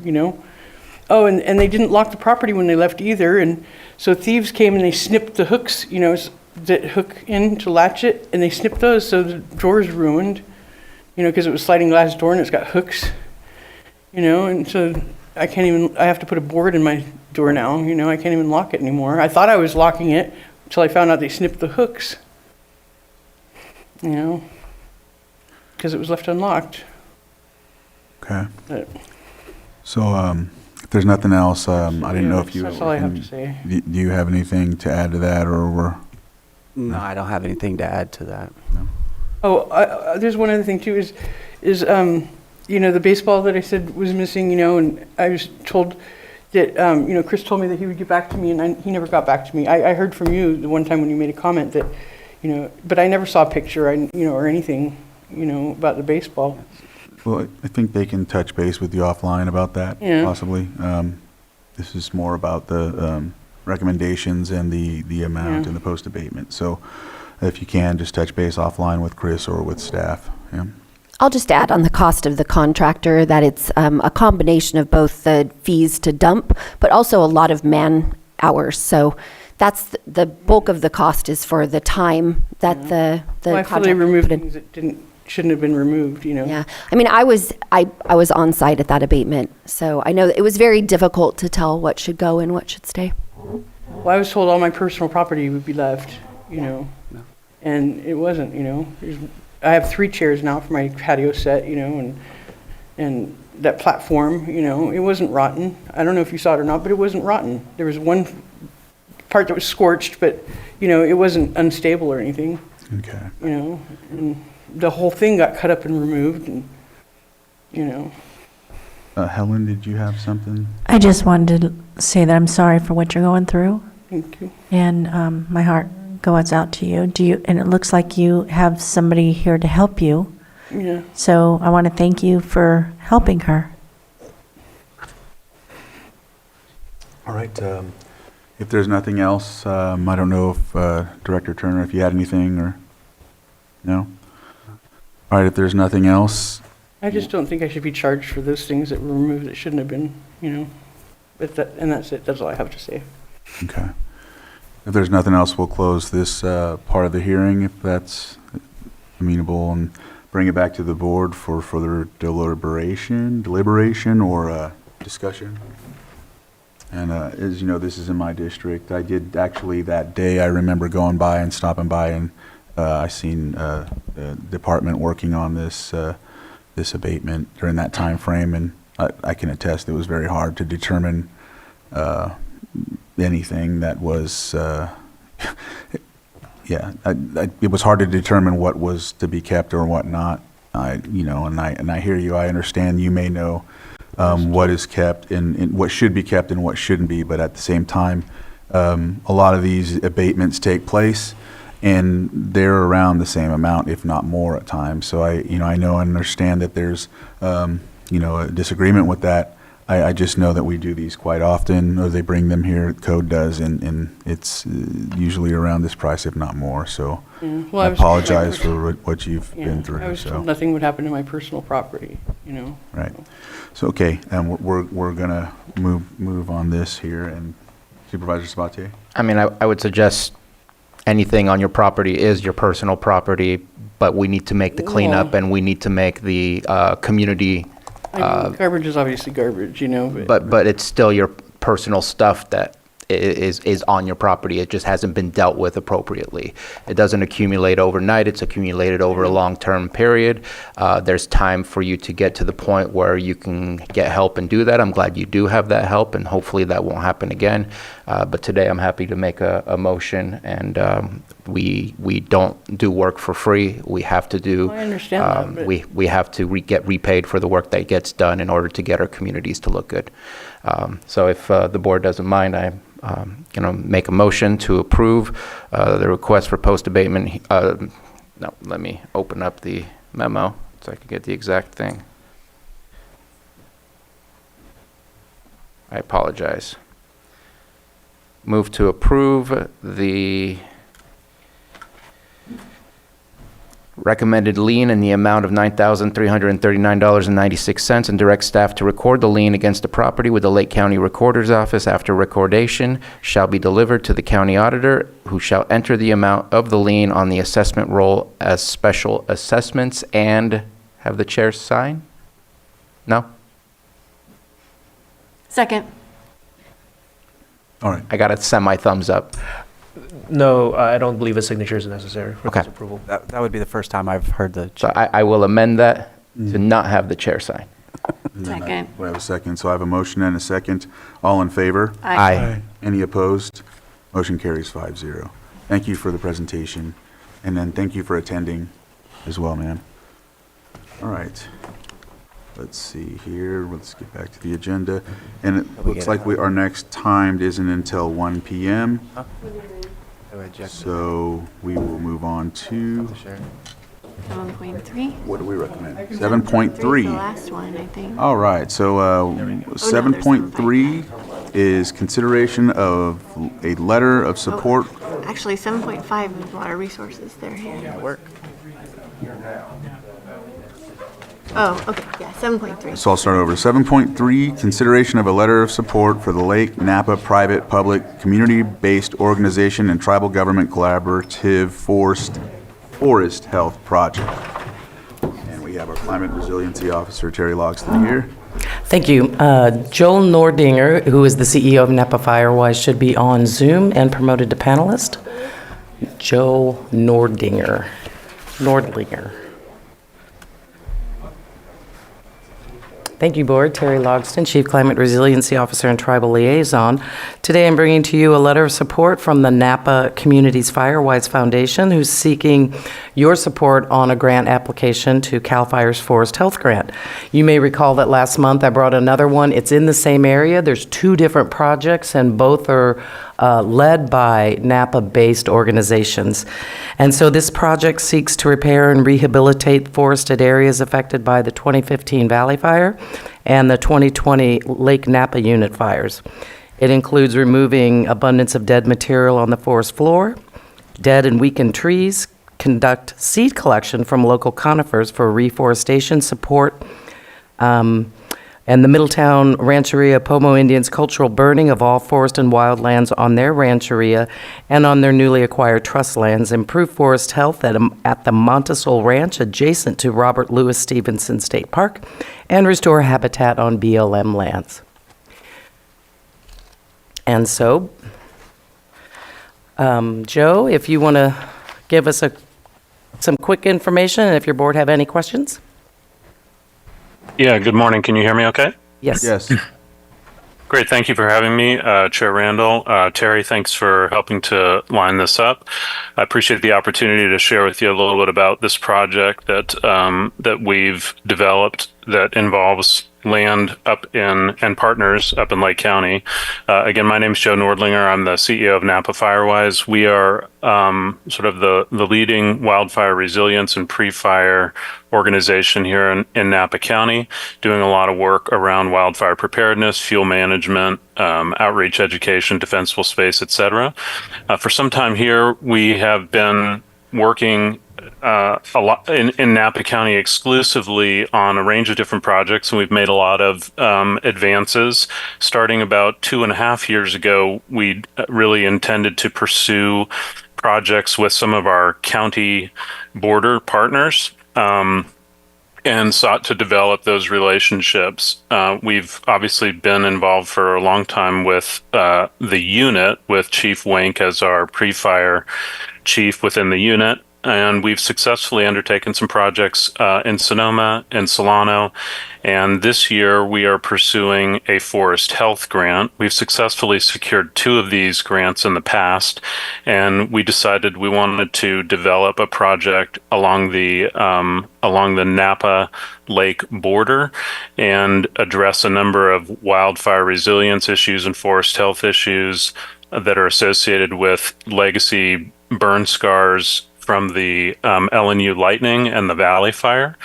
Oh, and they didn't lock the property when they left either, and so thieves came and they snipped the hooks, that hook in to latch it, and they snipped those, so the door's ruined, because it was sliding glass door and it's got hooks, and so I have to put a board in my door now, I can't even lock it anymore. I thought I was locking it until I found out they snipped the hooks, because it was left unlocked. Okay. But, So, if there's nothing else, I didn't know if you. That's all I have to say. Do you have anything to add to that, or we're? No, I don't have anything to add to that. No. Oh, there's one other thing too. Is the baseball that I said was missing. And I was told that Chris told me that he would get back to me, and he never got back to me. I heard from you the one time when you made a comment that, but I never saw a picture, or anything, about the baseball. Well, I think they can touch base with you offline about that, Yeah. possibly. This is more about the recommendations and the amount Yeah. and the post abatement. So if you can, just touch base offline with Chris or with staff. Yeah. I'll just add on the cost of the contractor that it's a combination of both the fees to dump, but also a lot of man hours. So that's the bulk of the cost is for the time that the Well, I feel they contractor removed put in. things that shouldn't have been removed, you know? Yeah, I mean, I was on site at that abatement, so I know that it was very difficult to tell what should go and what should stay. Well, I was told all my personal property would be left, you know, and it wasn't, you know. I have 3 chairs now for my patio set, you know, and that platform, you know, it wasn't rotten. I don't know if you saw it or not, but it wasn't rotten. There was one part that was scorched, but, you know, it wasn't unstable or anything. Okay. You know, and the whole thing got cut up and removed, and, you know. Helen, did you have something? I just wanted to say that I'm sorry for what you're going through. Thank you. And my heart goes out to you. And it looks like you have somebody here to help you. Yeah. So I want to thank you for helping her. All right. If there's nothing else, I don't know if Director Turner, if you had anything or no? All right, if there's nothing else, I just don't think I should be charged for those things that were removed that shouldn't have been, you know. And that's it. That's all I have to say. okay. If there's nothing else, we'll close this part of the hearing, if that's amenable, and bring it back to the board for further deliberation or discussion. And as you know, this is in my district. I did actually that day, I remember going by and stopping by, and I seen the department working on this this abatement during that time frame, and I can attest it was very hard to determine anything that was it was hard to determine what was to be kept or what not. And I hear you. I understand you may know what is kept and what should be kept and what shouldn't be, but at the same time, a lot of these abatements take place, and they're around the same amount, if not more, at times. So I know and understand that there's a disagreement with that. I just know that we do these quite often, or they bring them here, code does, and it's usually around this price, if not more. So Yeah. Well, I was apologize told for what you've been through. I was so. told nothing would happen to my personal property, you know. Right. So, okay, we're gonna move on this here, and Supervisor Sabatier? I mean, I would suggest anything on your property is your personal property, but we need to make the cleanup and we need to make the community. I mean, garbage is obviously garbage, you know. But it's still your personal stuff that is on your property. It just hasn't been dealt with appropriately. It doesn't accumulate overnight. It's accumulated over a long-term period. There's time for you to get to the point where you can get help and do that. I'm glad you do have that help, and hopefully that won't happen again. But today I'm happy to make a motion, and we don't do work for free. We have to do. I understand that, but We have to get repaid for the work that gets done in order to get our communities to look good. So if the board doesn't mind, I'm going to make a motion to approve the request for post abatement. No, let me open up the memo so I can get the exact thing. I apologize. Move to approve the recommended lien in the amount of $9,339.96 and direct staff to record the lien against the property with the Lake County Recorder's Office. After recordation shall be delivered to the county auditor, who shall enter the amount of the lien on the assessment roll as special assessments, and have the chair sign? No? Second. All right. I got a semi-thumbs up. No, I don't believe a signature is necessary for Okay. this approval. That would be the first time I've heard the. So I will amend that to not have the chair sign. And then Second. We have a second, so I have a motion and a second. All in favor? Aye. Any opposed? Motion carries 5-0. Thank you for the presentation, and then thank you for attending as well, ma'am. All right. Let's see here. Let's get back to the agenda. And it looks like our next timed isn't until 1 p.m. So we will move on to 7.3. What do we recommend? 7.3 is 7.3. the last one, I think. All right, so 7.3 is consideration of a letter of support. Actually, 7.5 is water resources. They're here. Work. Oh, okay, yeah, 7.3. So I'll start over. 7.3, consideration of a letter of support for the Lake Napa Private Public Community-Based Organization and Tribal Government Collaborative Forest Health Project. And we have our Climate Resiliency Officer, Terry Logston, here. Thank you. Joel Nordinger, who is the CEO of Napa Firewise, should be on Zoom and promoted to panelist. Joel Nordlinger. Thank you, Board. Terry Logston, Chief Climate Resiliency Officer and Tribal Liaison. Today I'm bringing to you a letter of support from the Napa Communities Firewise Foundation, who's seeking your support on a grant application to CAL FIRE's Forest Health Grant. You may recall that last month I brought another one. It's in the same area. There's two different projects, and both are led by Napa-based organizations. And so this project seeks to repair and rehabilitate forested areas affected by the 2015 Valley Fire and the 2020 Lake Napa unit fires. It includes removing abundance of dead material on the forest floor, dead and weakened trees, conduct seed collection from local conifers for reforestation support, and the Middletown Rancheria Pomo Indians cultural burning of all forest and wildlands on their rancheria and on their newly acquired trust lands, improve forest health at the Montesol Ranch adjacent to Robert Louis Stevenson State Park, and restore habitat on BLM lands. And so, Joe, if you want to give us some quick information, and if your board have any questions. Yeah, good morning. Can you hear me okay? Yes. Yes. Great. Thank you for having me, Chair Randall. Terry, thanks for helping to line this up. I appreciate the opportunity to share with you a little bit about this project that we've developed that involves land up in and partners up in Lake County. Again, my name is Joe Nordlinger. I'm the CEO of Napa Firewise. We are sort of the leading wildfire resilience and pre-fire organization here in Napa County, doing a lot of work around wildfire preparedness, fuel management, outreach, education, defensible space, etc. For some time here, we have been working a lot in Napa County exclusively on a range of different projects, and we've made a lot of advances. Starting about 2.5 years ago, we really intended to pursue projects with some of our county border partners, and sought to develop those relationships. We've obviously been involved for a long time with the unit, with Chief Wink as our pre-fire chief within the unit. And we've successfully undertaken some projects in Sonoma and Solano. And this year we are pursuing a forest health grant. We've successfully secured 2 of these grants in the past. And we decided we wanted to develop a project along the Napa Lake border and address a number of wildfire resilience issues and forest health issues that are associated with legacy burn scars from the LNU lightning and the Valley Fire.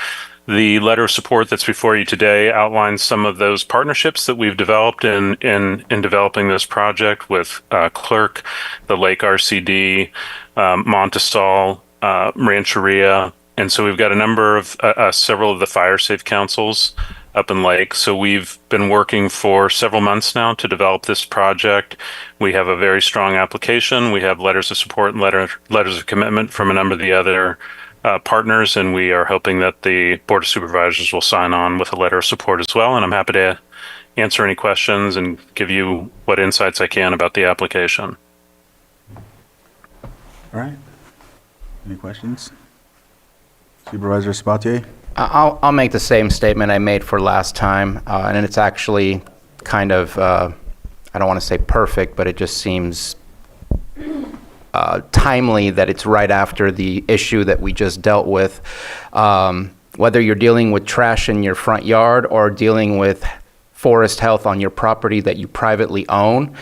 The letter of support that's before you today outlines some of those partnerships that we've developed in developing this project with Clerk, the Lake RCD, Montesol, Rancheria. And so we've got a number of several of the fire safe councils up in Lake. So we've been working for several months now to develop this project. We have a very strong application. We have letters of support and letters of commitment from a number of the other partners, and we are hoping that the Board of Supervisors will sign on with a letter of support as well. And I'm happy to answer any questions and give you what insights I can about the application. All right. Any questions? Supervisor Sabatier? I'll make the same statement I made for last time, and it's actually kind of, I don't want to say perfect, but it just seems timely that it's right after the issue that we just dealt with. Whether you're dealing with trash in your front yard or dealing with forest health on your property that you privately own,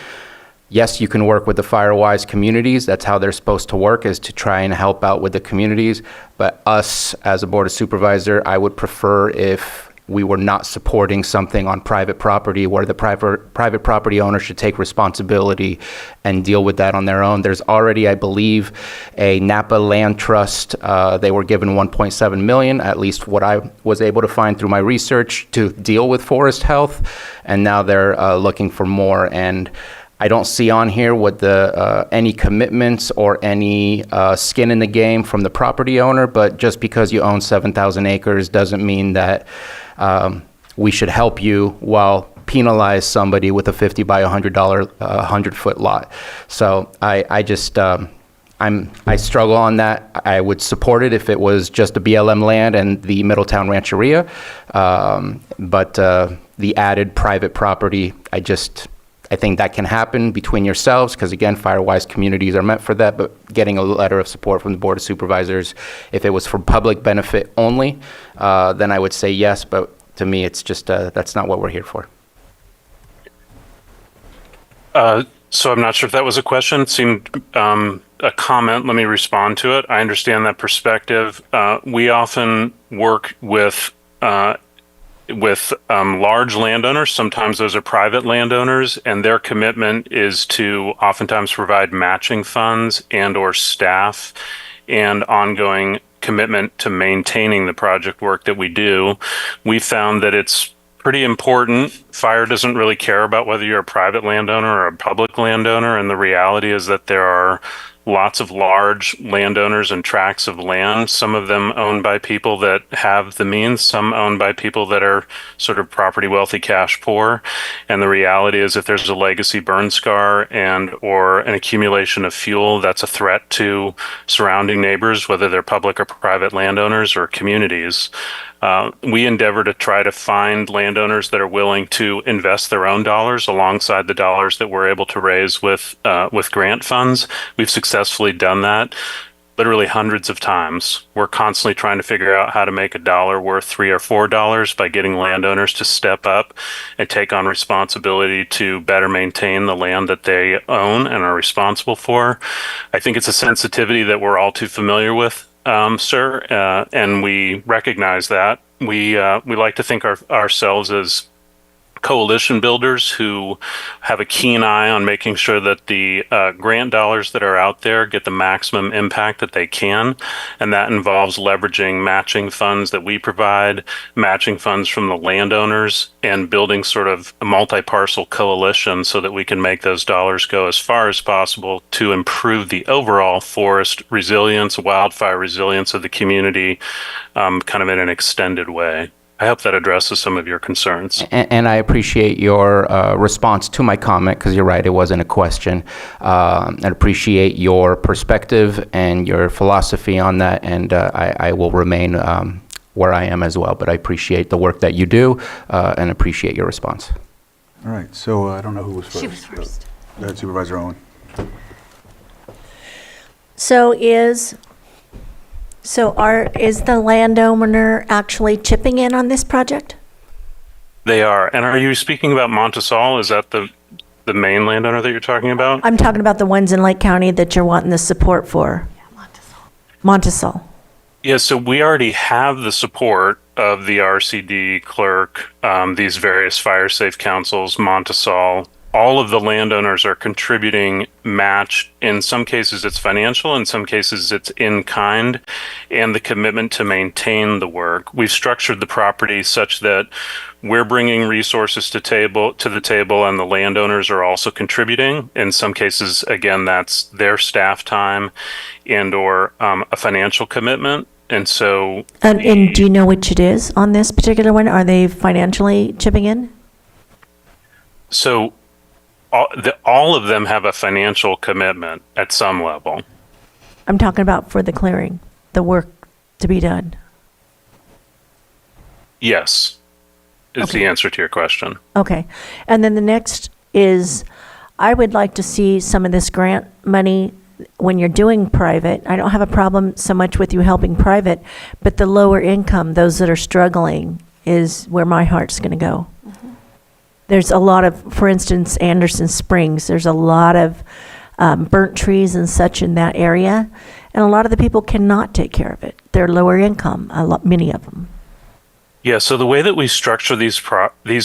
Yes, you can work with the Firewise communities. That's how they're supposed to work, is to try and help out with the communities. But us, as a Board of Supervisor, I would prefer if we were not supporting something on private property where the private property owner should take responsibility and deal with that on their own. There's already, I believe, a Napa Land Trust. They were given $1.7 million, at least what I was able to find through my research, to deal with forest health. And now they're looking for more. And I don't see on here what the any commitments or any skin in the game from the property owner, but just because you own 7,000 acres doesn't mean that we should help you while penalize somebody with a $50 by $100 100-foot lot. So I struggle on that. I would support it if it was just a BLM land and the Middletown Rancheria, but the added private property, I think that can happen between yourselves, because again, Firewise communities are meant for that, but getting a letter of support from the Board of Supervisors, if it was for public benefit only, then I would say yes, but to me, it's just, that's not what we're here for. So I'm not sure if that was a question. It seemed a comment. Let me respond to it. I understand that perspective. We often work with large landowners. Sometimes those are private landowners, and their commitment is to oftentimes provide matching funds and or staff and ongoing commitment to maintaining the project work that we do. We found that it's pretty important. Fire doesn't really care about whether you're a private landowner or a public landowner, and the reality is that there are lots of large landowners and tracts of land, some of them owned by people that have the means, some owned by people that are sort of property wealthy, cash poor. And the reality is if there's a legacy burn scar and or an accumulation of fuel, that's a threat to surrounding neighbors, whether they're public or private landowners or communities. We endeavor to try to find landowners that are willing to invest their own dollars alongside the dollars that we're able to raise with grant funds. We've successfully done that literally hundreds of times. We're constantly trying to figure out how to make a dollar worth $3 or $4 by getting landowners to step up and take on responsibility to better maintain the land that they own and are responsible for. I think it's a sensitivity that we're all too familiar with, sir, and we recognize that. We like to think ourselves as coalition builders who have a keen eye on making sure that the grant dollars that are out there get the maximum impact that they can. And that involves leveraging matching funds that we provide, matching funds from the landowners, and building sort of a multi-parcel coalition so that we can make those dollars go as far as possible to improve the overall forest resilience, wildfire resilience of the community, kind of in an extended way. I hope that addresses some of your concerns. And I appreciate your response to my comment, because you're right, it wasn't a question. I appreciate your perspective and your philosophy on that, and I will remain where I am as well. But I appreciate the work that you do and appreciate your response. All right, so I don't know who was first. She was first. Go ahead, Supervisor Owen. Is the landowner actually chipping in on this project? They are. And are you speaking about Montesol? Is that the main landowner that you're talking about? I'm talking about the ones in Lake County that you're wanting the support for. Yeah, Montesol. Yeah, so we already have the support of the RCD clerk, these various fire safe councils, Montesol. All of the landowners are contributing match. In some cases, it's financial. In some cases, it's in kind, and the commitment to maintain the work. We've structured the property such that we're bringing resources to the table, and the landowners are also contributing. In some cases, again, that's their staff time and or a financial commitment. And so, and do you know which it is on this particular one? Are they financially chipping in? So. All of them have a financial commitment at some level. I'm talking about for the clearing, the work to be done. Yes, is the answer to your question. Okay. And then the next is, I would like to see some of this grant money when you're doing private. I don't have a problem so much with you helping private, but the lower income, those that are struggling, is where my heart's going to go. There's a lot of, for instance, Anderson Springs, there's a lot of burnt trees and such in that area, and a lot of the people cannot take care of it. They're lower income, many of them. Yeah, so the way that we structure these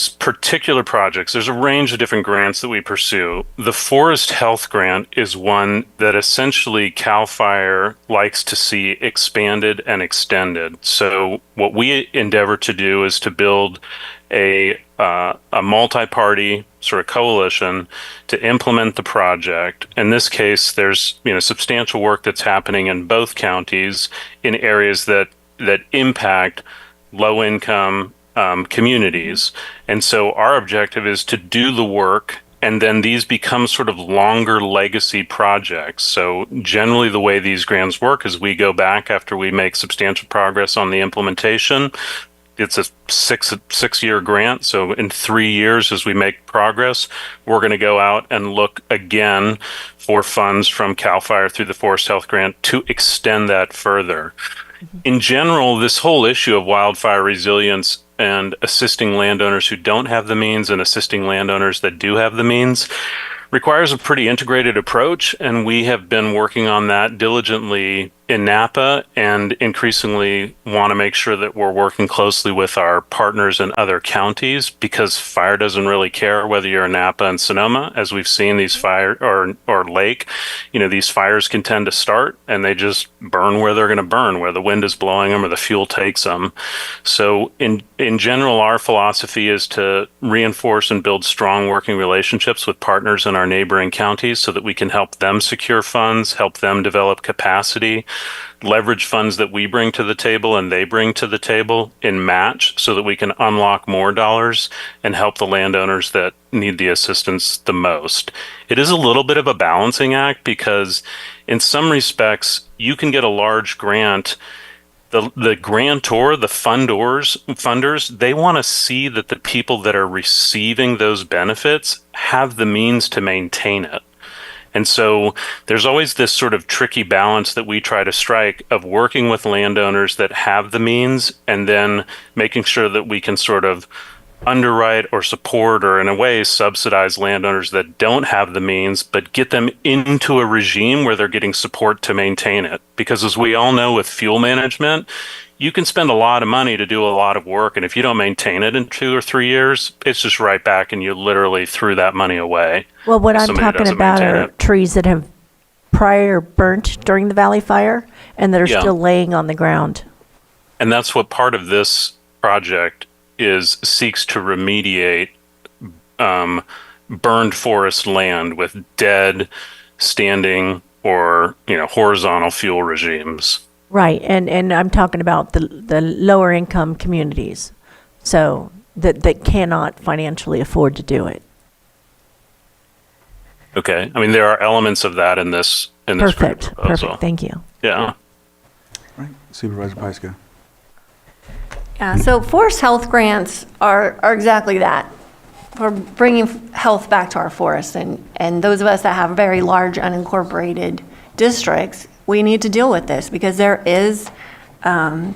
particular projects, there's a range of different grants that we pursue. The Forest Health Grant is one that essentially CAL FIRE likes to see expanded and extended. So what we endeavor to do is to build a multi-party sort of coalition to implement the project. In this case, there's substantial work that's happening in both counties in areas that impact low-income communities. And so our objective is to do the work, and then these become sort of longer legacy projects. So generally the way these grants work is we go back after we make substantial progress on the implementation. It's a six-year grant. So in 3 years, as we make progress, we're going to go out and look again for funds from CAL FIRE through the Forest Health Grant to extend that further. In general, this whole issue of wildfire resilience and assisting landowners who don't have the means and assisting landowners that do have the means requires a pretty integrated approach, and we have been working on that diligently in Napa, and increasingly want to make sure that we're working closely with our partners in other counties, because fire doesn't really care whether you're in Napa and Sonoma. As we've seen, these fire or Lake, these fires can tend to start and they just burn where they're going to burn, where the wind is blowing them or the fuel takes them. So in general, our philosophy is to reinforce and build strong working relationships with partners in our neighboring counties so that we can help them secure funds, help them develop capacity, leverage funds that we bring to the table and they bring to the table in match, so that we can unlock more dollars and help the landowners that need the assistance the most. It is a little bit of a balancing act, because in some respects you can get a large grant. The grantor, the funders, they want to see that the people that are receiving those benefits have the means to maintain it. And so there's always this sort of tricky balance that we try to strike of working with landowners that have the means, and then making sure that we can sort of underwrite or support, or in a way subsidize landowners that don't have the means, but get them into a regime where they're getting support to maintain it. Because as we all know with fuel management, you can spend a lot of money to do a lot of work, and if you don't maintain it in 2 or 3 years, it's just right back and you literally threw that money away. Well, what I'm Somebody talking doesn't about maintain are it. trees that have prior burnt during the Valley Fire and that are Yeah. still laying on the ground. And that's what part of this project seeks to remediate, burned forest land with dead, standing, or horizontal fuel regimes. Right, and I'm talking about the lower income communities, so that cannot financially afford to do it. Okay, I mean there are elements of that in this grant proposal. Perfect, thank you. Yeah. Right, Supervisor Pyska. Yeah, so forest health grants are exactly that. We're bringing health back to our forests, and those of us that have very large unincorporated districts, we need to deal with this, because there is, and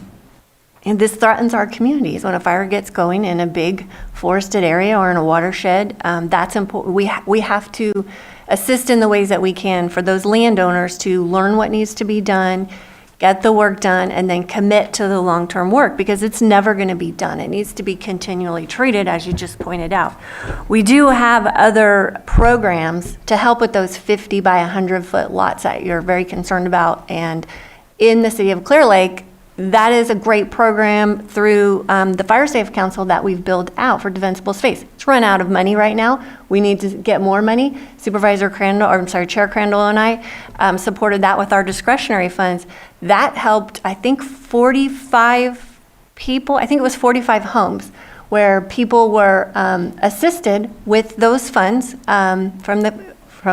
this threatens our communities. When a fire gets going in a big forested area or in a watershed, that's important. We have to assist in the ways that we can for those landowners to learn what needs to be done, get the work done, and then commit to the long-term work, because it's never going to be done. It needs to be continually treated, as you just pointed out. We do have other programs to help with those 50 by 100-foot lots that you're very concerned about. And in the city of Clear Lake, that is a great program through the Fire Safe Council that we've built out for defensible space. It's run out of money right now. We need to get more money. Chair Crandall and I supported that with our discretionary funds. That helped, I think, 45 people. I think it was 45 homes where people were assisted with those funds from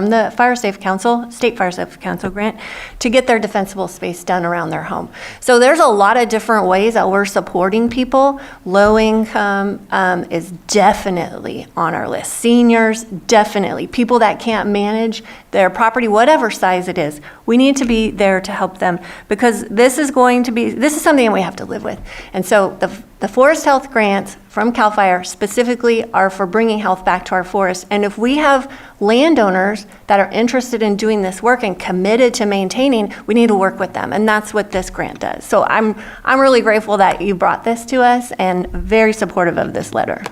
the Fire Safe Council, State Fire Safe Council grant, to get their defensible space done around their home. So there's a lot of different ways that we're supporting people. Low income is definitely on our list. Seniors, definitely. People that can't manage their property, whatever size it is. We need to be there to help them, because this is something that we have to live with. And so The forest health grants from CAL FIRE specifically are for bringing health back to our forests. And if we have landowners that are interested in doing this work and committed to maintaining, we need to work with them. And that's what this grant does. So I'm really grateful that you brought this to us and very supportive of this letter.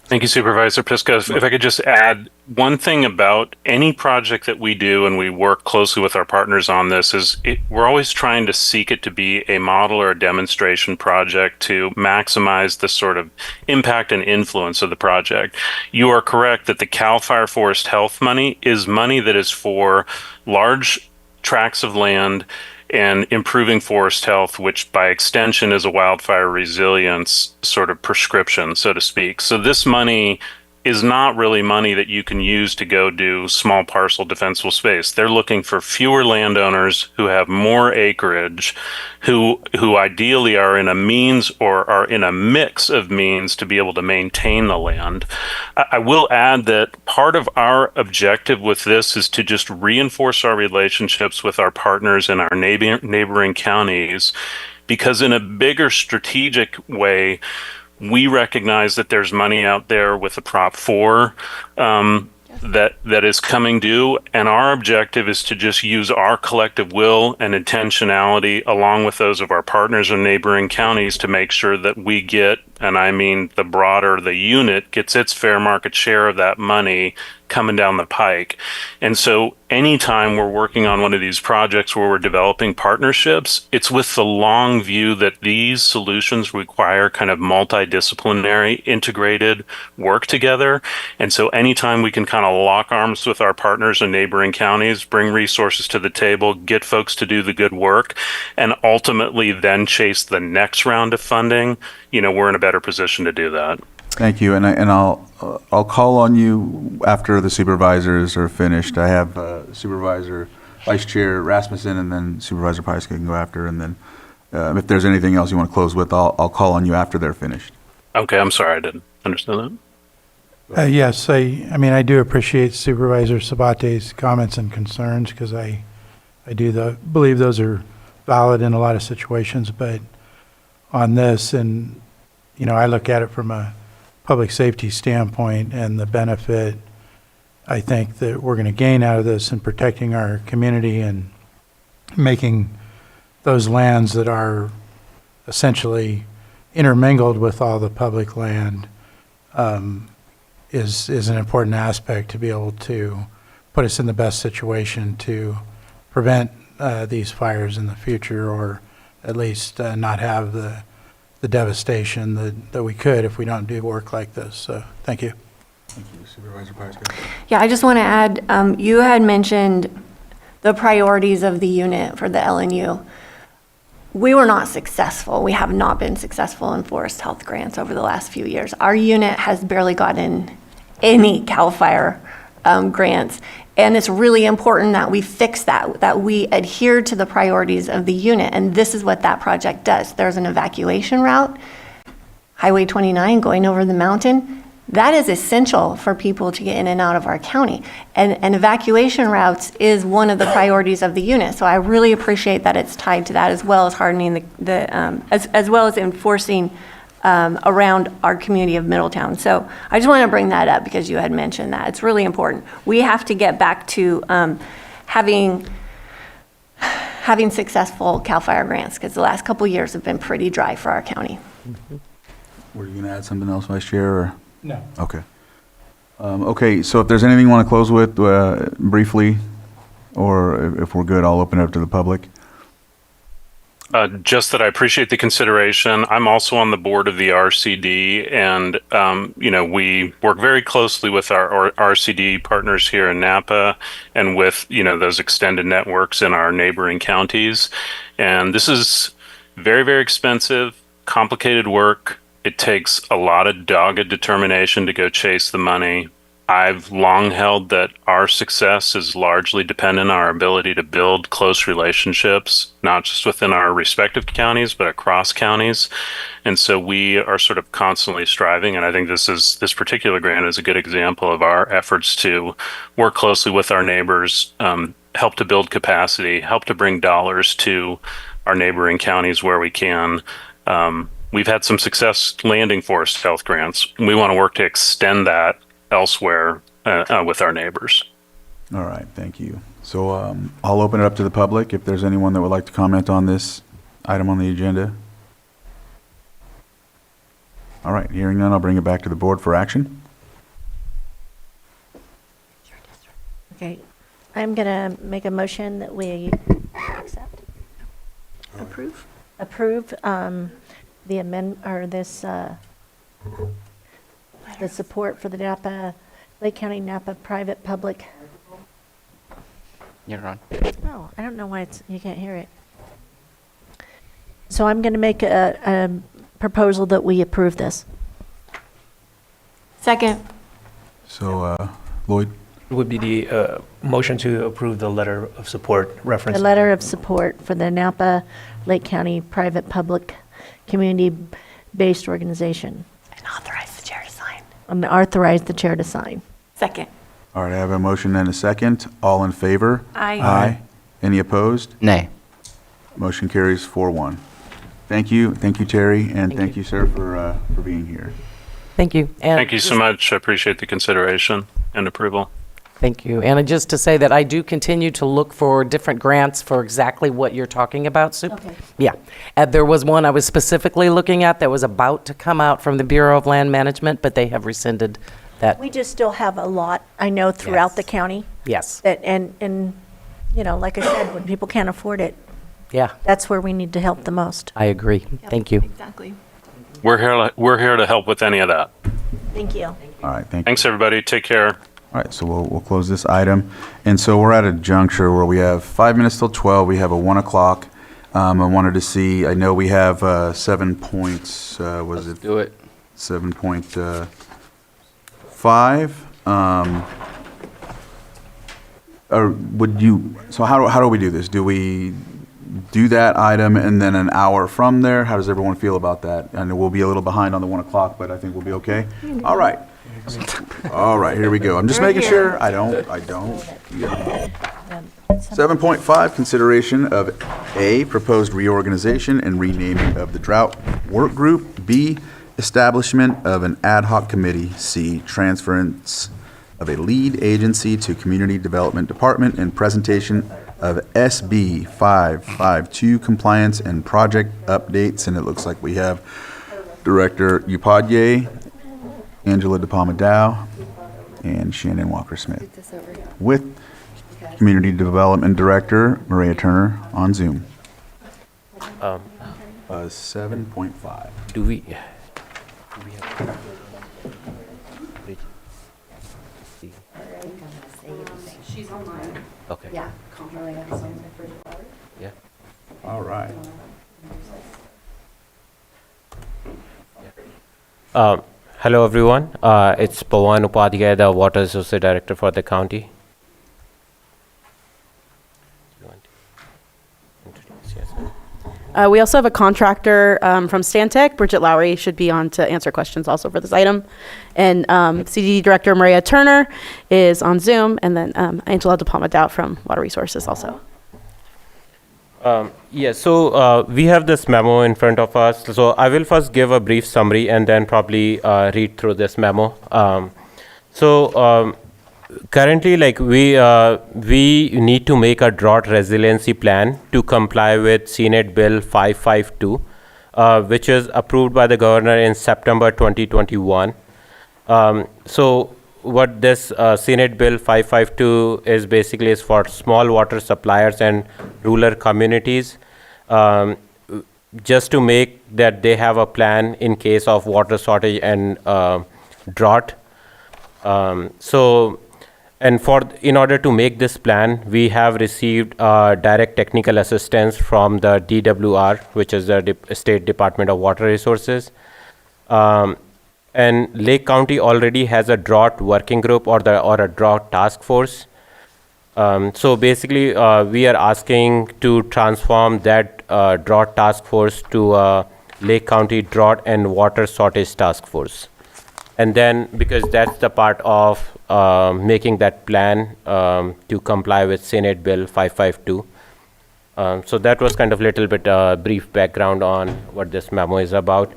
Thank you, Supervisor Pisca. If I could just add one thing about any project that we do, and we work closely with our partners on this, is we're always trying to seek it to be a model or a demonstration project to maximize the sort of impact and influence of the project. You are correct that the CAL FIRE Forest Health money is money that is for large tracts of land and improving forest health, which by extension is a wildfire resilience sort of prescription, so to speak. So this money is not really money that you can use to go do small parcel defensible space. They're looking for fewer landowners who have more acreage, who ideally are in a means or are in a mix of means to be able to maintain the land. I will add that part of our objective with this is to just reinforce our relationships with our partners in our neighboring counties, because in a bigger strategic way, we recognize that there's money out there with the Prop 4 that is coming due, and our objective is to just use our collective will and intentionality along with those of our partners in neighboring counties to make sure that we get, and I mean the broader the unit gets its fair market share of that money coming down the pike. And so anytime we're working on one of these projects where we're developing partnerships, it's with the long view that these solutions require kind of multidisciplinary, integrated work together. And so anytime we can kind of lock arms with our partners in neighboring counties, bring resources to the table, get folks to do the good work, and ultimately then chase the next round of funding, we're in a better position to do that. Thank you, and I'll call on you after the supervisors are finished. I have Supervisor Vice Chair Rasmussen, and then Supervisor Pyska can go after, and then if there's anything else you want to close with, I'll call on you after they're finished. Okay, I'm sorry, I didn't understand that. Yes, I do appreciate Supervisor Sabate's comments and concerns, because I believe those are valid in a lot of situations, but on this, and I look at it from a public safety standpoint, and the benefit I think that we're going to gain out of this in protecting our community and making those lands that are essentially intermingled with all the public land is an important aspect to be able to put us in the best situation to prevent these fires in the future, or at least not have the devastation that we could if we don't do work like this. So thank you. Thank you, Supervisor Pyska. Yeah, I just want to add, you had mentioned the priorities of the unit for the LNU. We were not successful. We have not been successful in forest health grants over the last few years. Our unit has barely gotten any CAL FIRE grants. And it's really important that we fix that we adhere to the priorities of the unit. And this is what that project does. There's an evacuation route, Highway 29 going over the mountain. That is essential for people to get in and out of our county. And evacuation routes is one of the priorities of the unit. So I really appreciate that it's tied to that, as well as hardening as well as enforcing around our community of Middletown. So I just want to bring that up because you had mentioned that. It's really important. We have to get back to having successful CAL FIRE grants, because the last couple of years have been pretty dry for our county. Were you going to add something else, Vice Chair? Or? No. Okay. Okay, so if there's anything you want to close with briefly, or if we're good, I'll open it up to the public. Just that I appreciate the consideration. I'm also on the board of the RCD, and we work very closely with our RCD partners here in Napa, and with those extended networks in our neighboring counties. And this is very, very expensive, complicated work. It takes a lot of dogged determination to go chase the money. I've long held that our success is largely dependent on our ability to build close relationships, not just within our respective counties, but across counties. And so we are sort of constantly striving. And I think this particular grant is a good example of our efforts to work closely with our neighbors, help to build capacity, help to bring dollars to our neighboring counties where we can, we've had some success landing forest health grants. We want to work to extend that elsewhere with our neighbors. All right, thank you. So I'll open it up to the public if there's anyone that would like to comment on this item on the agenda. All right, hearing none, I'll bring it back to the board for action. Okay, I'm going to make a motion that we accept. Approve? Approve the amend, or this, the support for the Napa, Lake County Napa Private Public. You're on. Oh, I don't know why you can't hear it. So I'm going to make a proposal that we approve this. Second. So, Lloyd? Would be the motion to approve the letter of support reference. The letter of support for the Napa Lake County Private Public Community-Based Organization. And authorize the chair to sign. And authorize the chair to sign. Second. All right, I have a motion and a second. All in favor? Aye. Aye. Any opposed? Nay. Motion carries 4-1. Thank you, Terry, and thank you, sir, for being here. Thank you. And Thank you so much. I appreciate the consideration and approval. Thank you. And just to say that I do continue to look for different grants for exactly what you're talking about, Sue. Okay. Yeah. There was one I was specifically looking at that was about to come out from the Bureau of Land Management, but they have rescinded that. We just still have a lot, I know, throughout Yes. the county. Yes. That, and, you know, like I said, when people can't afford it, Yeah, that's where we need to help the most. I agree. Thank you. Exactly. We're here to help with any of that. Thank you. All right, thank you. Thanks, everybody. Take care. All right, so we'll close this item. And so we're at a juncture where we have 5 minutes till 12. We have a 1 o'clock. I wanted to see, I know we have 7 points, was it? Do it. 7.5. Or would you, so how do we do this? Do we do that item and then an hour from there? How does everyone feel about that? I know we'll be a little behind on the 1 o'clock, but I think we'll be okay. All right. All right, here we go. I'm just making sure I don't. 7.5, consideration of A, proposed reorganization and renaming of the drought work group. B, establishment of an ad hoc committee. C, transference of a lead agency to Community Development Department and presentation of SB 552 compliance and project updates. And it looks like we have Director Upadhyay, Angela DePalma-Dow, and Shannon Walker-Smith with Community Development Director Maria Turner on Zoom. 7.5. Do we? She's online. Okay. Yeah. Yeah. All right. Hello, everyone. It's Pawan Upadhyay, the Water Associate Director for the county. We also have a contractor from Stantec. Bridget Lowry should be on to answer questions also for this item. And CDD Director Maria Turner is on Zoom, and then Angela DePalma-Dow from Water Resources also. So we have this memo in front of us. So I will first give a brief summary and then probably read through this memo. Currently, like we need to make a drought resiliency plan to comply with Senate Bill 552, which was approved by the governor in September 2021. So what this Senate Bill 552 is basically is for small water suppliers and rural communities, just to make that they have a plan in case of water shortage and drought. In order to make this plan, we have received direct technical assistance from the DWR, which is the State Department of Water Resources. And Lake County already has a drought working group or a drought task force. So basically, we are asking to transform that drought task force to a Lake County Drought and Water Shortage Task Force. And then, because that's the part of making that plan to comply with Senate Bill 552. So that was kind of little bit brief background on what this memo is about.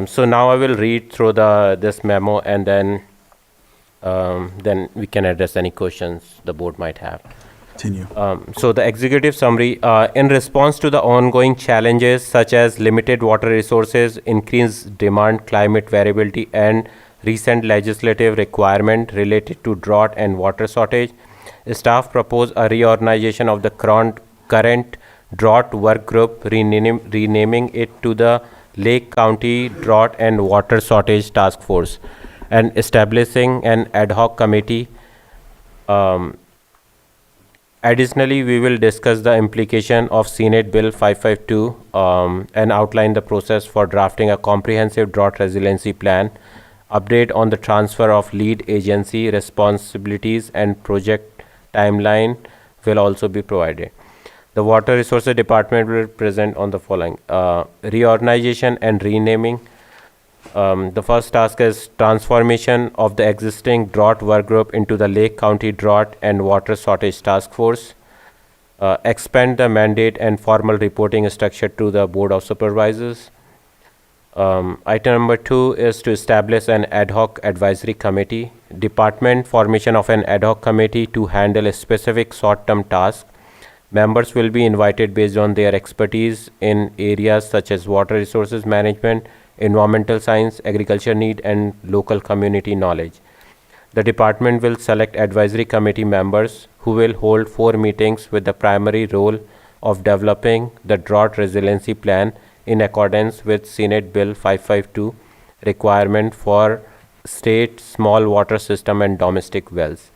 So now I will read through this memo, and then we can address any questions the board might have. Continue. So the executive summary, in response to the ongoing challenges such as limited water resources, increased demand, climate variability, and recent legislative requirement related to drought and water shortage, staff propose a reorganization of the current drought work group, renaming it to the Lake County Drought and Water Shortage Task Force, and establishing an ad hoc committee. Additionally, we will discuss the implication of Senate Bill 552 and outline the process for drafting a comprehensive drought resiliency plan. Update on the transfer of lead agency responsibilities and project timeline will also be provided. The Water Resources Department will present on the following: reorganization and renaming. The first task is transformation of the existing drought work group into the Lake County Drought and Water Shortage Task Force. Expand the mandate and formal reporting structure to the Board of Supervisors. Item number 2 is to establish an ad hoc advisory committee. Department formation of an ad hoc committee to handle a specific short-term task. Members will be invited based on their expertise in areas such as water resources management, environmental science, agriculture need, and local community knowledge. The department will select advisory committee members who will hold 4 meetings with the primary role of developing the drought resiliency plan in accordance with Senate Bill 552 requirement for state small water system and domestic wells.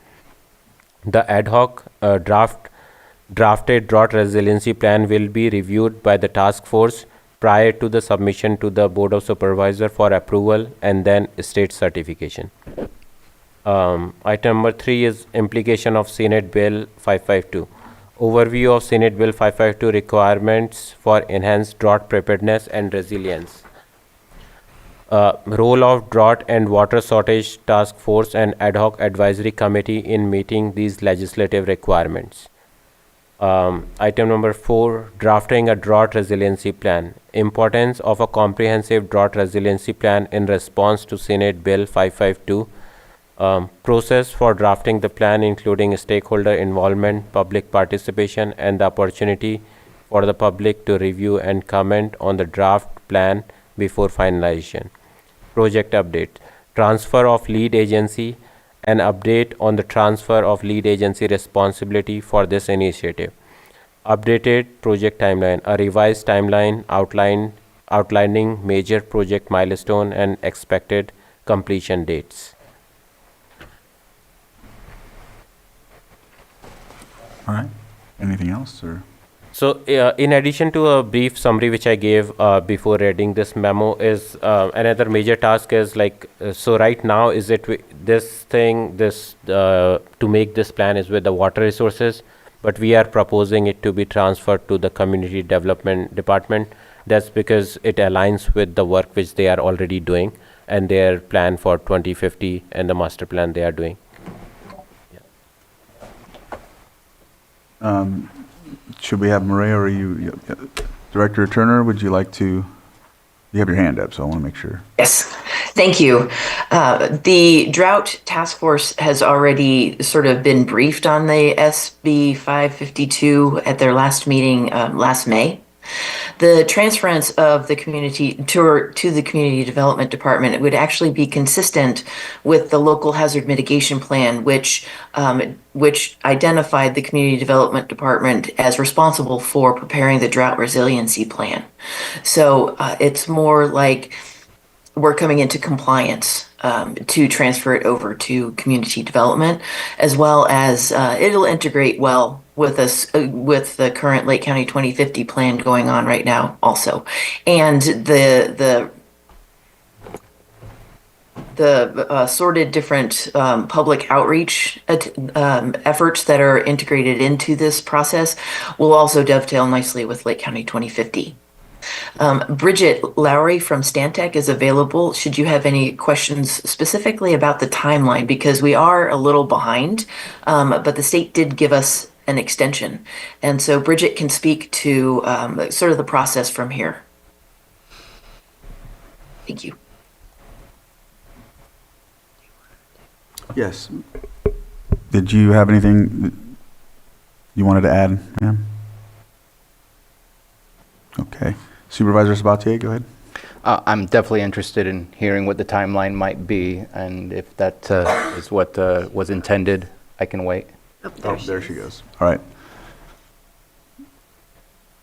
The ad hoc drafted drought resiliency plan will be reviewed by the task force prior to the submission to the Board of Supervisors for approval and then state certification. Item number 3 is implication of Senate Bill 552. Overview of Senate Bill 552 requirements for enhanced drought preparedness and resilience. Role of Drought and Water Shortage Task Force and Ad hoc Advisory Committee in meeting these legislative requirements. Item number 4, drafting a drought resiliency plan. Importance of a comprehensive drought resiliency plan in response to Senate Bill 552. Process for drafting the plan, including stakeholder involvement, public participation, and the opportunity for the public to review and comment on the draft plan before finalization. Project update. Transfer of lead agency. An update on the transfer of lead agency responsibility for this initiative. Updated project timeline. A revised timeline outlining major project milestone and expected completion dates. All right. Anything else, or? So, in addition to a brief summary which I gave before reading this memo, is another major task is so right now is it to make this plan is with the water resources, but we are proposing it to be transferred to the community development department. That's because it aligns with the work which they are already doing and their plan for 2050 and the master plan they are doing. Should we have Maria or you, Director Turner, would you like to, you have your hand up, so I want to make sure. Yes, thank you. The Drought Task Force has already sort of been briefed on the SB 552 at their last meeting last May. The transference of the community to the Community Development Department would actually be consistent with the Local Hazard Mitigation Plan, which identified the Community Development Department as responsible for preparing the Drought Resiliency Plan. So it's more like we're coming into compliance to transfer it over to community development, as well as it'll integrate well with us with the current Lake County 2050 plan going on right now also, and the sorted different public outreach efforts that are integrated into this process will also dovetail nicely with Lake County 2050. Bridget Lowry from Stantec is available should you have any questions specifically about the timeline, because we are a little behind, but the state did give us an extension. And so Bridget can speak to sort of the process from here. Thank you. Yes. Did you have anything that you wanted to add, ma'am? Okay. Supervisor Sabatier, go ahead. I'm definitely interested in hearing what the timeline might be, and if that is what was intended, I can wait. Oh, there she goes. All right.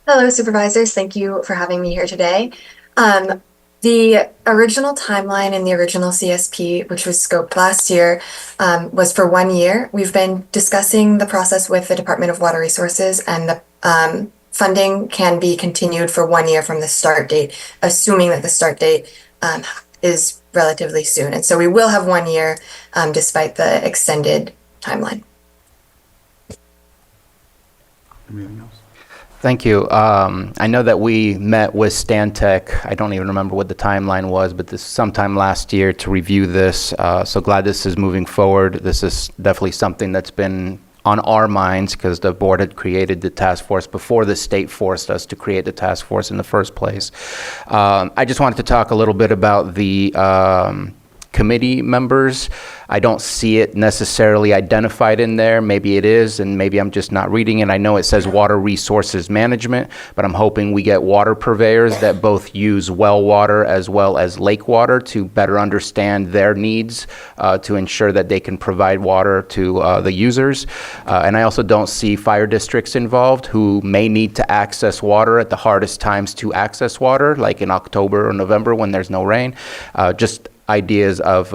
Hello, supervisors. Thank you for having me here today. The original timeline in the original CSP, which was scoped last year, was for 1 year. We've been discussing the process with the Department of Water Resources, and the funding can be continued for 1 year from the start date, assuming that the start date is relatively soon. And so we will have 1 year despite the extended timeline. Anything else? Thank you. I know that we met with Stantec. I don't even remember what the timeline was, but this sometime last year to review this. So glad this is moving forward. This is definitely something that's been on our minds because the board had created the task force before the state forced us to create the task force in the first place. I just wanted to talk a little bit about the committee members. I don't see it necessarily identified in there. Maybe it is, and maybe I'm just not reading it. I know it says water resources management, but I'm hoping we get water purveyors that both use well water as well as lake water to better understand their needs to ensure that they can provide water to the users. And I also don't see fire districts involved who may need to access water at the hardest times to access water, like in October or November when there's no rain. Just ideas of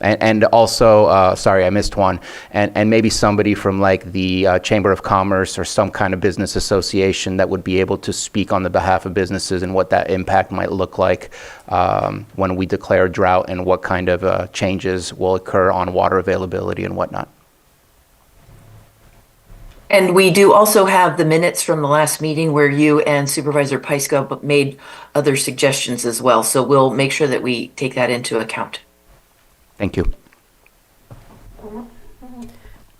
and also, sorry, I missed one, and maybe somebody from like the Chamber of Commerce or some kind of business association that would be able to speak on the behalf of businesses and what that impact might look like when we declare drought and what kind of changes will occur on water availability and whatnot. And we do also have the minutes from the last meeting where you and Supervisor Pyska made other suggestions as well. So we'll make sure that we take that into account. Thank you.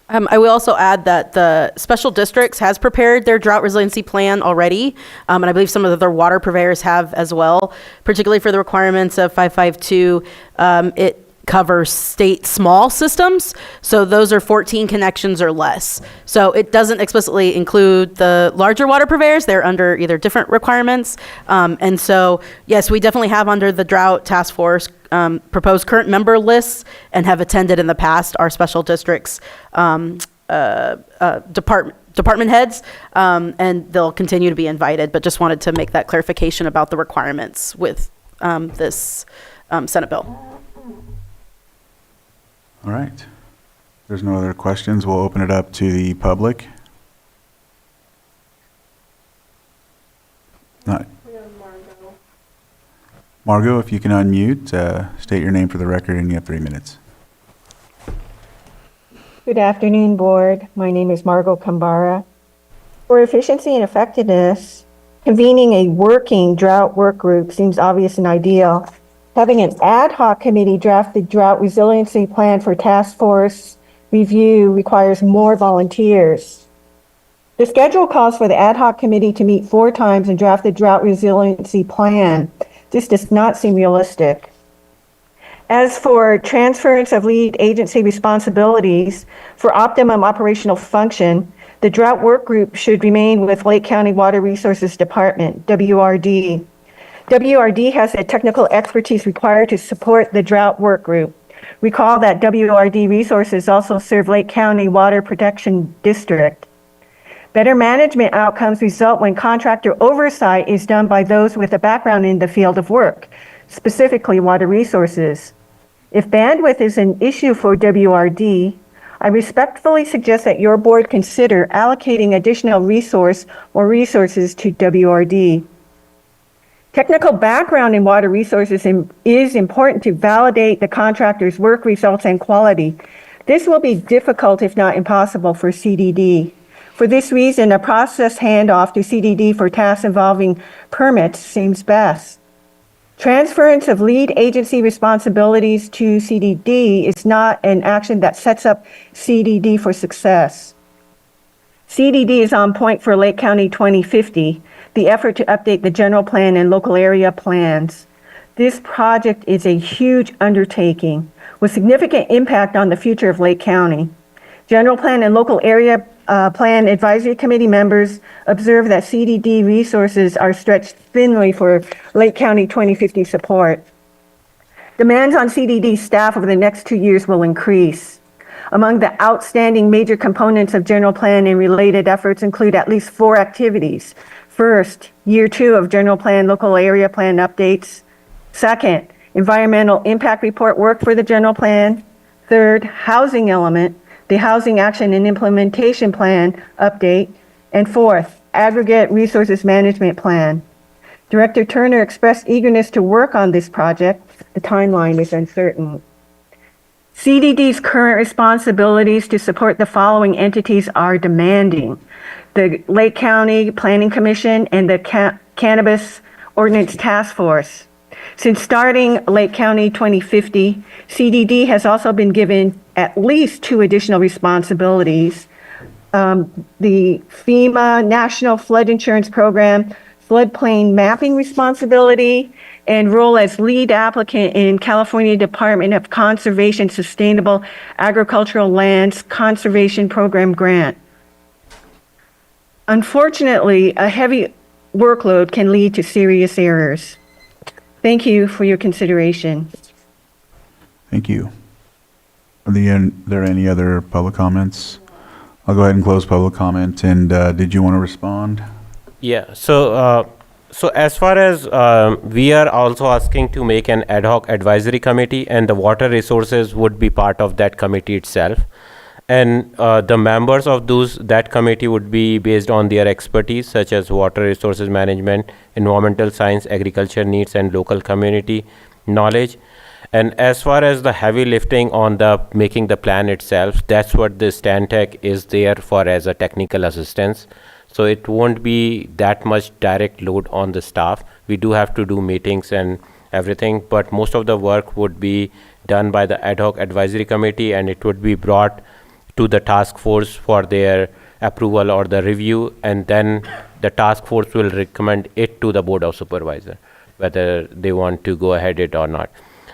I will also add that the special districts has prepared their drought resiliency plan already, and I believe some of the other water purveyors have as well, particularly for the requirements of 552. It covers state small systems, so those are 14 connections or less. So it doesn't explicitly include the larger water purveyors. They're under either different requirements. And so, yes, we definitely have under the drought task force proposed current member lists and have attended in the past our special districts department heads, and they'll continue to be invited, but just wanted to make that clarification about the requirements with this Senate bill. All right. If there's no other questions, we'll open it up to the public. Not. Margot, if you can unmute, state your name for the record, and you have 3 minutes. Good afternoon, Board. My name is Margot Kambara. For efficiency and effectiveness, convening a working drought work group seems obvious and ideal. Having an ad hoc committee draft the drought resiliency plan for task force review requires more volunteers. The schedule calls for the ad hoc committee to meet 4 times and draft the drought resiliency plan. This does not seem realistic. As for transference of lead agency responsibilities for optimum operational function, the drought work group should remain with Lake County Water Resources Department, WRD. WRD has the technical expertise required to support the drought work group. Recall that WRD resources also serve Lake County Water Protection District. Better management outcomes result when contractor oversight is done by those with a background in the field of work, specifically water resources. If bandwidth is an issue for WRD, I respectfully suggest that your board consider allocating additional resource or resources to WRD. Technical background in water resources is important to validate the contractor's work results and quality. This will be difficult, if not impossible, for CDD. For this reason, a process handoff to CDD for tasks involving permits seems best. Transference of lead agency responsibilities to CDD is not an action that sets up CDD for success. CDD is on point for Lake County 2050, the effort to update the general plan and local area plans. This project is a huge undertaking with significant impact on the future of Lake County. General Plan and Local Area Plan Advisory Committee members observe that CDD resources are stretched thinly for Lake County 2050 support. Demands on CDD staff over the next 2 years will increase. Among the outstanding major components of General Plan and related efforts include at least 4 activities. First, year 2 of General Plan Local Area Plan updates. Second, environmental impact report work for the General Plan. Third, housing element, the Housing Action and Implementation Plan update. And fourth, aggregate resources management plan. Director Turner expressed eagerness to work on this project. The timeline is uncertain. CDD's current responsibilities to support the following entities are demanding: the Lake County Planning Commission and the Cannabis Ordinance Task Force. Since starting Lake County 2050, CDD has also been given at least 2 additional responsibilities. The FEMA National Flood Insurance Program floodplain mapping responsibility and role as lead applicant in California Department of Conservation Sustainable Agricultural Lands Conservation Program grant. Unfortunately, a heavy workload can lead to serious errors. Thank you for your consideration. Thank you. Are there any other public comments? I'll go ahead and close public comment. And did you want to respond? Yeah, so as far as we are also asking to make an ad hoc advisory committee, and the water resources would be part of that committee itself. And the members of that committee would be based on their expertise, such as water resources management, environmental science, agriculture needs, and local community knowledge. And as far as the heavy lifting on the making the plan itself, that's what the Stantec is there for, as a technical assistance. So it won't be that much direct load on the staff. We do have to do meetings and everything, but most of the work would be done by the ad hoc advisory committee, and it would be brought to the task force for their approval or the review, and then the task force will recommend it to the board of supervisor whether they want to go ahead it or not.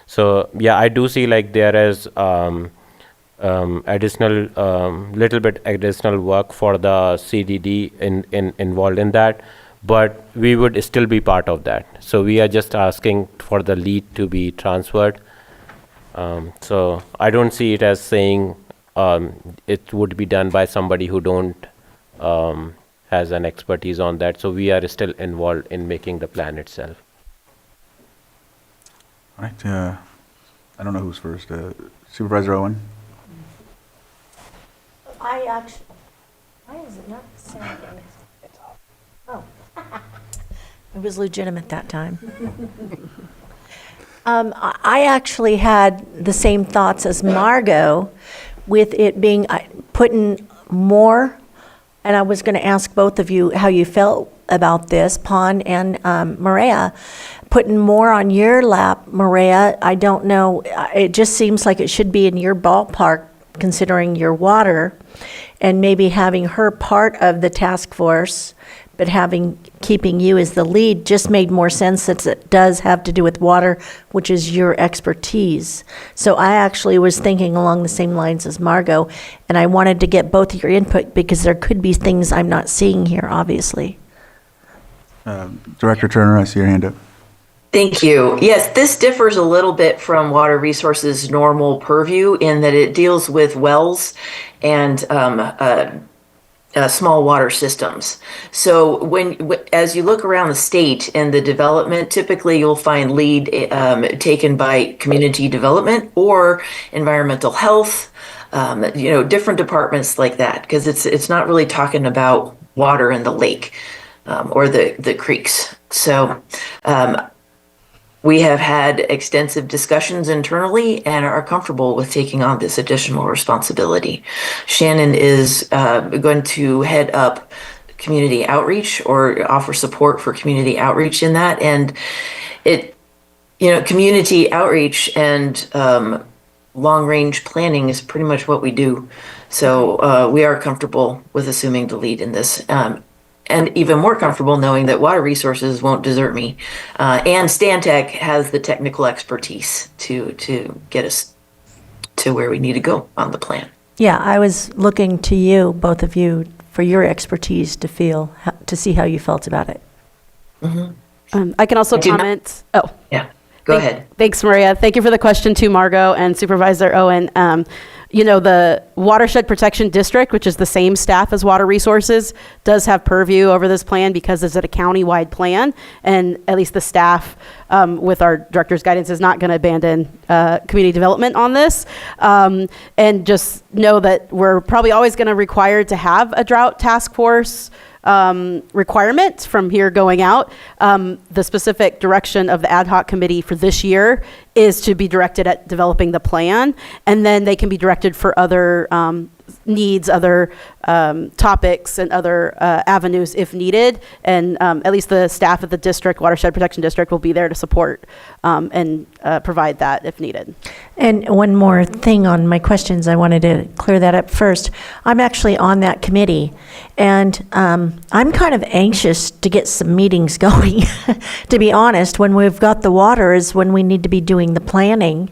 So yeah, I do see like there is additional little bit additional work for the CDD involved in that, but we would still be part of that. So we are just asking for the lead to be transferred. So I don't see it as saying it would be done by somebody who don't has an expertise on that. So we are still involved in making the plan itself. All right. I don't know who's first. Supervisor Owen? Why is it not the same thing? Oh. It was legitimate that time. I actually had the same thoughts as Margot, with it being putting more, and I was going to ask both of you how you felt about this, Pon and Maria, putting more on your lap, Maria. I don't know, it just seems like it should be in your ballpark considering your water, and maybe having her part of the task force, but keeping you as the lead just made more sense, since it does have to do with water, which is your expertise. So I actually was thinking along the same lines as Margot, and I wanted to get both of your input because there could be things I'm not seeing here, obviously. Director Turner, I see your hand up. Thank you. Yes, this differs a little bit from Water Resources' normal purview in that it deals with wells and small water systems. So as you look around the state and the development, typically you'll find lead taken by community development or environmental health, different departments like that, because it's not really talking about water in the lake or the creeks. So we have had extensive discussions internally and are comfortable with taking on this additional responsibility. Shannon is going to head up community outreach or offer support for community outreach in that. And community outreach and long-range planning is pretty much what we do. So we are comfortable with assuming the lead in this. And even more comfortable knowing that Water Resources won't desert me. And Stantec has the technical expertise to get us to where we need to go on the plan. Yeah, I was looking to you, both of you, for your expertise to see how you felt about it. I can also comment. Oh, yeah. Go ahead. Thanks, Maria. Thank you for the question too, Margot and Supervisor Owen. You know, the Watershed Protection District, which is the same staff as Water Resources, does have purview over this plan because it's a county-wide plan, and at least the staff, with our director's guidance, is not going to abandon community development on this. And just know that we're probably always going to require to have a drought task force requirement from here going out. The specific direction of the ad hoc committee for this year is to be directed at developing the plan, and then they can be directed for other needs, other topics, and other avenues if needed. And at least the staff of the district, Watershed Protection District, will be there to support and provide that if needed. And one more thing on my questions, I wanted to clear that up first. I'm actually on that committee, and I'm kind of anxious to get some meetings going. To be honest, when we've got the water is when we need to be doing the planning.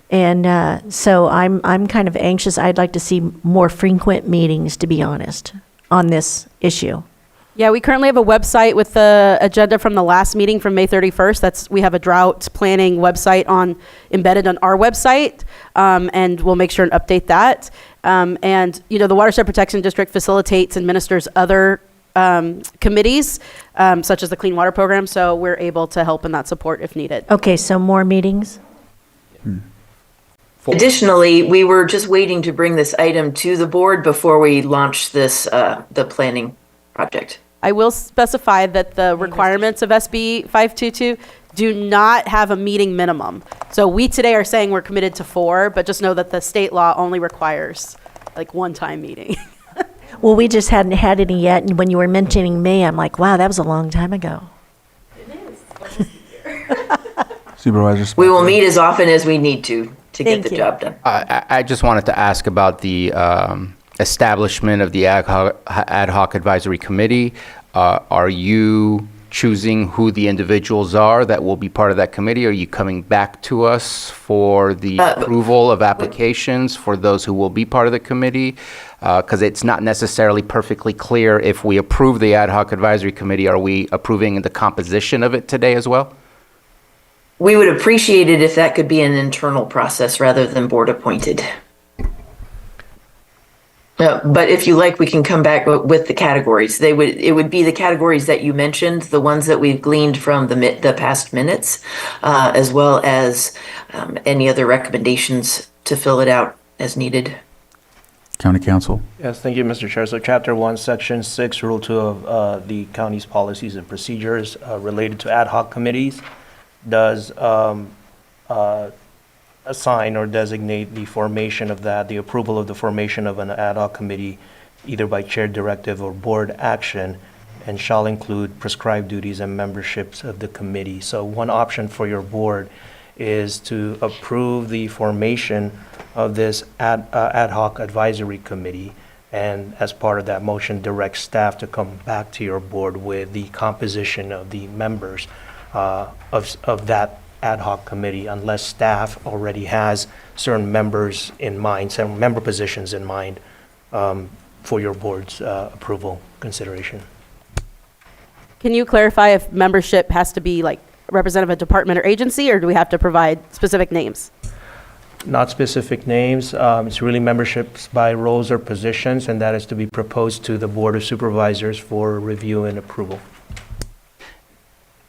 And so I'm kind of anxious. I'd like to see more frequent meetings, to be honest, on this issue. Yeah, we currently have a website with the agenda from the last meeting from May 31st. We have a drought planning website embedded on our website, and we'll make sure and update that. And you know, the Watershed Protection District facilitates and administers other committees, such as the Clean Water Program, so we're able to help in that support if needed. Okay, so more meetings? Additionally, we were just waiting to bring this item to the board before we launch this, the planning project. I will specify that the requirements of SB 522 do not have a meeting minimum. So we today are saying we're committed to 4, but just know that the state law only requires like one-time meeting. Well, we just hadn't had any yet, and when you were mentioning May, I'm like, wow, that was a long time ago. Supervisors? We will meet as often as we need to get the job done. I just wanted to ask about the establishment of the ad hoc advisory committee. Are you choosing who the individuals are that will be part of that committee? Are you coming back to us for the approval of applications for those who will be part of the committee? Because it's not necessarily perfectly clear if we approve the ad hoc advisory committee, are we approving the composition of it today as well? We would appreciate it if that could be an internal process rather than board appointed. But if you like, we can come back with the categories. It would be the categories that you mentioned, the ones that we've gleaned from the past minutes, as well as any other recommendations to fill it out as needed. County Council. Yes, thank you, Mr. Chair. So Chapter 1, Section 6, Rule 2 of the county's policies and procedures related to ad hoc committees does assign or designate the formation of the approval of the formation of an ad hoc committee, either by chair directive or board action, and shall include prescribed duties and memberships of the committee. So one option for your board is to approve the formation of this ad hoc advisory committee, and as part of that motion, direct staff to come back to your board with the composition of the members of that ad hoc committee, unless staff already has certain members in mind, certain member positions in mind for your board's approval consideration. Can you clarify if membership has to be like representative of a department or agency, or do we have to provide specific names? Not specific names. It's really memberships by roles or positions, and that is to be proposed to the Board of Supervisors for review and approval.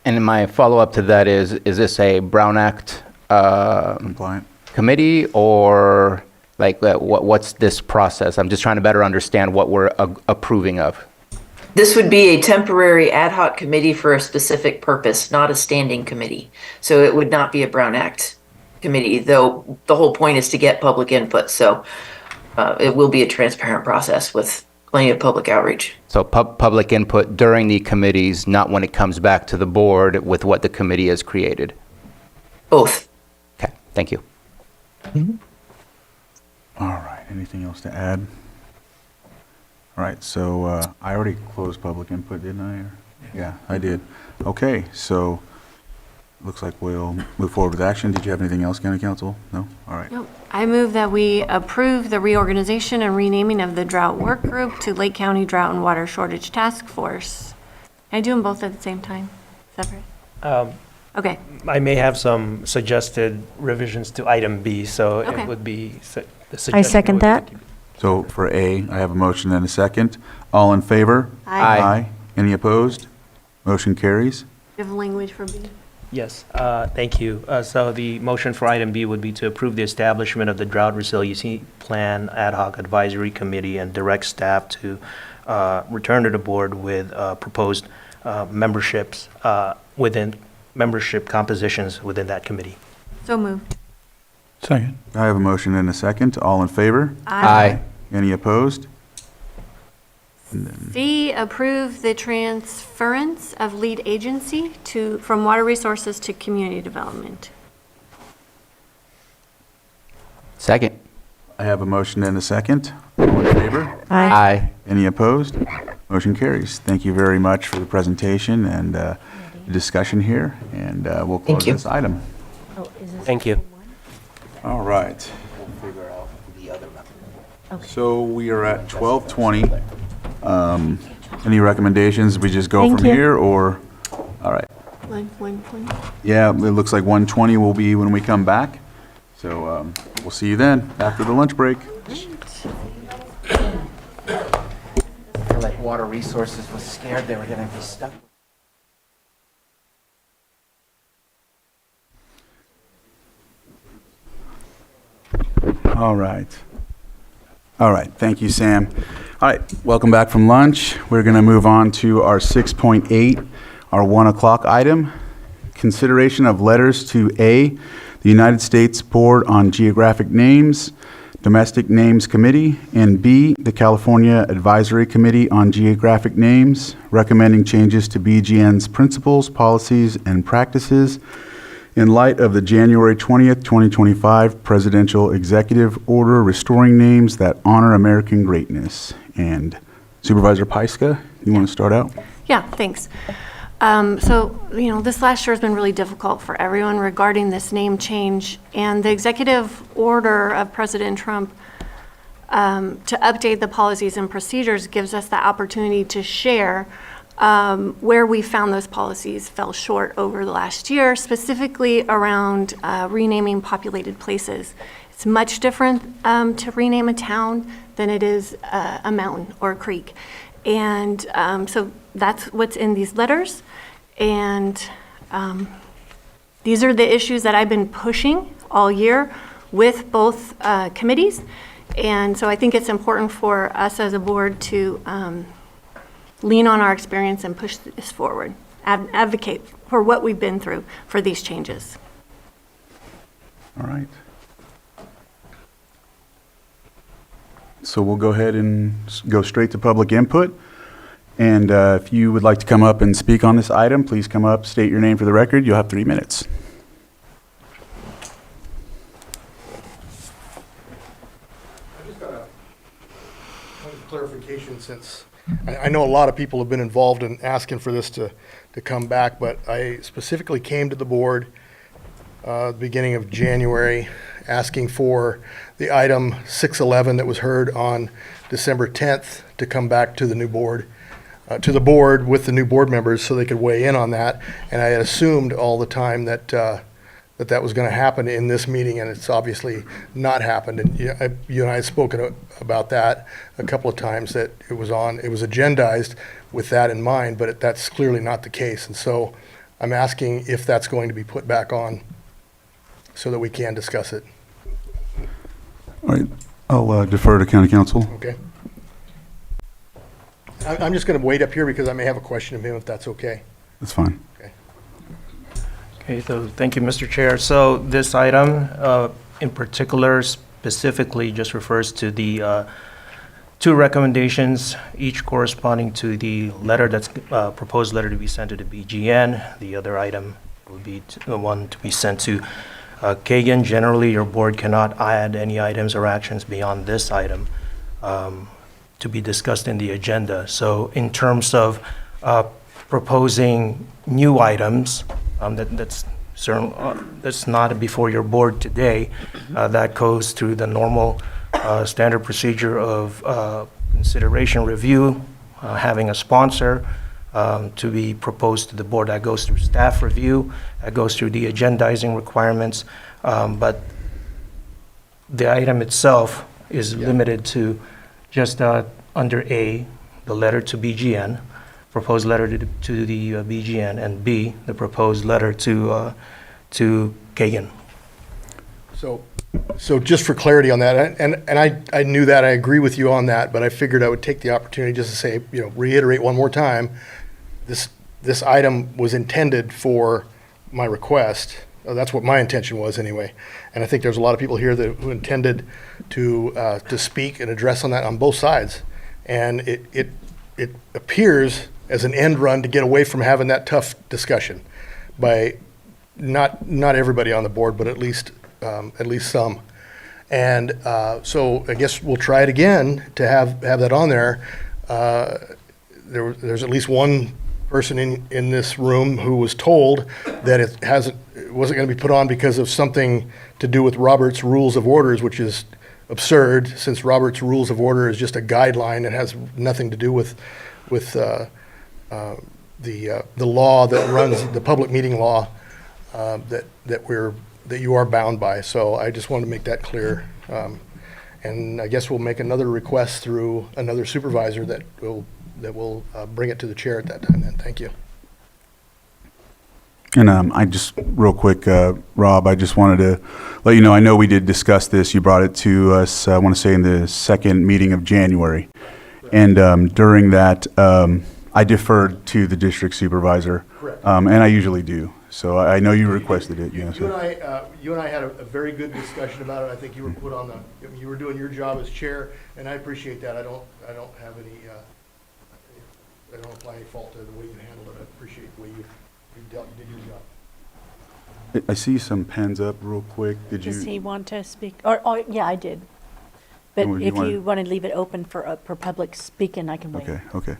And my follow-up to that is this a Brown Act compliant committee, or like what's this process? I'm just trying to better understand what we're approving of. This would be a temporary ad hoc committee for a specific purpose, not a standing committee. So it would not be a Brown Act committee, though the whole point is to get public input. So it will be a transparent process with plenty of public outreach. So public input during the committees, not when it comes back to the board with what the committee has created? Both. Okay, thank you. All right, anything else to add? All right, so I already closed public input, didn't I? Yeah, I did. Okay, so looks like we'll move forward with action. Did you have anything else, County Council? No? All right. Nope. I move that we approve the reorganization and renaming of the Drought Work Group to Lake County Drought and Water Shortage Task Force. Can I do them both at the same time? Separate? Okay. I may have some suggested revisions to item B, so Okay. it would be, the I suggestion second would be that. to keep it. So for A, I have a motion and a second. All in favor? Aye. Aye. Any opposed? Motion carries. Do you have language for B? Yes, thank you. So the motion for item B would be to approve the establishment of the Drought Resiliency Plan Ad Hoc Advisory Committee and direct staff to return to the board with proposed memberships within membership compositions within that committee. So moved. Second. I have a motion and a second. All in favor? Aye. Any opposed? C, approve the transference of lead agency from water resources to community development. Second. I have a motion and a second. All in favor? Aye. Any opposed? Motion carries. Thank you very much for the presentation and the discussion here, and we'll close this item. Thank you. All right. So we are at 12:20. Any recommendations? We just go Thank from you. here, or, all right. One. Yeah, it looks like 1:20 will be when we come back. So we'll see you then, after the lunch break. I feel like Water Resources was scared they were going to be stuck. All right. All right, thank you, Sam. All right, welcome back from lunch. We're going to move on to our 6.8, our 1 o'clock item. Consideration of letters to A, the United States Board on Geographic Names, Domestic Names Committee, and B, the California Advisory Committee on Geographic Names, recommending changes to BGN's principles, policies, and practices in light of the January 20th, 2025 Presidential Executive Order restoring names that honor American greatness. And Supervisor Pyska, you want to start out? Yeah, thanks. This last year has been really difficult for everyone regarding this name change, and the executive order of President Trump to update the policies and procedures gives us the opportunity to share where we found those policies fell short over the last year, specifically around renaming populated places. It's much different to rename a town than it is a mountain or a creek. And so that's what's in these letters. And these are the issues that I've been pushing all year with both committees. And so I think it's important for us as a board to lean on our experience and push this forward, advocate for what we've been through for these changes. All right. So we'll go ahead and go straight to public input. And if you would like to come up and speak on this item, please come up, state your name for the record. You'll have 3 minutes. I just got a point of clarification, since I know a lot of people have been involved in asking for this to come back, but I specifically came to the board beginning of January, asking for the item 611 that was heard on December 10th to come back to the new board, to the board with the new board members so they could weigh in on that. And I had assumed all the time that that was going to happen in this meeting, and it's obviously not happened. And you and I had spoken about that a couple of times, that it was agendized with that in mind, but that's clearly not the case. And so I'm asking if that's going to be put back on so that we can discuss it. All right. I'll defer to County Council. Okay. I'm just going to wait up here because I may have a question of him, if that's okay. That's fine. Okay, so thank you, Mr. Chair. So this item in particular specifically just refers to the 2 recommendations, each corresponding to the letter that's proposed letter to be sent to the BGN. The other item would be one to be sent to Kagan, generally, your board cannot add any items or actions beyond this item to be discussed in the agenda. So in terms of proposing new items, that's not before your board today. That goes through the normal standard procedure of consideration review, having a sponsor to be proposed to the board. That goes through staff review, that goes through the agendizing requirements, but the item itself is limited to just under A, the letter to BGN, proposed letter to the BGN, and B, the proposed letter to Kagan. So just for clarity on that, and I knew that, I agree with you on that, but I figured I would take the opportunity just to say, reiterate one more time, this item was intended for my request. That's what my intention was anyway. And I think there's a lot of people here who intended to speak and address on that on both sides. And it appears as an end run to get away from having that tough discussion by not everybody on the board, but at least some. And so I guess we'll try it again to have that on there. There's at least one person in this room who was told that it wasn't going to be put on because of something to do with Robert's Rules of Orders, which is absurd, since Robert's Rules of Order is just a guideline. It has nothing to do with the law that runs the public meeting law that you are bound by. So I just wanted to make that clear. And I guess we'll make another request through another supervisor that will bring it to the chair at that time then. Thank you. And I just, real quick, Rob, I just wanted to let you know, I know we did discuss this. You brought it to us, I want to say in the second meeting of January. And during that, I deferred to the district supervisor. Correct. And I usually do. So I know you requested it. You and I had a very good discussion about it. I think you were put on you were doing your job as chair, and I appreciate that. I don't have any, I don't apply any fault to the way you handled it. I appreciate the way you did your job. I see some pens up real quick. Does he want to speak? Or yeah, I did. But if you want to leave it open for public speaking, I can wait. Okay.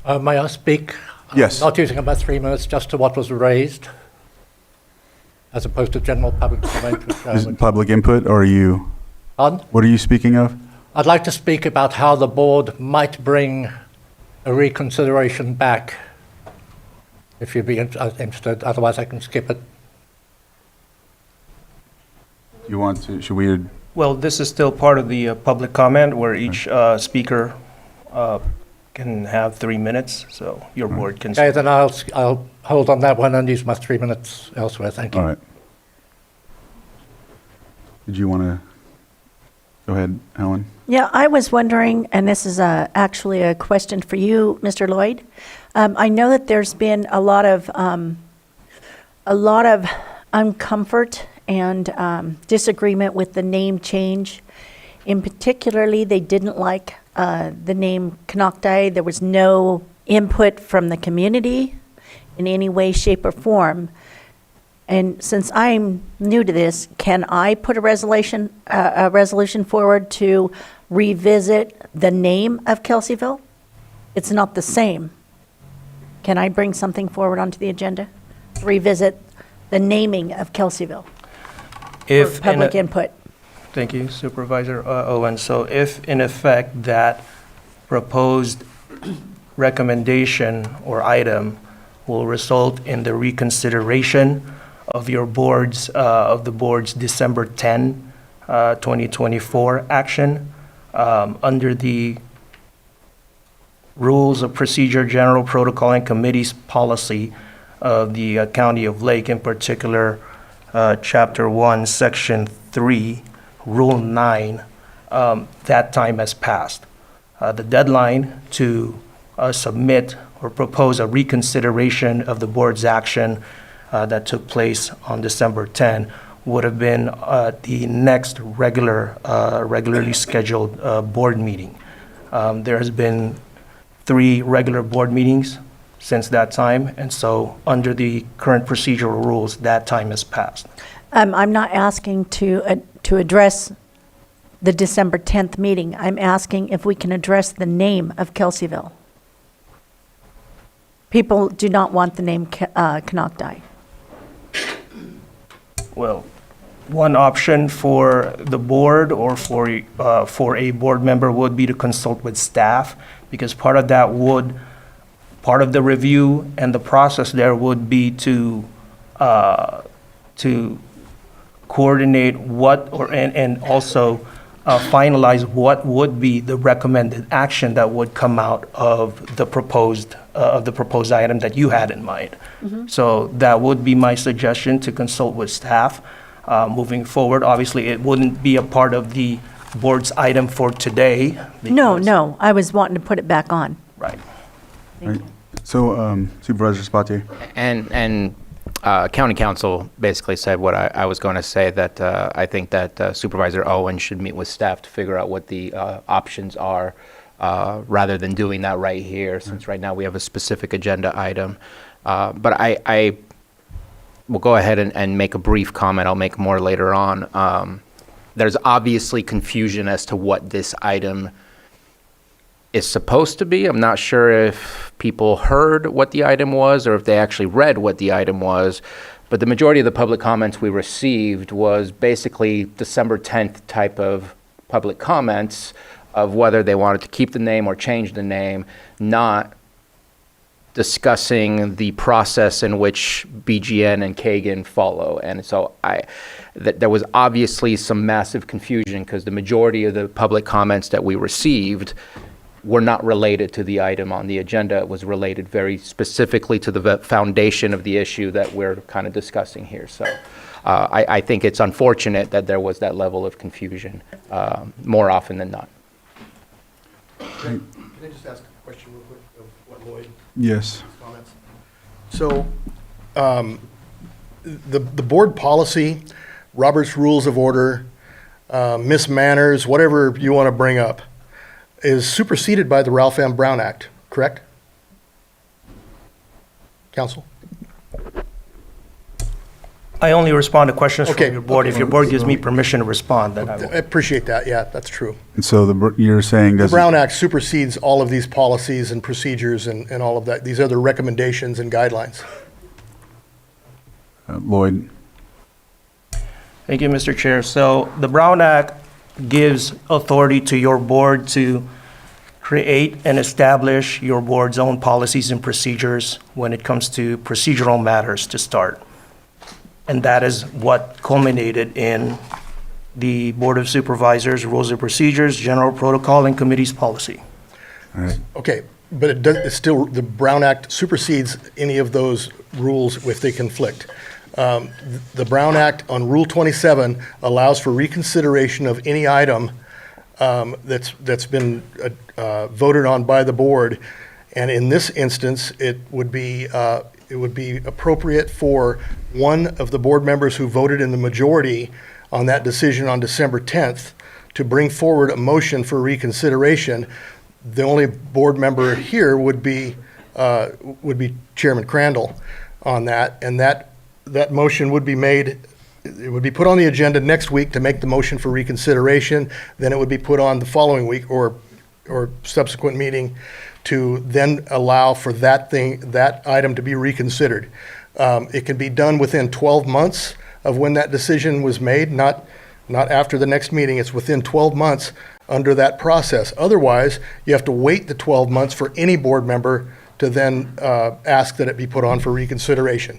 May I speak? Yes. Not using about 3 minutes, just to what was raised, as opposed to general public comment. Is it public input, or are you? Pardon? What are you speaking of? I'd like to speak about how the board might bring a reconsideration back, if you'd be interested. Otherwise, I can skip it. You want to? Should we? Well, this is still part of the public comment where each speaker can have 3 minutes, so your board can. Okay, then I'll hold on that one and use my 3 minutes elsewhere. Thank you. All right. Did you want to go ahead, Helen? Yeah, I was wondering, and this is actually a question for you, Mr. Lloyd. I know that there's been a lot of uncomfort and disagreement with the name change. In particularly, they didn't like the name Canocti. There was no input from the community in any way, shape, or form. And since I'm new to this, can I put a resolution forward to revisit the name of Kelseyville? It's not the same. Can I bring something forward onto the agenda? Revisit the naming of Kelseyville for public input. Thank you, Supervisor Owen. So if, in effect, that proposed recommendation or item will result in the reconsideration of the board's December 10, 2024 action, under the Rules of Procedure, General Protocol, and Committees Policy of the County of Lake, in particular, Chapter 1, Section 3, Rule 9, that time has passed. The deadline to submit or propose a reconsideration of the board's action that took place on December 10 would have been the next regularly scheduled board meeting. There has been 3 regular board meetings since that time, and so under the current procedural rules, that time has passed. I'm not asking to address the December 10th meeting. I'm asking if we can address the name of Kelseyville. People do not want the name Canocti. Well, one option for the board or for a board member would be to consult with staff, because part of the review and the process there would be to coordinate and also finalize what would be the recommended action that would come out of the proposed item that you had in mind. So that would be my suggestion, to consult with staff moving forward. Obviously, it wouldn't be a part of the board's item for today. No, I was wanting to put it back on. Right. Right. So Supervisor Spatier. And County Council basically said what I was going to say, that I think that Supervisor Owen should meet with staff to figure out what the options are, rather than doing that right here, since right now we have a specific agenda item. But I will go ahead and make a brief comment. I'll make more later on. There's obviously confusion as to what this item is supposed to be. I'm not sure if people heard what the item was or if they actually read what the item was, but the majority of the public comments we received was basically December 10th type of public comments of whether they wanted to keep the name or change the name, not discussing the process in which BGN and Kagan follow. And so there was obviously some massive confusion, because the majority of the public comments that we received were not related to the item on the agenda. It was related very specifically to the foundation of the issue that we're kind of discussing here. So I think it's unfortunate that there was that level of confusion more often than not. Can I just ask a question real quick of what Lloyd? Yes. Comments. So the board policy, Robert's Rules of Order, mismanners, whatever you want to bring up, is superseded by the Ralph M. Brown Act, correct? Council? I only respond to questions Okay, from your board. okay. If your board gives me permission to respond, then I I will. appreciate that, yeah, that's true. And so you're saying The does Brown Act supersedes all of these policies and procedures and all of that, these other recommendations and guidelines. Lloyd? Thank you, Mr. Chair. So the Brown Act gives authority to your board to create and establish your board's own policies and procedures when it comes to procedural matters to start. And that is what culminated in the Board of Supervisors Rules of Procedures, General Protocol, and Committee's policy. All right. Okay, but it's still, the Brown Act supersedes any of those rules if they conflict. The Brown Act on Rule 27 allows for reconsideration of any item that's been voted on by the board. And in this instance, it would be appropriate for one of the board members who voted in the majority on that decision on December 10th to bring forward a motion for reconsideration. The only board member here would be Chairman Crandall on that, and that motion would be made, it would be put on the agenda next week to make the motion for reconsideration, then it would be put on the following week or subsequent meeting to then allow for that item to be reconsidered. It can be done within 12 months of when that decision was made, not after the next meeting. It's within 12 months under that process. Otherwise, you have to wait the 12 months for any board member to then ask that it be put on for reconsideration.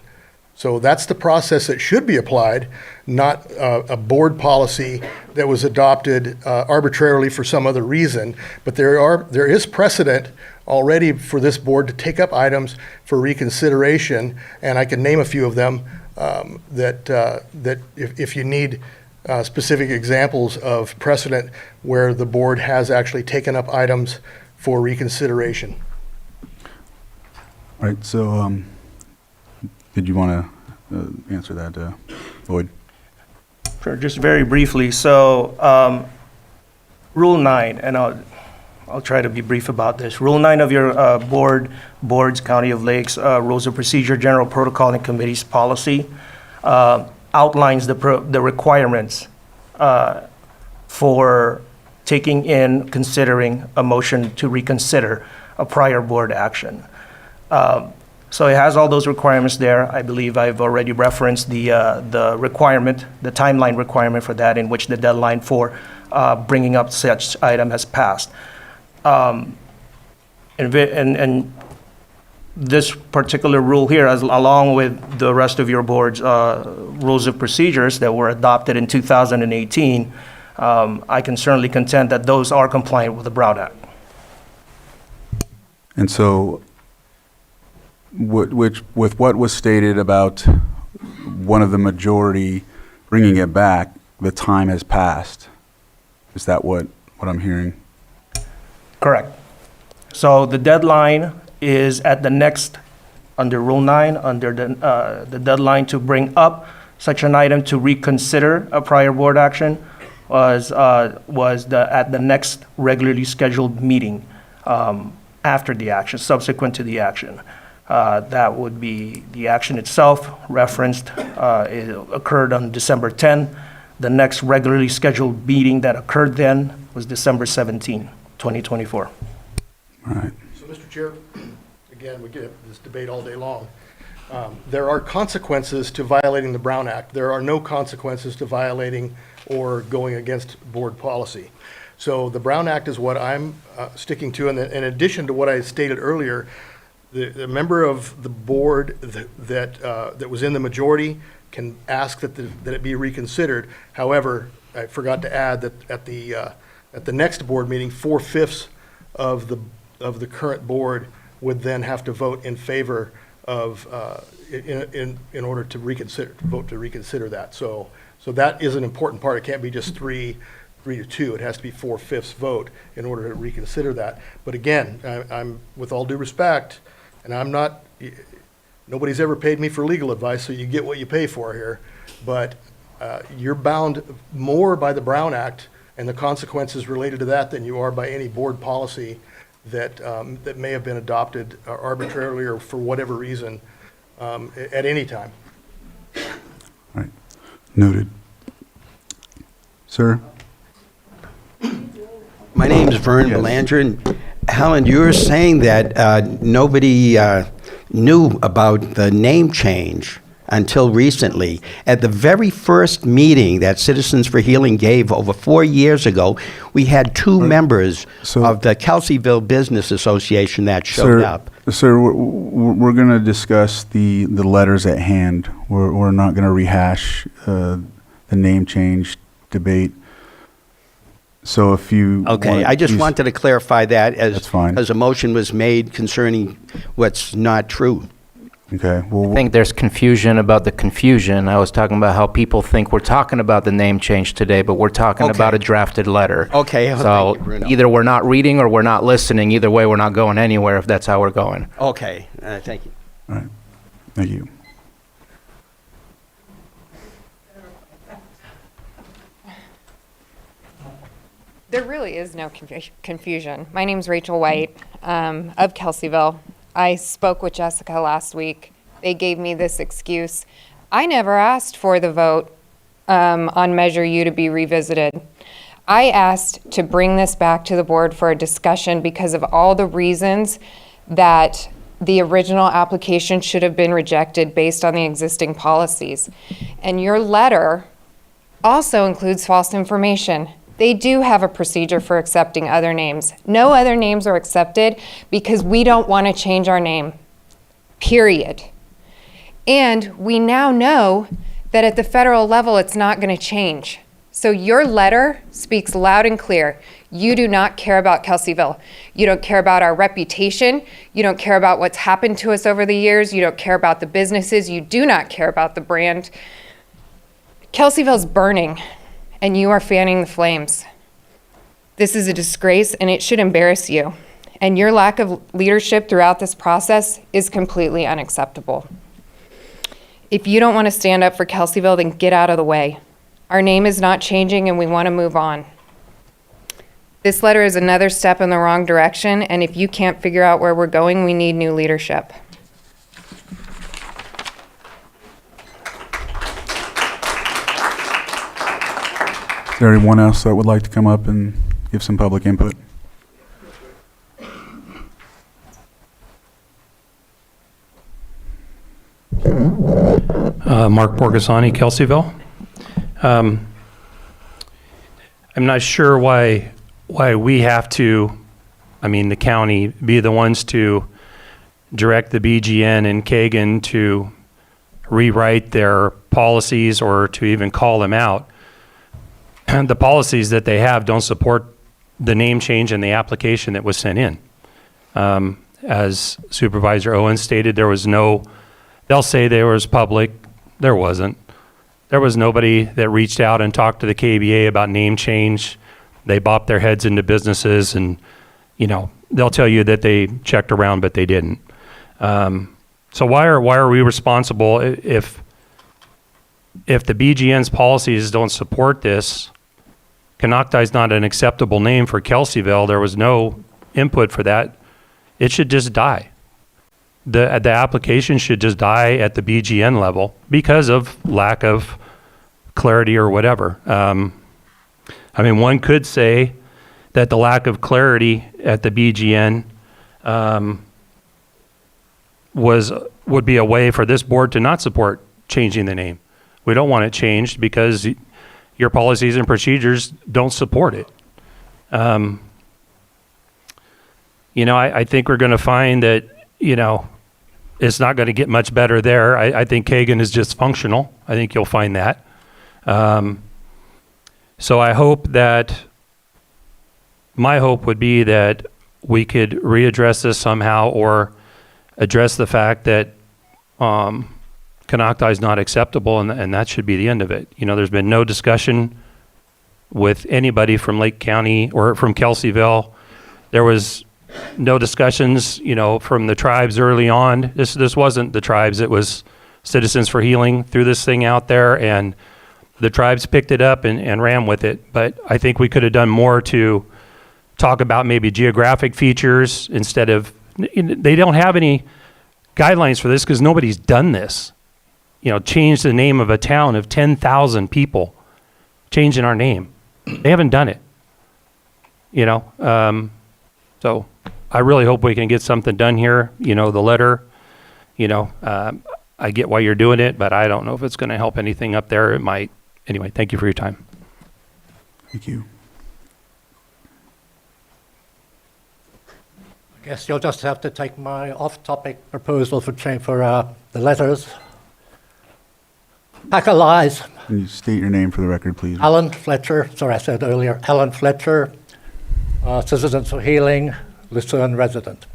So that's the process that should be applied, not a board policy that was adopted arbitrarily for some other reason. But there is precedent already for this board to take up items for reconsideration, and I can name a few of them that if you need specific examples of precedent where the board has actually taken up items for reconsideration. All right, so did you want to answer that, Lloyd? Sure, just very briefly. So, Rule 9, and I'll try to be brief about this. Rule 9 of your board's County of Lakes Rules of Procedure, General Protocol, and Committee's policy outlines the requirements for taking in, considering a motion to reconsider a prior board action. So it has all those requirements there. I believe I've already referenced the requirement, the timeline requirement for that, in which the deadline for bringing up such item has passed. And this particular rule here, along with the rest of your board's rules of procedures that were adopted in 2018, I can certainly contend that those are compliant with the Brown Act. And so, with what was stated about one of the majority bringing it back, the time has passed. Is that what I'm hearing? Correct. So the deadline is at the next, under Rule 9, under the deadline to bring up such an item to reconsider a prior board action was at the next regularly scheduled meeting after the action, subsequent to the action. That would be the action itself referenced. It occurred on December 10. The next regularly scheduled meeting that occurred then was December 17, 2024. All right. So, Mr. Chair, again, we get this debate all day long. There are consequences to violating the Brown Act. There are no consequences to violating or going against board policy. So the Brown Act is what I'm sticking to. And in addition to what I stated earlier, the member of the board that was in the majority can ask that it be reconsidered. However, I forgot to add that at the next board meeting, 4/5 of the current board would then have to vote in favor of in order to vote to reconsider that. So that is an important part. It can't be just 3-2. It has to be 4/5 vote in order to reconsider that. But again, I'm with all due respect, and I'm not. Nobody's ever paid me for legal advice, so you get what you pay for here. But you're bound more by the Brown Act and the consequences related to that than you are by any board policy that may have been adopted arbitrarily or for whatever reason at any time. All right. Noted. Sir? My name is Vern Belanger, and Helen, you were saying that nobody knew about the name change until recently. At the very first meeting that Citizens for Healing gave over 4 years ago, we had two members of the Kelseyville Business Association that showed up. Sir, we're going to discuss the letters at hand. We're not going to rehash the name change debate. So if you Okay, I just wanted to clarify that That's fine. as a motion was made concerning what's not true. Okay. Well, I think there's confusion about the confusion. I was talking about how people think we're talking about the name change today, but we're talking Okay. about a drafted letter. Okay, So thank you, Bruno. either we're not reading or we're not listening. Either way, we're not going anywhere if that's how we're going. Okay, thank you. all right. Thank you. There really is no confusion. My name's Rachel White of Kelseyville. I spoke with Jessica last week. They gave me this excuse. I never asked for the vote on Measure U to be revisited. I asked to bring this back to the board for a discussion because of all the reasons that the original application should have been rejected based on the existing policies. And your letter also includes false information. They do have a procedure for accepting other names. No other names are accepted because we don't want to change our name, period. And we now know that at the federal level, it's not going to change. So your letter speaks loud and clear. You do not care about Kelseyville. You don't care about our reputation. You don't care about what's happened to us over the years. You don't care about the businesses. You do not care about the brand. Kelseyville's burning, and you are fanning the flames. This is a disgrace, and it should embarrass you. And your lack of leadership throughout this process is completely unacceptable. If you don't want to stand up for Kelseyville, then get out of the way. Our name is not changing, and we want to move on. This letter is another step in the wrong direction, and if you can't figure out where we're going, we need new leadership. there anyone else that would like to come up and give some public input? Mark Borgasani, Kelseyville. I'm not sure why we have to, I mean, the county, be the ones to direct the BGN and Kagan to rewrite their policies or to even call them out. And the policies that they have don't support the name change and the application that was sent in. As Supervisor Owen stated, there was no, they'll say there was public, there wasn't. There was nobody that reached out and talked to the KBA about name change. They bopped their heads into businesses and, you know, they'll tell you that they checked around, but they didn't. So why are we responsible if the BGN's policies don't support this? Canocti is not an acceptable name for Kelseyville. There was no input for that. It should just die. The application should just die at the BGN level because of lack of clarity or whatever. I mean, one could say that the lack of clarity at the BGN would be a way for this board to not support changing the name. We don't want it changed because your policies and procedures don't support it. You know, I think we're going to find that, you know, it's not going to get much better there. I think Kagan is just functional. I think you'll find that. So I hope that, my hope would be that we could readdress this somehow or address the fact that Canocti is not acceptable, and that should be the end of it. You know, there's been no discussion with anybody from Lake County or from Kelseyville. There was no discussions, you know, from the tribes early on. This wasn't the tribes, it was Citizens for Healing threw this thing out there, and the tribes picked it up and ran with it. But I think we could have done more to talk about maybe geographic features instead of, they don't have any guidelines for this because nobody's done this. You know, change the name of a town of 10,000 people, changing our name. They haven't done it, you know. So I really hope we can get something done here. You know, the letter, you know, I get why you're doing it, but I don't know if it's going to help anything up there. It might. Anyway, thank you for your time. Thank you. I guess you'll just have to take my off-topic proposal for the letters. Pack of lies. Can you state your name for the record, please? Alan Fletcher, sorry I said earlier, Alan Fletcher, Citizens for Healing, Lucerne resident.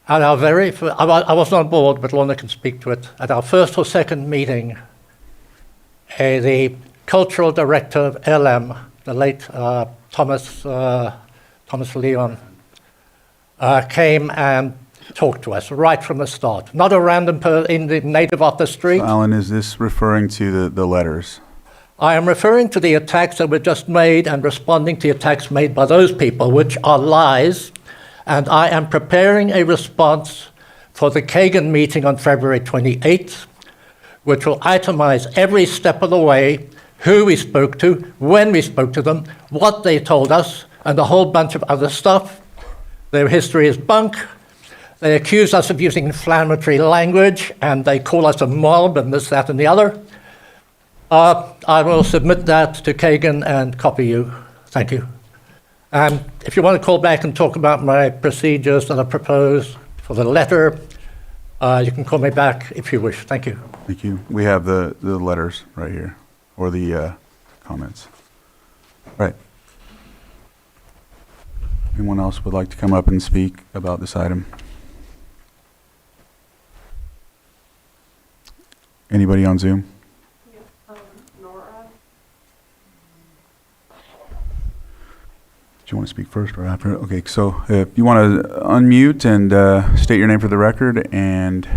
At our very first, I wasn't on board, but Lorna can speak to it. At our first or second meeting, the cultural director of LM, the late Thomas Leon, came and talked to us right from the start. Not a random native off the street. So Alan, is this referring to the letters? I am referring to the attacks that were just made and responding to attacks made by those people, which are lies. And I am preparing a response for the Kagan meeting on February 28th, which will itemize every step of the way, who we spoke to, when we spoke to them, what they told us, and a whole bunch of other stuff. Their history is bunk. They accuse us of using inflammatory language, and they call us a mob and this, that, and the other. I will submit that to Kagan and copy you. Thank you. And if you want to call back and talk about my procedures that I propose for the letter, you can call me back if you wish. Thank you. Thank you. We have the letters right here, or the comments. Right. Anyone else would like to come up and speak about this item? Anybody on Zoom? Do you want to speak first or after? Okay, so if you want to unmute and state your name for the record, and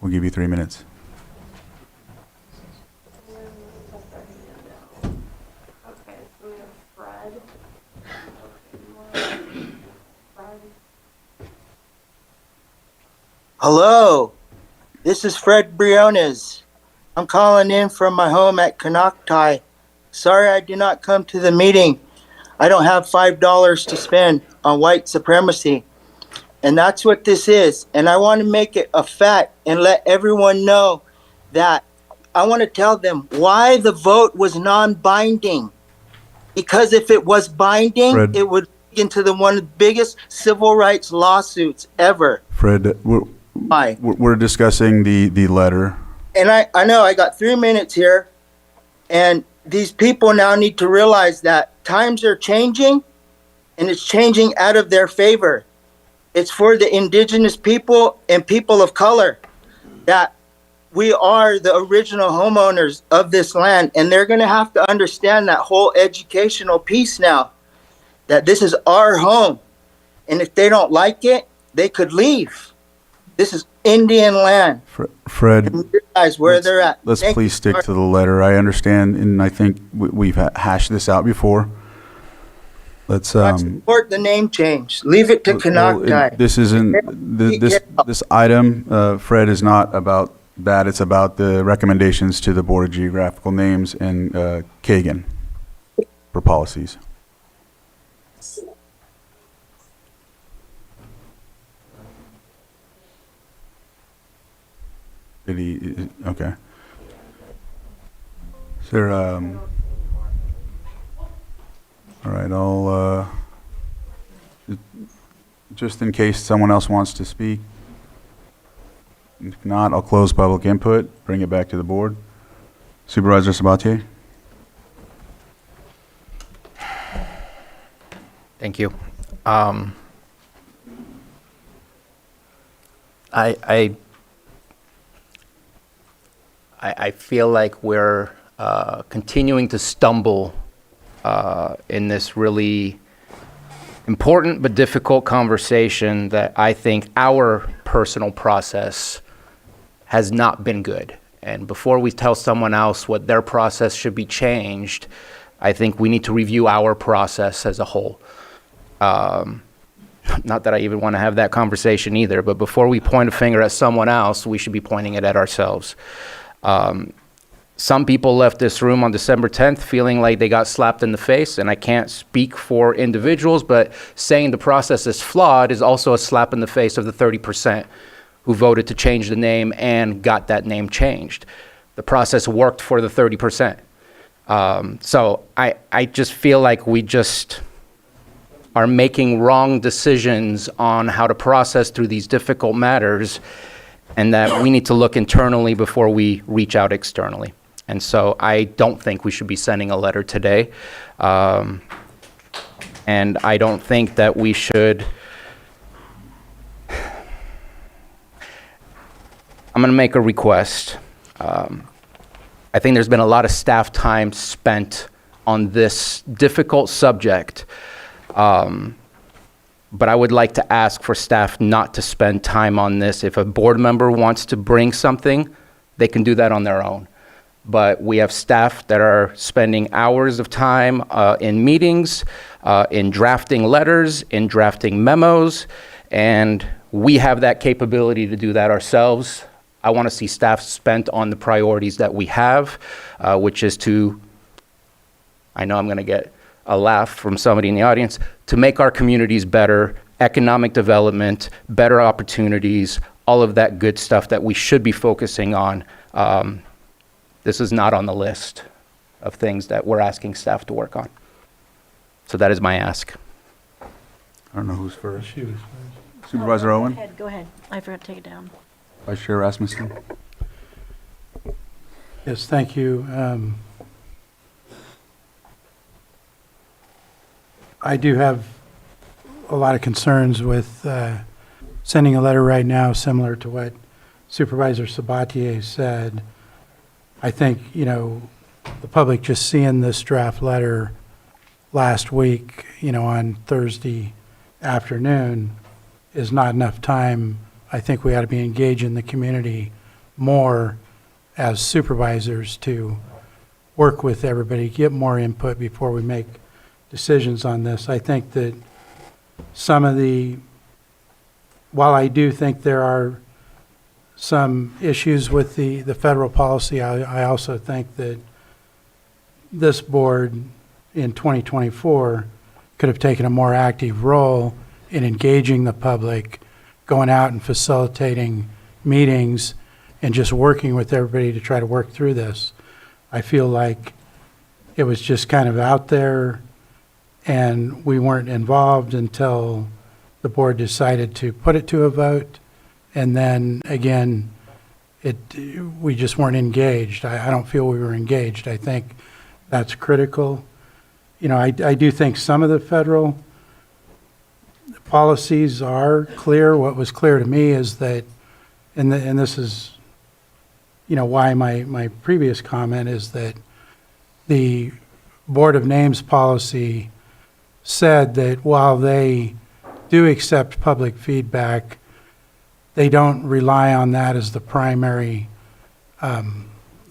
we'll give you 3 minutes. Hello, this is Fred Briones. I'm calling in from my home at Konocti. Sorry I did not come to the meeting. I don't have $5 to spend on white supremacy. And that's what this is. And I want to make it a fact and let everyone know that I want to tell them why the vote was non-binding. Because if it was binding, Fred. it would lead into one of the biggest civil rights lawsuits ever. Fred, we're discussing the letter. And I know I got 3 minutes here, and these people now need to realize that times are changing, and it's changing out of their favor. It's for the indigenous people and people of color that we are the original homeowners of this land, and they're going to have to understand that whole educational piece now, that this is our home, and if they don't like it, they could leave. This is Indian land. Fred, And realize where they're at. let's Thank please you. stick to the letter. I understand, and I think we've hashed this out before. Let's Support the name change. Leave it to Konocti. this isn't this item, Fred, is not about that. It's about the recommendations to the Board of Geographical Names and Kagan for policies. Did he? Okay. Is there? All right. I'll just in case someone else wants to speak. If not, I'll close public input. Bring it back to the board. Supervisor Sabatier. Thank you. I feel like we're continuing to stumble in this really important but difficult conversation that I think our personal process has not been good. And before we tell someone else what their process should be changed, I think we need to review our process as a whole. Not that I even want to have that conversation either, but before we point a finger at someone else, we should be pointing it at ourselves. Some people left this room on December 10th feeling like they got slapped in the face, and I can't speak for individuals, but saying the process is flawed is also a slap in the face of the 30% who voted to change the name and got that name changed. The process worked for the 30%. So I just feel like we just are making wrong decisions on how to process through these difficult matters, and that we need to look internally before we reach out externally. And so I don't think we should be sending a letter today. And I don't think that we should. I'm going to make a request. I think there's been a lot of staff time spent on this difficult subject. But I would like to ask for staff not to spend time on this. If a board member wants to bring something, they can do that on their own. But we have staff that are spending hours of time in meetings, in drafting letters, in drafting memos, and we have that capability to do that ourselves. I want to see staff spent on the priorities that we have, which is to, I know I'm going to get a laugh from somebody in the audience, to make our communities better, economic development, better opportunities, all of that good stuff that we should be focusing on. This is not on the list of things that we're asking staff to work on. So that is my ask. I don't know who's first. Supervisor Owen? Go ahead. I forgot to take it down. Vice Chair Rasmussen? Yes, thank you. I do have a lot of concerns with sending a letter right now, similar to what Supervisor Sabatier said. I think, the public just seeing this draft letter last week, on Thursday afternoon is not enough time. I think we ought to be engaging the community more as supervisors to work with everybody, get more input before we make decisions on this. I think that while I do think there are some issues with the federal policy. I also think that this board in 2024 could have taken a more active role in engaging the public, going out and facilitating meetings, and just working with everybody to try to work through this. I feel like it was just kind of out there, and we weren't involved until the board decided to put it to a vote. And then again, we just weren't engaged. I don't feel we were engaged. I think that's critical. You know, I do think some of the federal policies are clear. What was clear to me is that, and this is, you know, why my previous comment is that the Board of Names policy said that while they do accept public feedback, they don't rely on that as the primary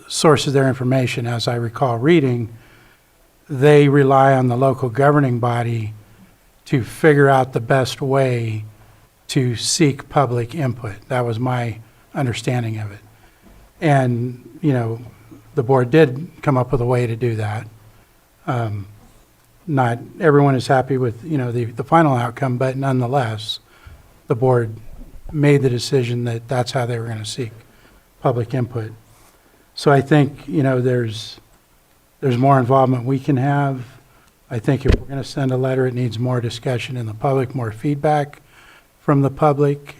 source of their information. As I recall reading, they rely on the local governing body to figure out the best way to seek public input. That was my understanding of it. And, you know, the board did come up with a way to do that. Not everyone is happy with, you know, the final outcome, but nonetheless, the board made the decision that that's how they were going to seek public input. So I think, you know, there's more involvement we can have. I think if we're going to send a letter, it needs more discussion in the public, more feedback from the public.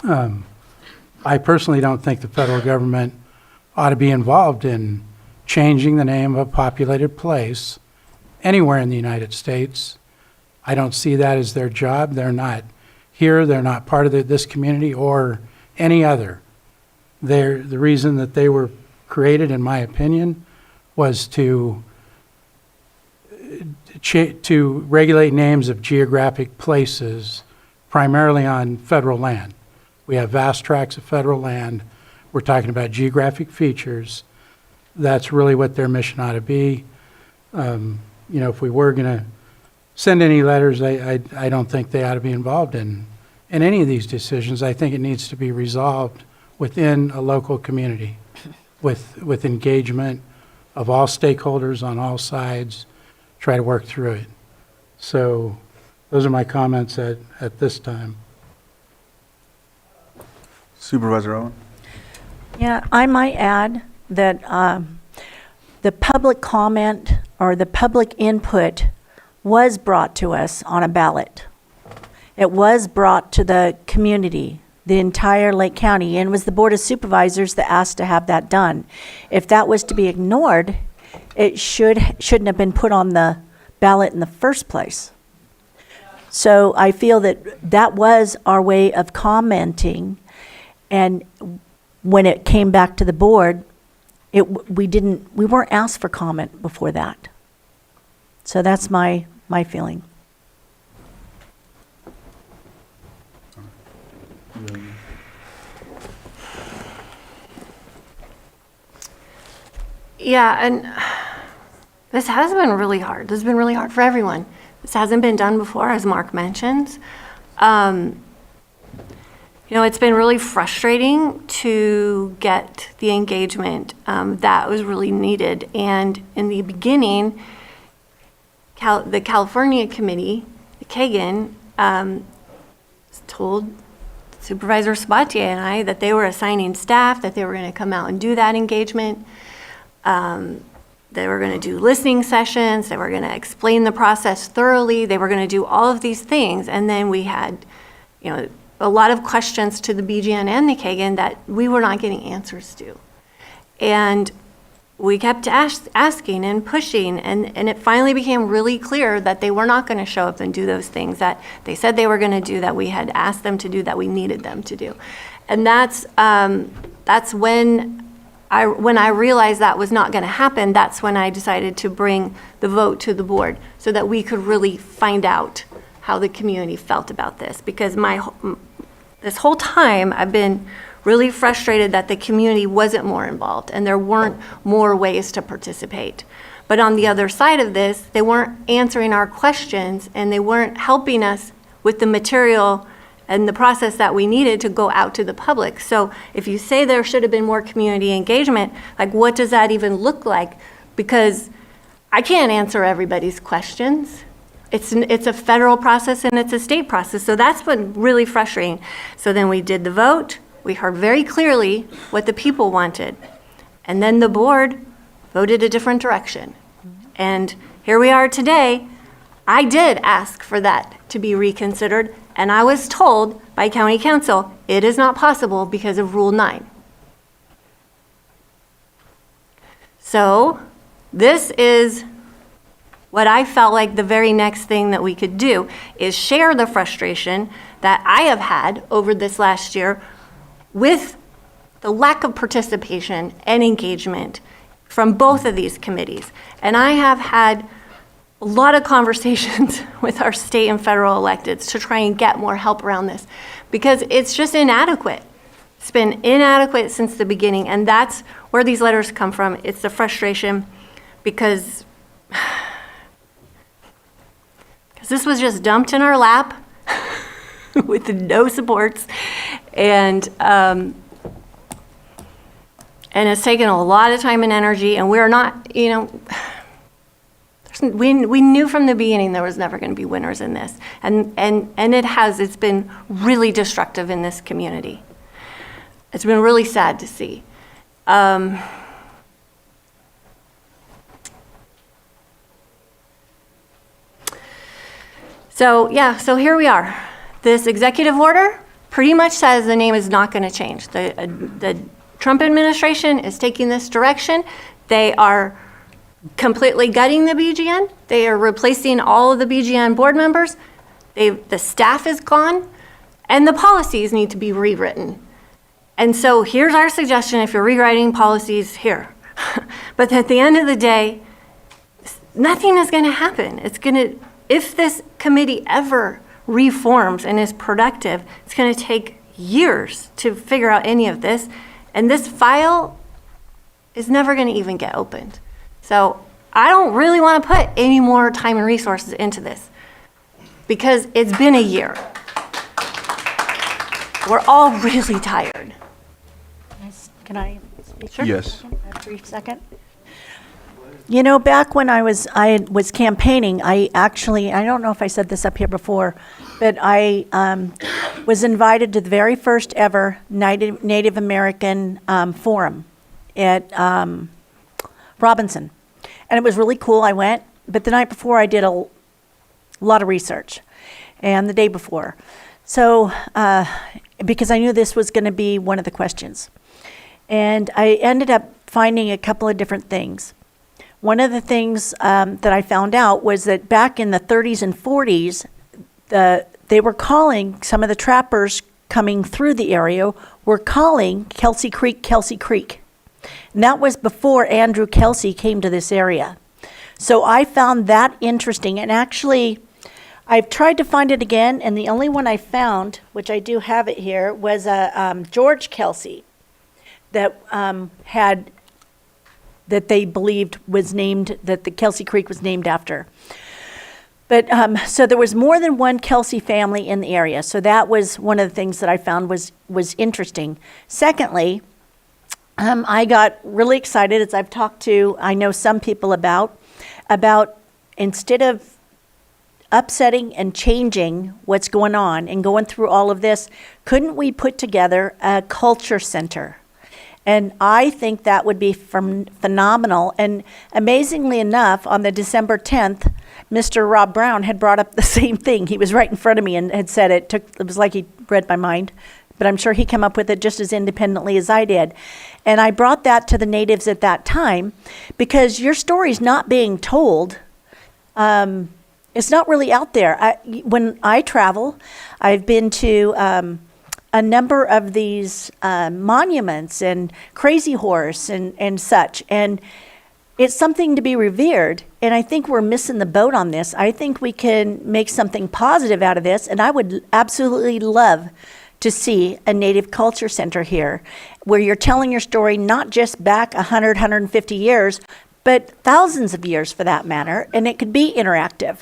I personally don't think the federal government ought to be involved in changing the name of a populated place anywhere in the United States. I don't see that as their job. They're not here. They're not part of this community or any other. The reason that they were created, in my opinion, was to regulate names of geographic places, primarily on federal land. We have vast tracts of federal land. We're talking about geographic features. That's really what their mission ought to be. You know, if we were going to send any letters, I don't think they ought to be involved in any of these decisions. I think it needs to be resolved within a local community with engagement of all stakeholders on all sides, try to work through it. So those are my comments at this time. Supervisor Owen? Yeah, I might add that the public comment or the public input was brought to us on a ballot. It was brought to the community, the entire Lake County, and it was the Board of Supervisors that asked to have that done. If that was to be ignored, it shouldn't have been put on the ballot in the first place. So I feel that that was our way of commenting, and when it came back to the board, we weren't asked for comment before that. So that's my feeling. Yeah, and this has been really hard. This has been really hard for everyone. This hasn't been done before, as Mark mentions. You know, it's been really frustrating to get the engagement that was really needed. And in the beginning, the California committee, the Kagan, told Supervisor Sabatier and I that they were assigning staff, that they were going to come out and do that engagement. They were going to do listening sessions. They were going to explain the process thoroughly. They were going to do all of these things. And then we had, you know, a lot of questions to the BGN and the Kagan that we were not getting answers to. And we kept asking and pushing, and it finally became really clear that they were not going to show up and do those things that they said they were going to do, that we had asked them to do, that we needed them to do. And that's when I realized that was not going to happen. That's when I decided to bring the vote to the board so that we could really find out how the community felt about this. Because this whole time I've been really frustrated that the community wasn't more involved and there weren't more ways to participate. But on the other side of this, they weren't answering our questions and they weren't helping us with the material and the process that we needed to go out to the public. So if you say there should have been more community engagement, like what does that even look like? Because I can't answer everybody's questions. It's a federal process and it's a state process. So that's been really frustrating. So then we did the vote. We heard very clearly what the people wanted. And then the board voted a different direction. And here we are today. I did ask for that to be reconsidered, and I was told by county council it is not possible because of Rule 9. So this is what I felt like the very next thing that we could do is share the frustration that I have had over this last year with the lack of participation and engagement from both of these committees. And I have had a lot of conversations with our state and federal electeds to try and get more help around this because it's just inadequate. It's been inadequate since the beginning, and that's where these letters come from. It's the frustration because this was just dumped in our lap with no supports, and it's taken a lot of time and energy, and we're not, we knew from the beginning there was never going to be winners in this, and it's been really destructive in this community. It's been really sad to see. So here we are. This executive order pretty much says the name is not going to change. The Trump administration is taking this direction. They are completely gutting the BGN. They are replacing all of the BGN board members. The staff is gone, and the policies need to be rewritten. And so here's our suggestion if you're rewriting policies here. But at the end of the day, nothing is going to happen. If this committee ever reforms and is productive, it's going to take years to figure out any of this. And this file is never going to even get opened. So I don't really want to put any more time and resources into this because it's been a year. We're all really tired. Can I speak? Sure. Yes. A brief second. Back when I was campaigning, I don't know if I said this up here before, but I was invited to the very first ever Native American forum at Robinson. And it was really cool. I went, but the night before I did a lot of research, and the day before. So, because I knew this was going to be one of the questions. And I ended up finding a couple of different things. One of the things that I found out was that back in the 30s and 40s, they were calling, some of the trappers coming through the area were calling Kelsey Creek, Kelsey Creek. And that was before Andrew Kelsey came to this area. So I found that interesting. And actually, I've tried to find it again, and the only one I found, which I do have it here, was George Kelsey that that they believed was named, that the Kelsey Creek was named after. But so there was more than one Kelsey family in the area. So that was one of the things that I found was interesting. Secondly, I got really excited as I've talked to, I know some people about instead of upsetting and changing what's going on and going through all of this, couldn't we put together a culture center? And I think that would be phenomenal. And amazingly enough, on the December 10th, Mr. Rob Brown had brought up the same thing. He was right in front of me and had said it. It was like he read my mind. But I'm sure he came up with it just as independently as I did. And I brought that to the natives at that time because your story's not being told. It's not really out there. When I travel, I've been to a number of these monuments and Crazy Horse and such. And it's something to be revered. And I think we're missing the boat on this. I think we can make something positive out of this. And I would absolutely love to see a Native Culture Center here where you're telling your story not just back 100, 150 years, but thousands of years for that matter. And it could be interactive.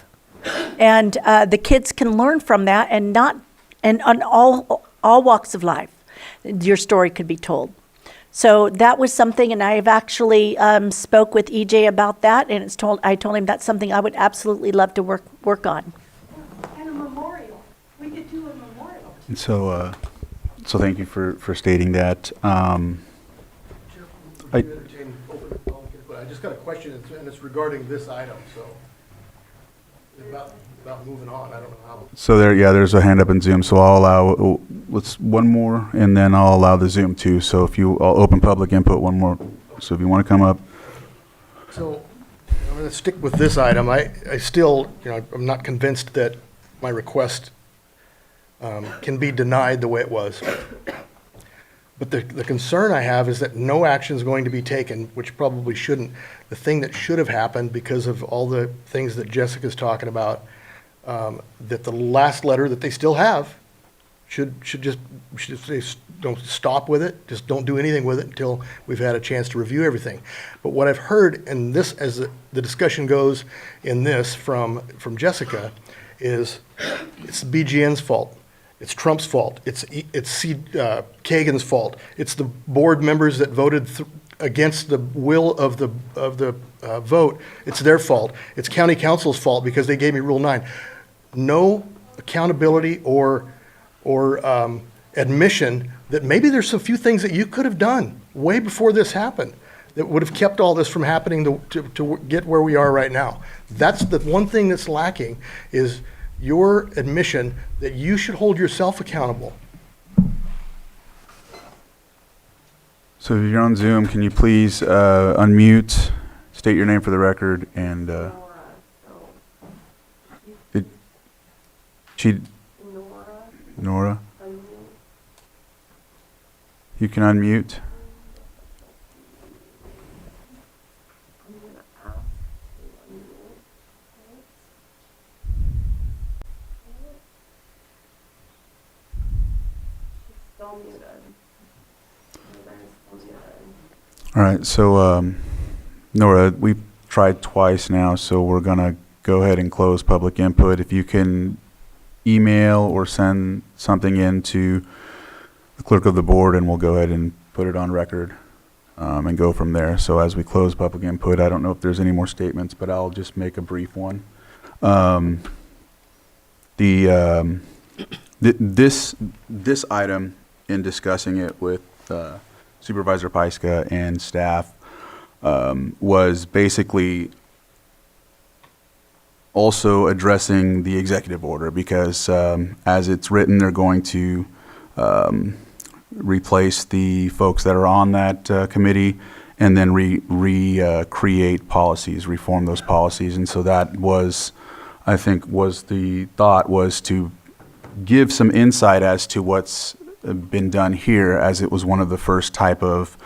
And the kids can learn from that and not and on all walks of life, your story could be told. So that was something, and I've actually spoke with EJ about that, and I told him that's something I would absolutely love to work on. And a memorial. We could do a memorial. And so thank you for stating that. I just got a question, and it's regarding this item, so about moving on. I don't know how. So there's a hand up in Zoom. So I'll allow one more, and then I'll allow the Zoom too. So I'll open public input one more. So if you want to come up. So I'm going to stick with this item. I still, I'm not convinced that my request can be denied the way it was. But the concern I have is that no action is going to be taken, which probably shouldn't. The thing that should have happened because of all the things that Jessica's talking about, that the last letter that they still have should say, don't stop with it, just don't do anything with it until we've had a chance to review everything. But what I've heard, and this, as the discussion goes in this from Jessica, is it's the BGN's fault. It's Trump's fault. It's Kagan's fault. It's the board members that voted against the will of the vote. It's their fault. It's county council's fault because they gave me Rule 9. No accountability or admission that maybe there's a few things that you could have done way before this happened that would have kept all this from happening to get where we are right now. That's the one thing that's lacking, is your admission that you should hold yourself accountable. So if you're on Zoom, can you please unmute, state your name for the record, and Nora? You can unmute. All right, so Nora, we've tried twice now, so we're gonna go ahead and close public input. If you can email or send something in to the clerk of the board, and we'll go ahead and put it on record and go from there. So as we close public input, I don't know if there's any more statements, but I'll just make a brief one. This item, in discussing it with Supervisor Pyska and staff, was basically also addressing the executive order, because as it's written, they're going to replace the folks that are on that committee and then recreate policies, reform those policies. And so that was, I think, was the thought, was to give some insight as to what's been done here, as it was one of the first type of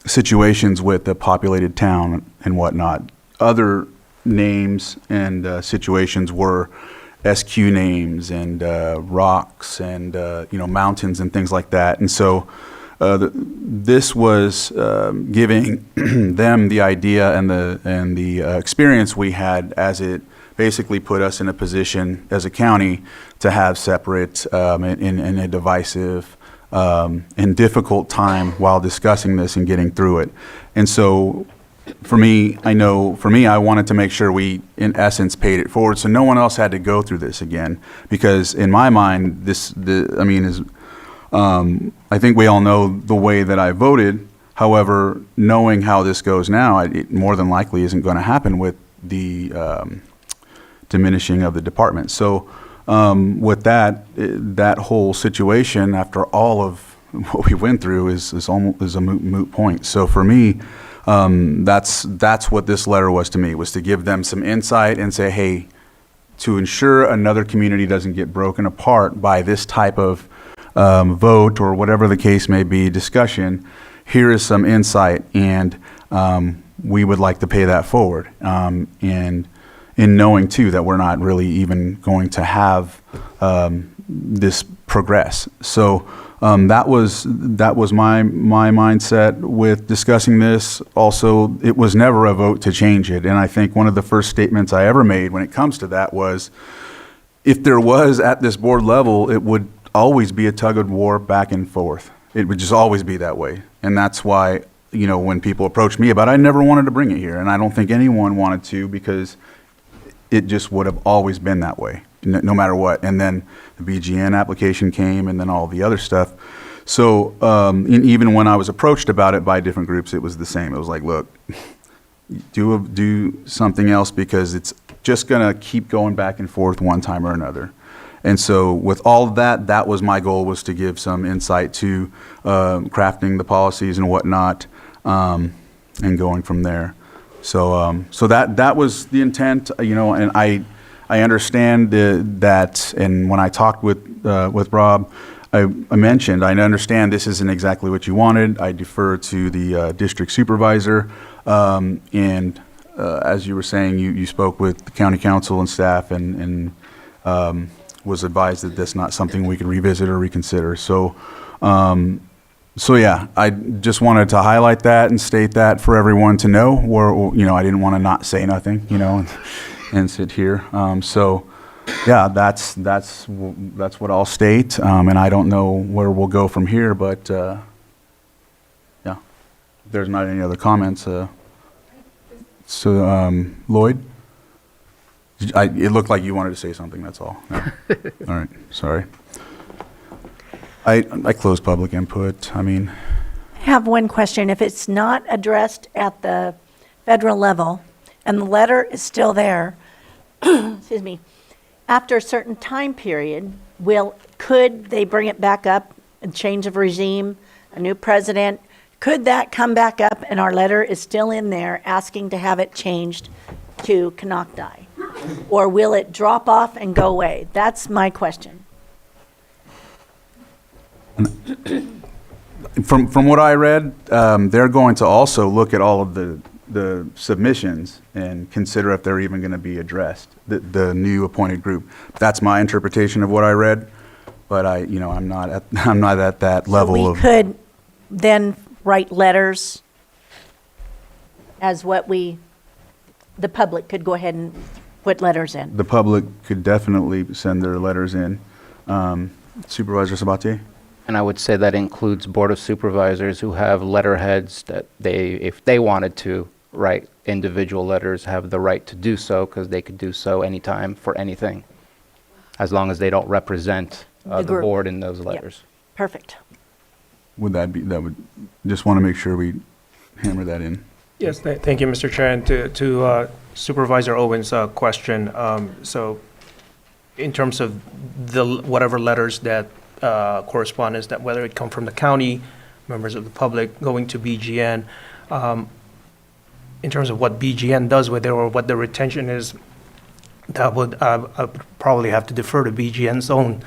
situations with a populated town and whatnot. Other names and situations were SQ names and rocks and mountains and things like that. And so this was giving them the idea and the experience we had, as it basically put us in a position as a county to have separate in a divisive and difficult time while discussing this and getting through it. And so for me, I wanted to make sure we, in essence, paid it forward so no one else had to go through this again. Because in my mind, I think we all know the way that I voted. However, knowing how this goes now, it more than likely isn't going to happen with the diminishing of the department. So with that whole situation, after all of what we went through, is a moot point. So for me, that's what this letter was to me, was to give them some insight and say, hey, to ensure another community doesn't get broken apart by this type of vote or whatever the case may be, discussion, here is some insight, and we would like to pay that forward. And in knowing too that we're not really even going to have this progress. So that was my mindset with discussing this. Also, it was never a vote to change it. And I think one of the first statements I ever made when it comes to that was, if there was at this board level, it would always be a tug of war back and forth. It would just always be that way. And that's why, you know, when people approach me about it, I never wanted to bring it here. And I don't think anyone wanted to, because it just would have always been that way, no matter what. And then the BGN application came, and then all the other stuff. So even when I was approached about it by different groups, it was the same. It was like, look, do something else, because it's just going to keep going back and forth one time or another. And so with all of that, that was my goal, was to give some insight to crafting the policies and whatnot, and going from there. So so that was the intent, you know, and I understand that, and when I talked with Rob, I mentioned, I understand this isn't exactly what you wanted. I defer to the district supervisor, and as you were saying, you spoke with the county council and staff, and was advised that that's not something we can revisit or reconsider. So, so yeah, I just wanted to highlight that and state that for everyone to know, where, you know, I didn't want to not say nothing, you know, and sit here. So, yeah, that's what I'll state, and I don't know where we'll go from here, but yeah, if there's not any other comments. So, Lloyd? It looked like you wanted to say something, that's all. No. All right, sorry. I closed public input. I mean, I have one question. If it's not addressed at the federal level and the letter is still there, excuse me, after a certain time period, could they bring it back up, a change of regime, a new president? Could that come back up and our letter is still in there asking to have it changed to Canocti? Or will it drop off and go away? That's my question. From what I read, they're going to also look at all of the submissions and consider if they're even going to be addressed, the new appointed group. That's my interpretation of what I read, but I'm not at that level of. We could then write letters as the public could go ahead and put letters in. The public could definitely send their letters in. Supervisor Sabatier? And I would say that includes Board of Supervisors who have letterheads that if they wanted to write individual letters, have the right to do so, because they could do so anytime for anything, as long as they don't represent the board in those letters. Yep. Perfect. Just want to make sure we hammer that in. Yes, thank you, Mr. Chair. And to Supervisor Owen's question, so in terms of whatever letters that correspondence, that whether it come from the county, members of the public, going to BGN, in terms of what BGN does with it or what the retention is, that would probably have to defer to BGN's own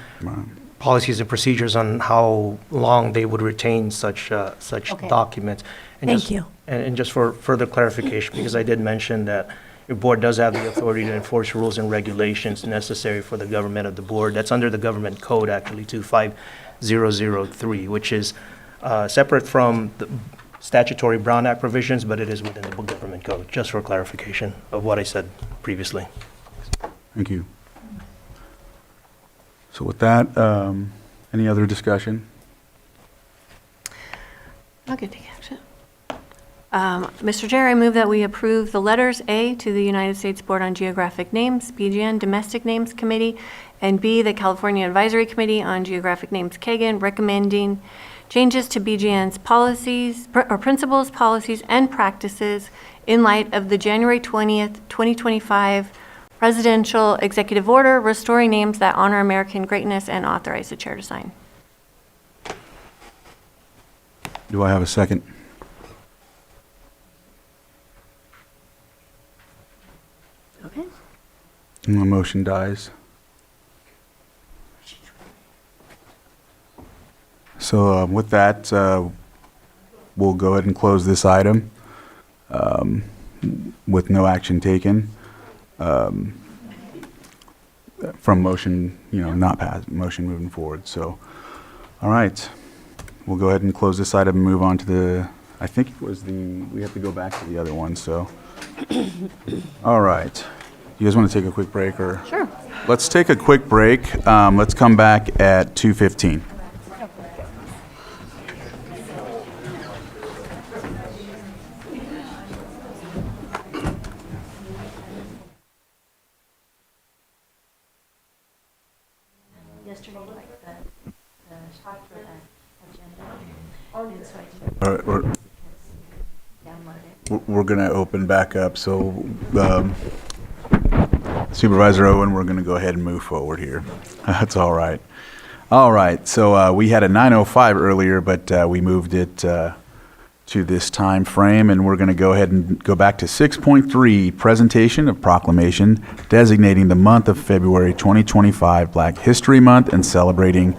policies and procedures on how long they would retain such documents. And Thank you. And just for further clarification, because I did mention that your board does have the authority to enforce rules and regulations necessary for the government of the board. That's under the government code, actually, 25003, which is separate from the statutory Brown Act provisions, but it is within the government code, just for clarification of what I said previously. Thank you. So with that, any other discussion? I'll get take action. Mr. Chair, I move that we approve the letters A, to the United States Board on Geographic Names, BGN Domestic Names Committee, and B, the California Advisory Committee on Geographic Names, KAGAN, recommending changes to BGN's policies, or principles, policies, and practices in light of the January 20th, 2025 Presidential Executive Order restoring names that honor American greatness, and authorize the chair to sign. Do I have a second? Okay. And the motion dies. So with that, we'll go ahead and close this item with no action taken from motion, not passed, motion moving forward. So, all right, we'll go ahead and close this item and move on to I think it was we have to go back to the other one, so. All right. You guys want to take a quick break or? Sure. Let's take a quick break. Let's come back at 2:15. All right, we're going to open back up. So Supervisor Owen, we're going to go ahead and move forward here. That's all right. All right. So we had a 9:05 earlier, but we moved it to this time frame, and we're going to go ahead and go back to 6.3, presentation of proclamation designating the month of February 2025 Black History Month and celebrating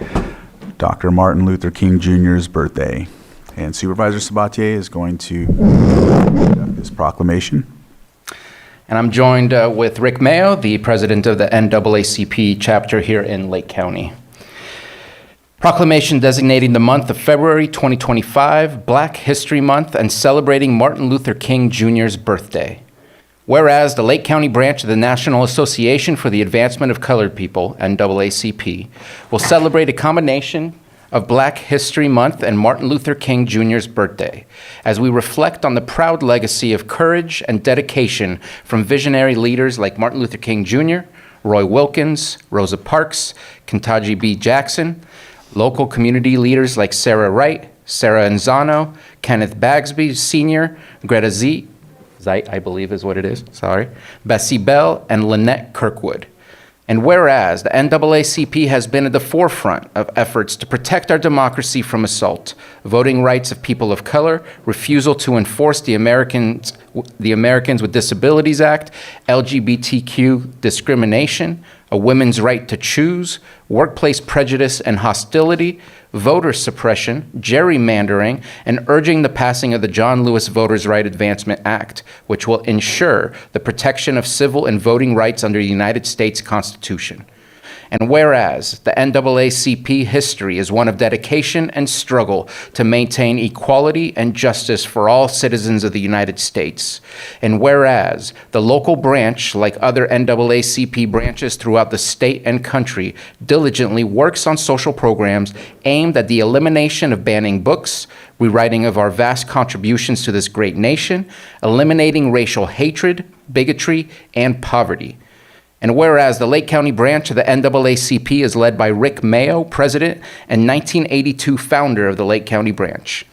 Dr. Martin Luther King Jr.'s birthday. And Supervisor Sabatier is going to conduct this proclamation. And I'm joined with Rick Mayo, the president of the NAACP chapter here in Lake County. Proclamation designating the month of February 2025 Black History Month and celebrating Martin Luther King Jr.'s birthday. Whereas the Lake County branch of the National Association for the Advancement of Colored People, NAACP, will celebrate a combination of Black History Month and Martin Luther King Jr.'s birthday, as we reflect on the proud legacy of courage and dedication from visionary leaders like Martin Luther King Jr., Roy Wilkins, Rosa Parks, Ketanji B. Jackson, local community leaders like Sarah Wright, Sarah Anzano, Kenneth Bagsby Sr., Greta Zeit, I believe is what it is, sorry, Bessie Bell, and Lynette Kirkwood. And whereas the NAACP has been at the forefront of efforts to protect our democracy from assault, voting rights of people of color, refusal to enforce the Americans with Disabilities Act, LGBTQ discrimination, a women's right to choose, workplace prejudice and hostility, voter suppression, gerrymandering, and urging the passing of the John Lewis Voters' Right Advancement Act, which will ensure the protection of civil and voting rights under the United States Constitution. And whereas the NAACP history is one of dedication and struggle to maintain equality and justice for all citizens of the United States, and whereas the local branch, like other NAACP branches throughout the state and country, diligently works on social programs aimed at the elimination of banning books, rewriting of our vast contributions to this great nation, eliminating racial hatred, bigotry, and poverty. And whereas the Lake County branch of the NAACP is led by Rick Mayo, president and 1982 founder of the Lake County branch.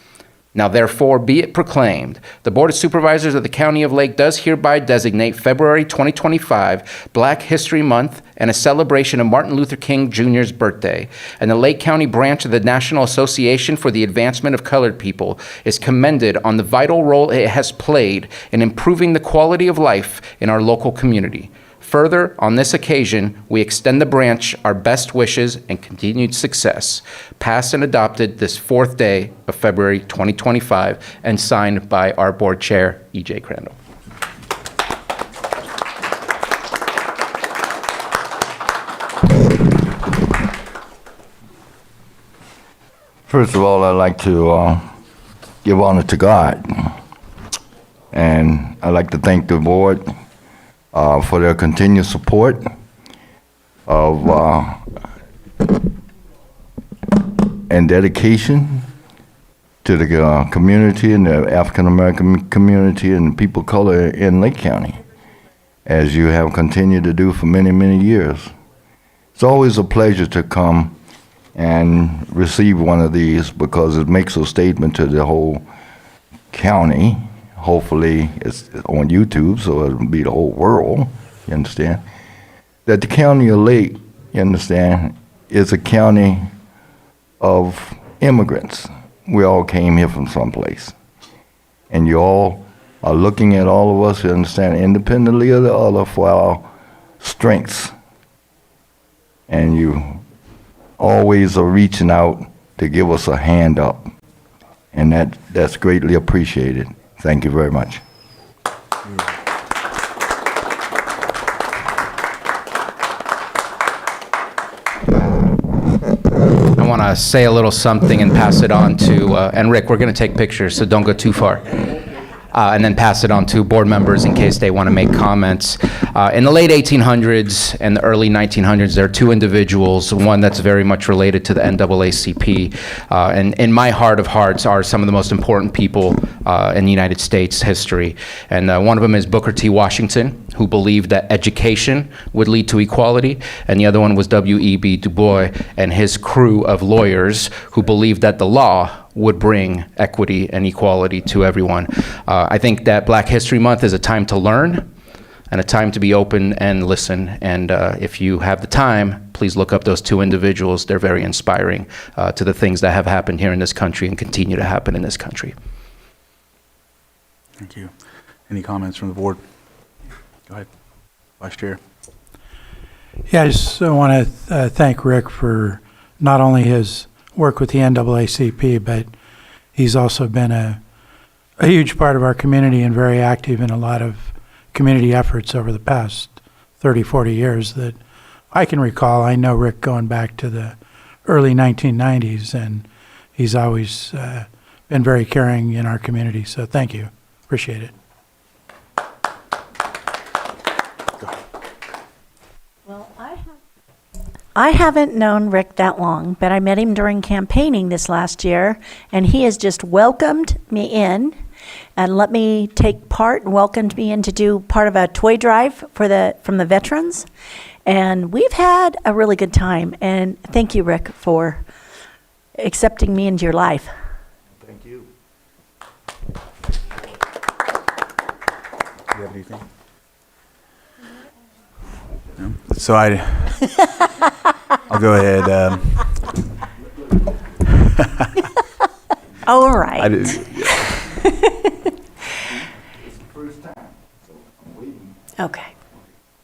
Now therefore be it proclaimed, the Board of Supervisors of the County of Lake does hereby designate February 2025 Black History Month and a celebration of Martin Luther King Jr.'s birthday. And the Lake County branch of the National Association for the Advancement of Colored People is commended on the vital role it has played in improving the quality of life in our local community. Further, on this occasion, we extend the branch our best wishes and continued success, passed and adopted this 4th day of February 2025, and signed by our board chair, E.J. Crandall. First of all, I'd like to give honor to God, and I'd like to thank the board for their continued support of and dedication to the community and the African American community and the people of color in Lake County, as you have continued to do for many, many years. It's always a pleasure to come and receive one of these because it makes a statement to the whole county. Hopefully it's on YouTube, so it'll be the whole world, you understand, that the county of Lake, you understand, is a county of immigrants. We all came here from someplace. And you all are looking at all of us, you understand, independently of the other for our strengths. And you always are reaching out to give us a hand up. And that's greatly appreciated. Thank you very much. I want to say a little something and pass it on to, and Rick, we're going to take pictures, so don't go too far. and then pass it on to board members in case they want to make comments. In the late 1800s and the early 1900s, there are two individuals, one that's very much related to the NAACP, and in my heart of hearts are some of the most important people in the United States history. And one of them is Booker T. Washington, who believed that education would lead to equality, and the other one was W.E.B. Du Bois and his crew of lawyers who believed that the law would bring equity and equality to everyone. I think that Black History Month is a time to learn and a time to be open and listen. And if you have the time, please look up those two individuals. They're very inspiring to the things that have happened here in this country and continue to happen in this country. Thank you. Any comments from the board? Go ahead, Vice Chair. Yeah, I just want to thank Rick for not only his work with the NAACP, but he's also been a huge part of our community and very active in a lot of community efforts over the past 30, 40 years that I can recall. I know Rick going back to the early 1990s, and he's always been very caring in our community. So thank you. Appreciate it. I haven't known Rick that long, but I met him during campaigning this last year, and he has just welcomed me in and let me take part and welcomed me in to do part of a toy drive from the veterans. And we've had a really good time. And thank you, Rick, for accepting me into your life. Thank you. Do you have anything? No? So I'll go ahead. All right. Okay.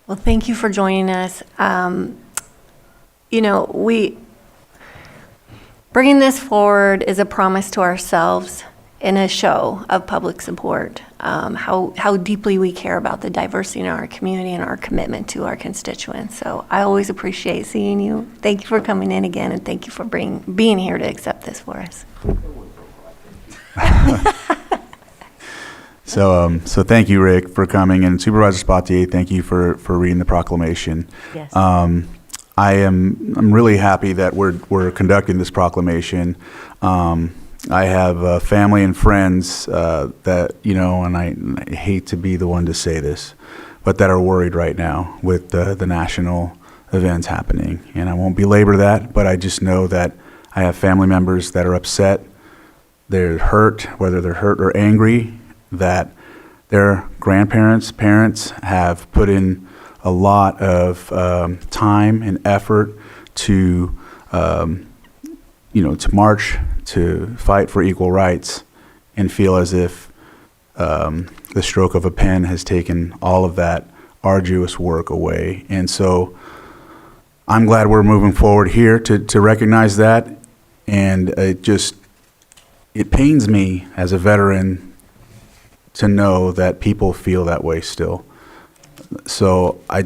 Well, thank you for joining us. Bringing this forward is a promise to ourselves and a show of public support, how deeply we care about the diversity in our community and our commitment to our constituents. So I always appreciate seeing you. Thank you for coming in again, and thank you for being here to accept this for us. So thank you, Rick, for coming, and Supervisor Spatier, thank you for reading the proclamation. Yes. I'm really happy that we're conducting this proclamation. I have family and friends that, and I hate to be the one to say this, but that are worried right now with the national events happening. And I won't belabor that, but I just know that I have family members that are upset. They're hurt, whether they're hurt or angry, that their grandparents, parents have put in a lot of time and effort to march, to fight for equal rights, and feel as if the stroke of a pen has taken all of that arduous work away. And so I'm glad we're moving forward here to recognize that. And it pains me as a veteran to know that people feel that way still. So I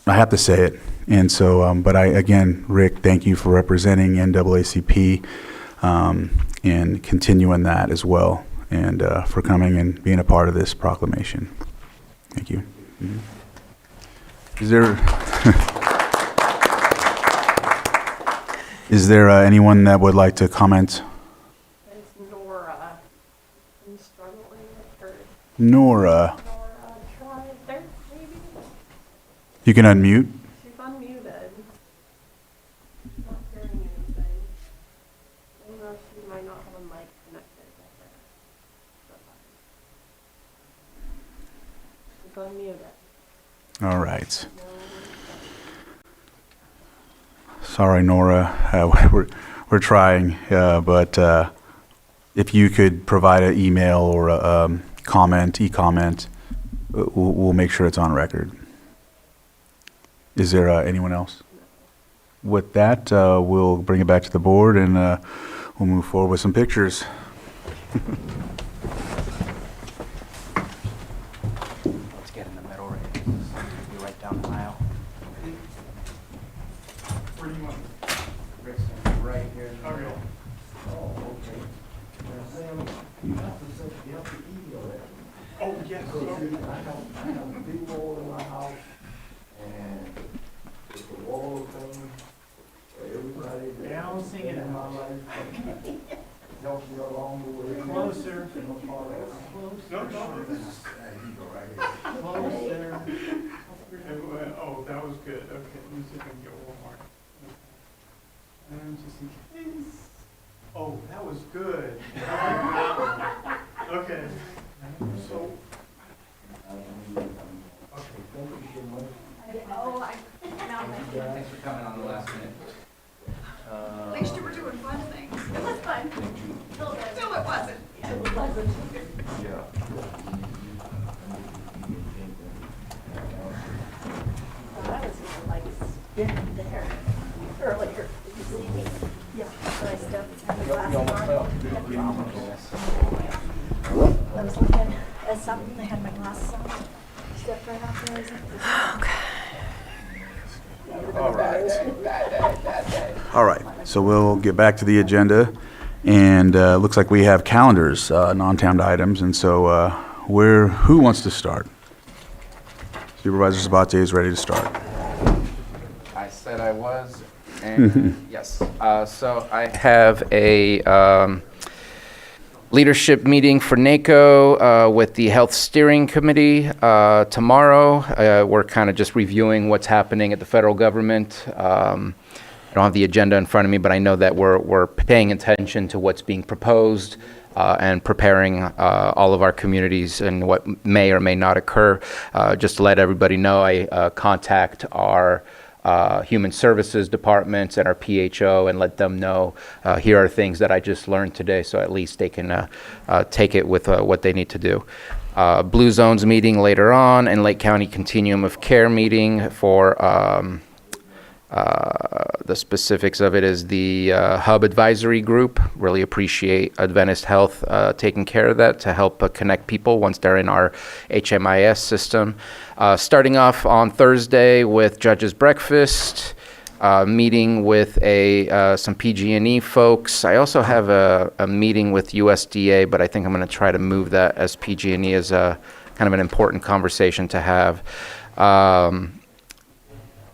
have to say it. And so, but again, Rick, thank you for representing NAACP and continuing that as well, and for coming and being a part of this proclamation. Thank you. Mm-hmm. Is there anyone that would like to comment? Nora. You can unmute. She's unmuted. Not hearing anything. I know she might not have a mic connected. She's unmuted. All right. Sorry, Nora. We're trying, but if you could provide an email or a e-comment, we'll make sure it's on record. Is there anyone else? With that, we'll bring it back to the board, and we'll move forward with some pictures. Let's get in the middle right here. Be right down the aisle. Right here in the middle. Oh, okay. You have to email that. Oh, yes. I have a big hole in my house, and it's a wall thing. Everybody balancing it in my life helps me along the way. Closer. Closer. Oh, that was good. Okay, let me see if I can get one more. And just in case. Oh, that was good. Okay. So. Okay, thank you so much. Thanks for coming on the last minute. At least you were doing fun things. It was fun. Till it wasn't. It wasn't. I was like spinning there earlier. Did you see me? Yeah. So I stepped had my glasses on. I was looking at something, I had my glasses on. Stepped right off there. All right. All right, so we'll get back to the agenda, and looks like we have calendars, non-timed items, and so who wants to start? Supervisor Sabate is ready to start. I said I was, and yes. So I have a leadership meeting for NACO with the Health Steering Committee tomorrow. We're kind of just reviewing what's happening at the federal government. I don't have the agenda in front of me, but I know that we're paying attention to what's being proposed and preparing all of our communities and what may or may not occur. Just to let everybody know, I contact our Human Services departments and our PHO and let them know here are things that I just learned today, so at least they can take it with what they need to do. Blue Zones meeting later on, and Lake County Continuum of Care meeting for the specifics of it is the Hub Advisory Group. Really appreciate Adventist Health taking care of that to help connect people once they're in our HMIS system. Starting off on Thursday with Judges Breakfast, meeting with some PG&E folks. I also have a meeting with USDA, but I think I'm going to try to move that as PG&E as a kind of an important conversation to have.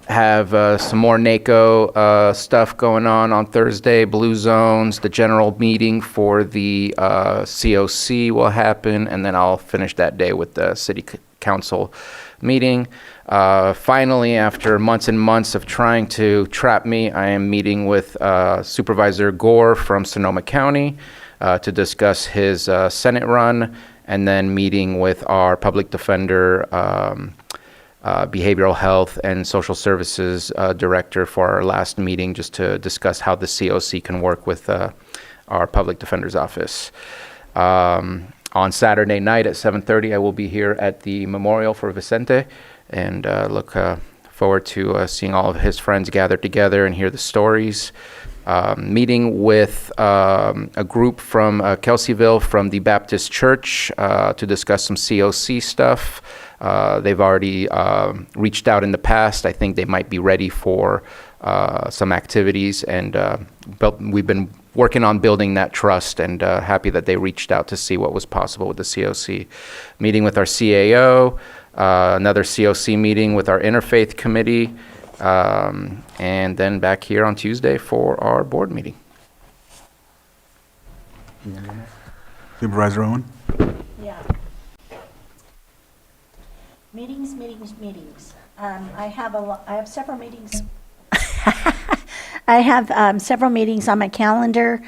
Have some more NACO stuff going on Thursday. Blue Zones, the general meeting for the COC will happen, and then I'll finish that day with the City Council meeting. Finally, after months and months of trying to trap me, I am meeting with Supervisor Gore from Sonoma County to discuss his Senate run, and then meeting with our public defender, behavioral health and social services director for our last meeting, just to discuss how the COC can work with our public defender's office. On Saturday night at 7:30, I will be here at the memorial for Vicente, and look forward to seeing all of his friends gather together and hear the stories. Meeting with a group from Kelseyville from the Baptist Church to discuss some COC stuff. They've already reached out in the past. I think they might be ready for some activities, and we've been working on building that trust, and happy that they reached out to see what was possible with the COC. Meeting with our CAO, another COC meeting with our Interfaith Committee, and then back here on Tuesday for our board meeting. Supervisor Owen? Yeah. Meetings. I have several meetings. I have several meetings on my calendar.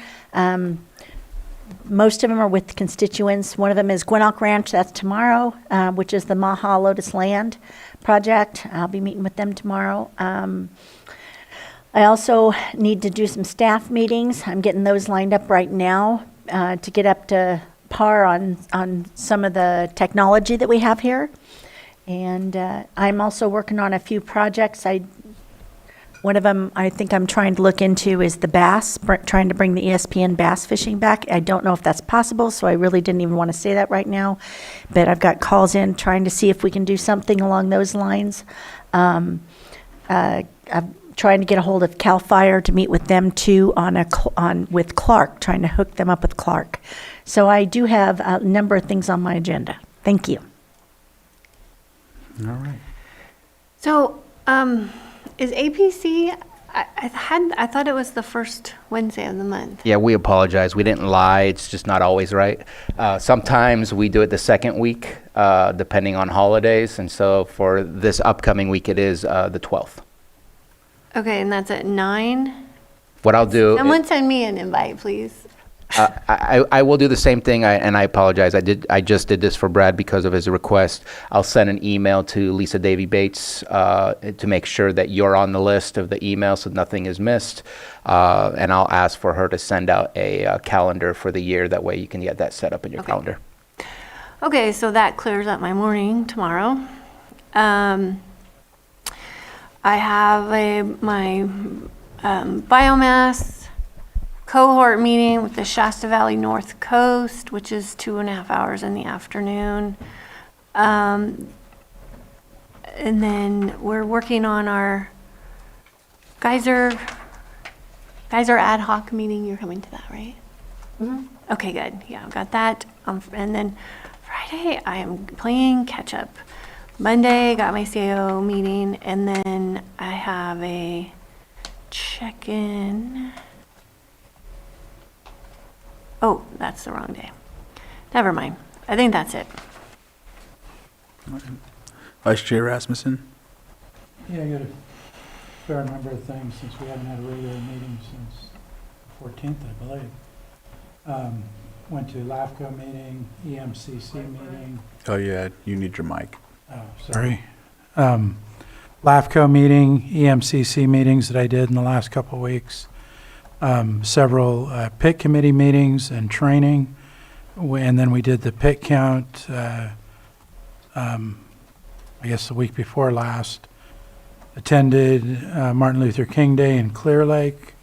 Most of them are with constituents. One of them is Gwinnett Ranch. That's tomorrow, which is the Maha Lotus Land project. I'll be meeting with them tomorrow. I also need to do some staff meetings. I'm getting those lined up right now to get up to par on some of the technology that we have here. And I'm also working on a few projects. One of them I think I'm trying to look into is the bass, trying to bring the ESPN bass fishing back. I don't know if that's possible, so I really didn't even want to say that right now. But I've got calls in trying to see if we can do something along those lines. I'm trying to get a hold of CAL FIRE to meet with them too with Clark, trying to hook them up with Clark. So I do have a number of things on my agenda. Thank you. All right. So, is APC, I thought it was the first Wednesday of the month. Yeah, we apologize. We didn't lie. It's just not always right. Sometimes we do it the second week, depending on holidays. And so for this upcoming week, it is the 12th. Okay, and that's at 9? What I'll do. Someone send me an invite, please. I will do the same thing, and I apologize. I just did this for Brad because of his request. I'll send an email to Lisa Davy Bates to make sure that you're on the list of the email so nothing is missed. And I'll ask for her to send out a calendar for the year. That way you can get that set up in your calendar. Okay, so that clears up my morning tomorrow. I have my biomass cohort meeting with the Shasta Valley North Coast, which is 2.5 hours in the afternoon. And then we're working on our geyser ad hoc meeting. You're coming to that, right? Mm-hmm. Okay, good. Yeah, I've got that. And then Friday, I am playing catch up. Monday, got my CAO meeting, and then I have a check-in. Oh, that's the wrong day. Never mind. I think that's it. Vice Chair Rasmussen? Yeah, I got a fair number of things since we haven't had a regular meeting since the 14th, I believe. Went to LAFCO meeting, EMCC meeting. Oh, yeah, you need your mic. Oh, sorry. LAFCO meeting, EMCC meetings that I did in the last couple of weeks. Several PIT committee meetings and training. And then we did the PIT count, I guess the week before last. Attended Martin Luther King Day in Clear Lake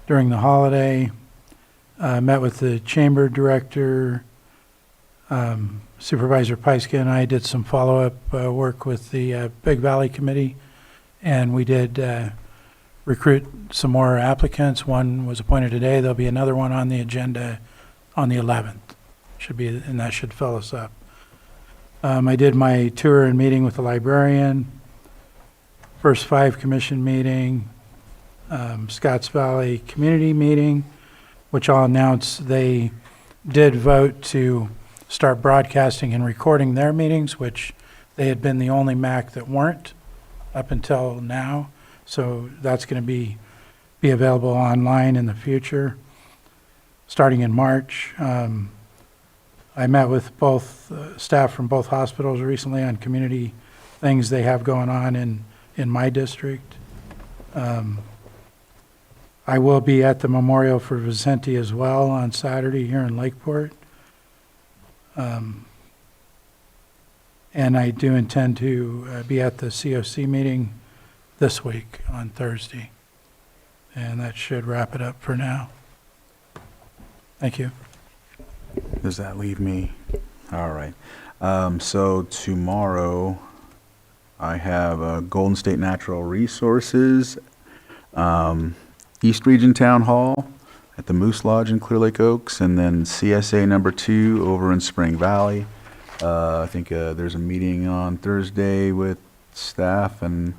during the holiday. Met with the chamber director. Supervisor Peiska and I did some follow-up work with the Big Valley Committee, and we did recruit some more applicants. One was appointed today. There'll be another one on the agenda on the 11th. Should be, and that should fill us up. I did my tour and meeting with the librarian, First Five Commission meeting, Scotts Valley Community meeting, which I'll announce they did vote to start broadcasting and recording their meetings, which they had been the only MAC that weren't up until now. So that's going to be available online in the future, starting in March. I met with both staff from both hospitals recently on community things they have going on in my district. I will be at the memorial for Vicente as well on Saturday here in Lakeport. And I do intend to be at the COC meeting this week on Thursday. And that should wrap it up for now. Thank you. Does that leave me? All right. So tomorrow I have Golden State Natural Resources, East Region Town Hall at the Moose Lodge in Clear Lake Oaks, and then CSA #2 over in Spring Valley. I think there's a meeting on Thursday with staff, and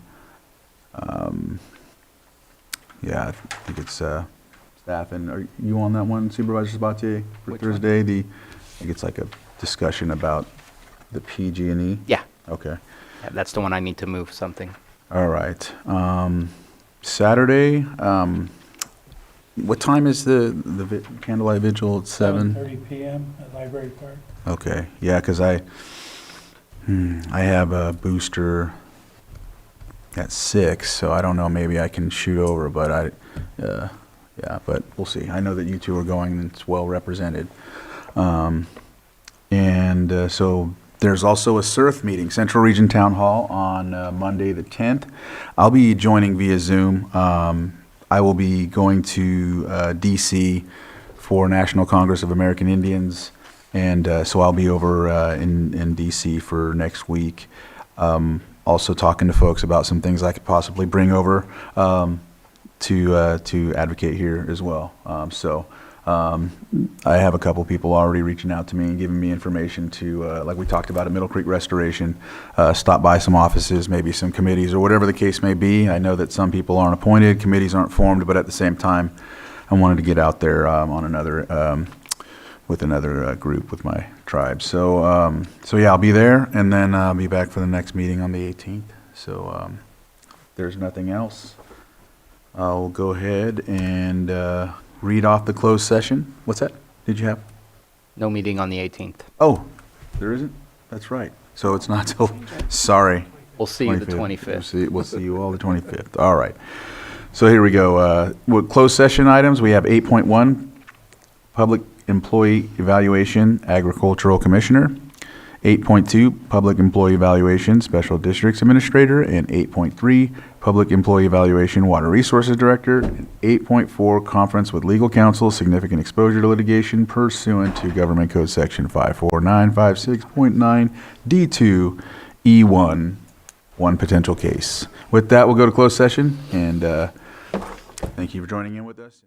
yeah, I think it's staff. And are you on that one, Supervisor Sabatier, for Which Thursday? I think it's like a discussion about the PG&E. Yeah. Okay. Yeah, that's the one I need to move something. All right. Saturday. What time is the candlelight vigil? At 7:30 p.m. at Library Park. Okay. Yeah, because I have a booster at 6, so I don't know. Maybe I can shoot over, but yeah, but we'll see. I know that you two are going, and it's well represented. And so there's also a CERF meeting, Central Region Town Hall, on Monday the 10th. I'll be joining via Zoom. I will be going to D.C. for National Congress of American Indians, and so I'll be over in D.C. for next week. Also talking to folks about some things I could possibly bring over to advocate here as well. So I have a couple people already reaching out to me and giving me information to, like we talked about at Middle Creek Restoration, stop by some offices, maybe some committees, or whatever the case may be. I know that some people aren't appointed, committees aren't formed, but at the same time, I wanted to get out there on another, with another group with my tribe. So, so yeah, I'll be there, and then I'll be back for the next meeting on the 18th. So, if there's nothing else, I'll go ahead and read off the closed session. What's that? Did you have? No meeting on the 18th. Oh, there isn't? That's right. So it's not till, sorry. We'll see you the 25th. We'll see you all the 25th. All right. So here we go. With closed session items, we have 8.1, Public Employee Evaluation, Agricultural Commissioner. 8.2, Public Employee Evaluation, Special Districts Administrator, and 8.3, Public Employee Evaluation, Water Resources Director, and 8.4, Conference with Legal Counsel, Significant Exposure to Litigation pursuant to Government Code Section 54956.9 D2 E1, one potential case. With that, we'll go to closed session, and thank you for joining in with us.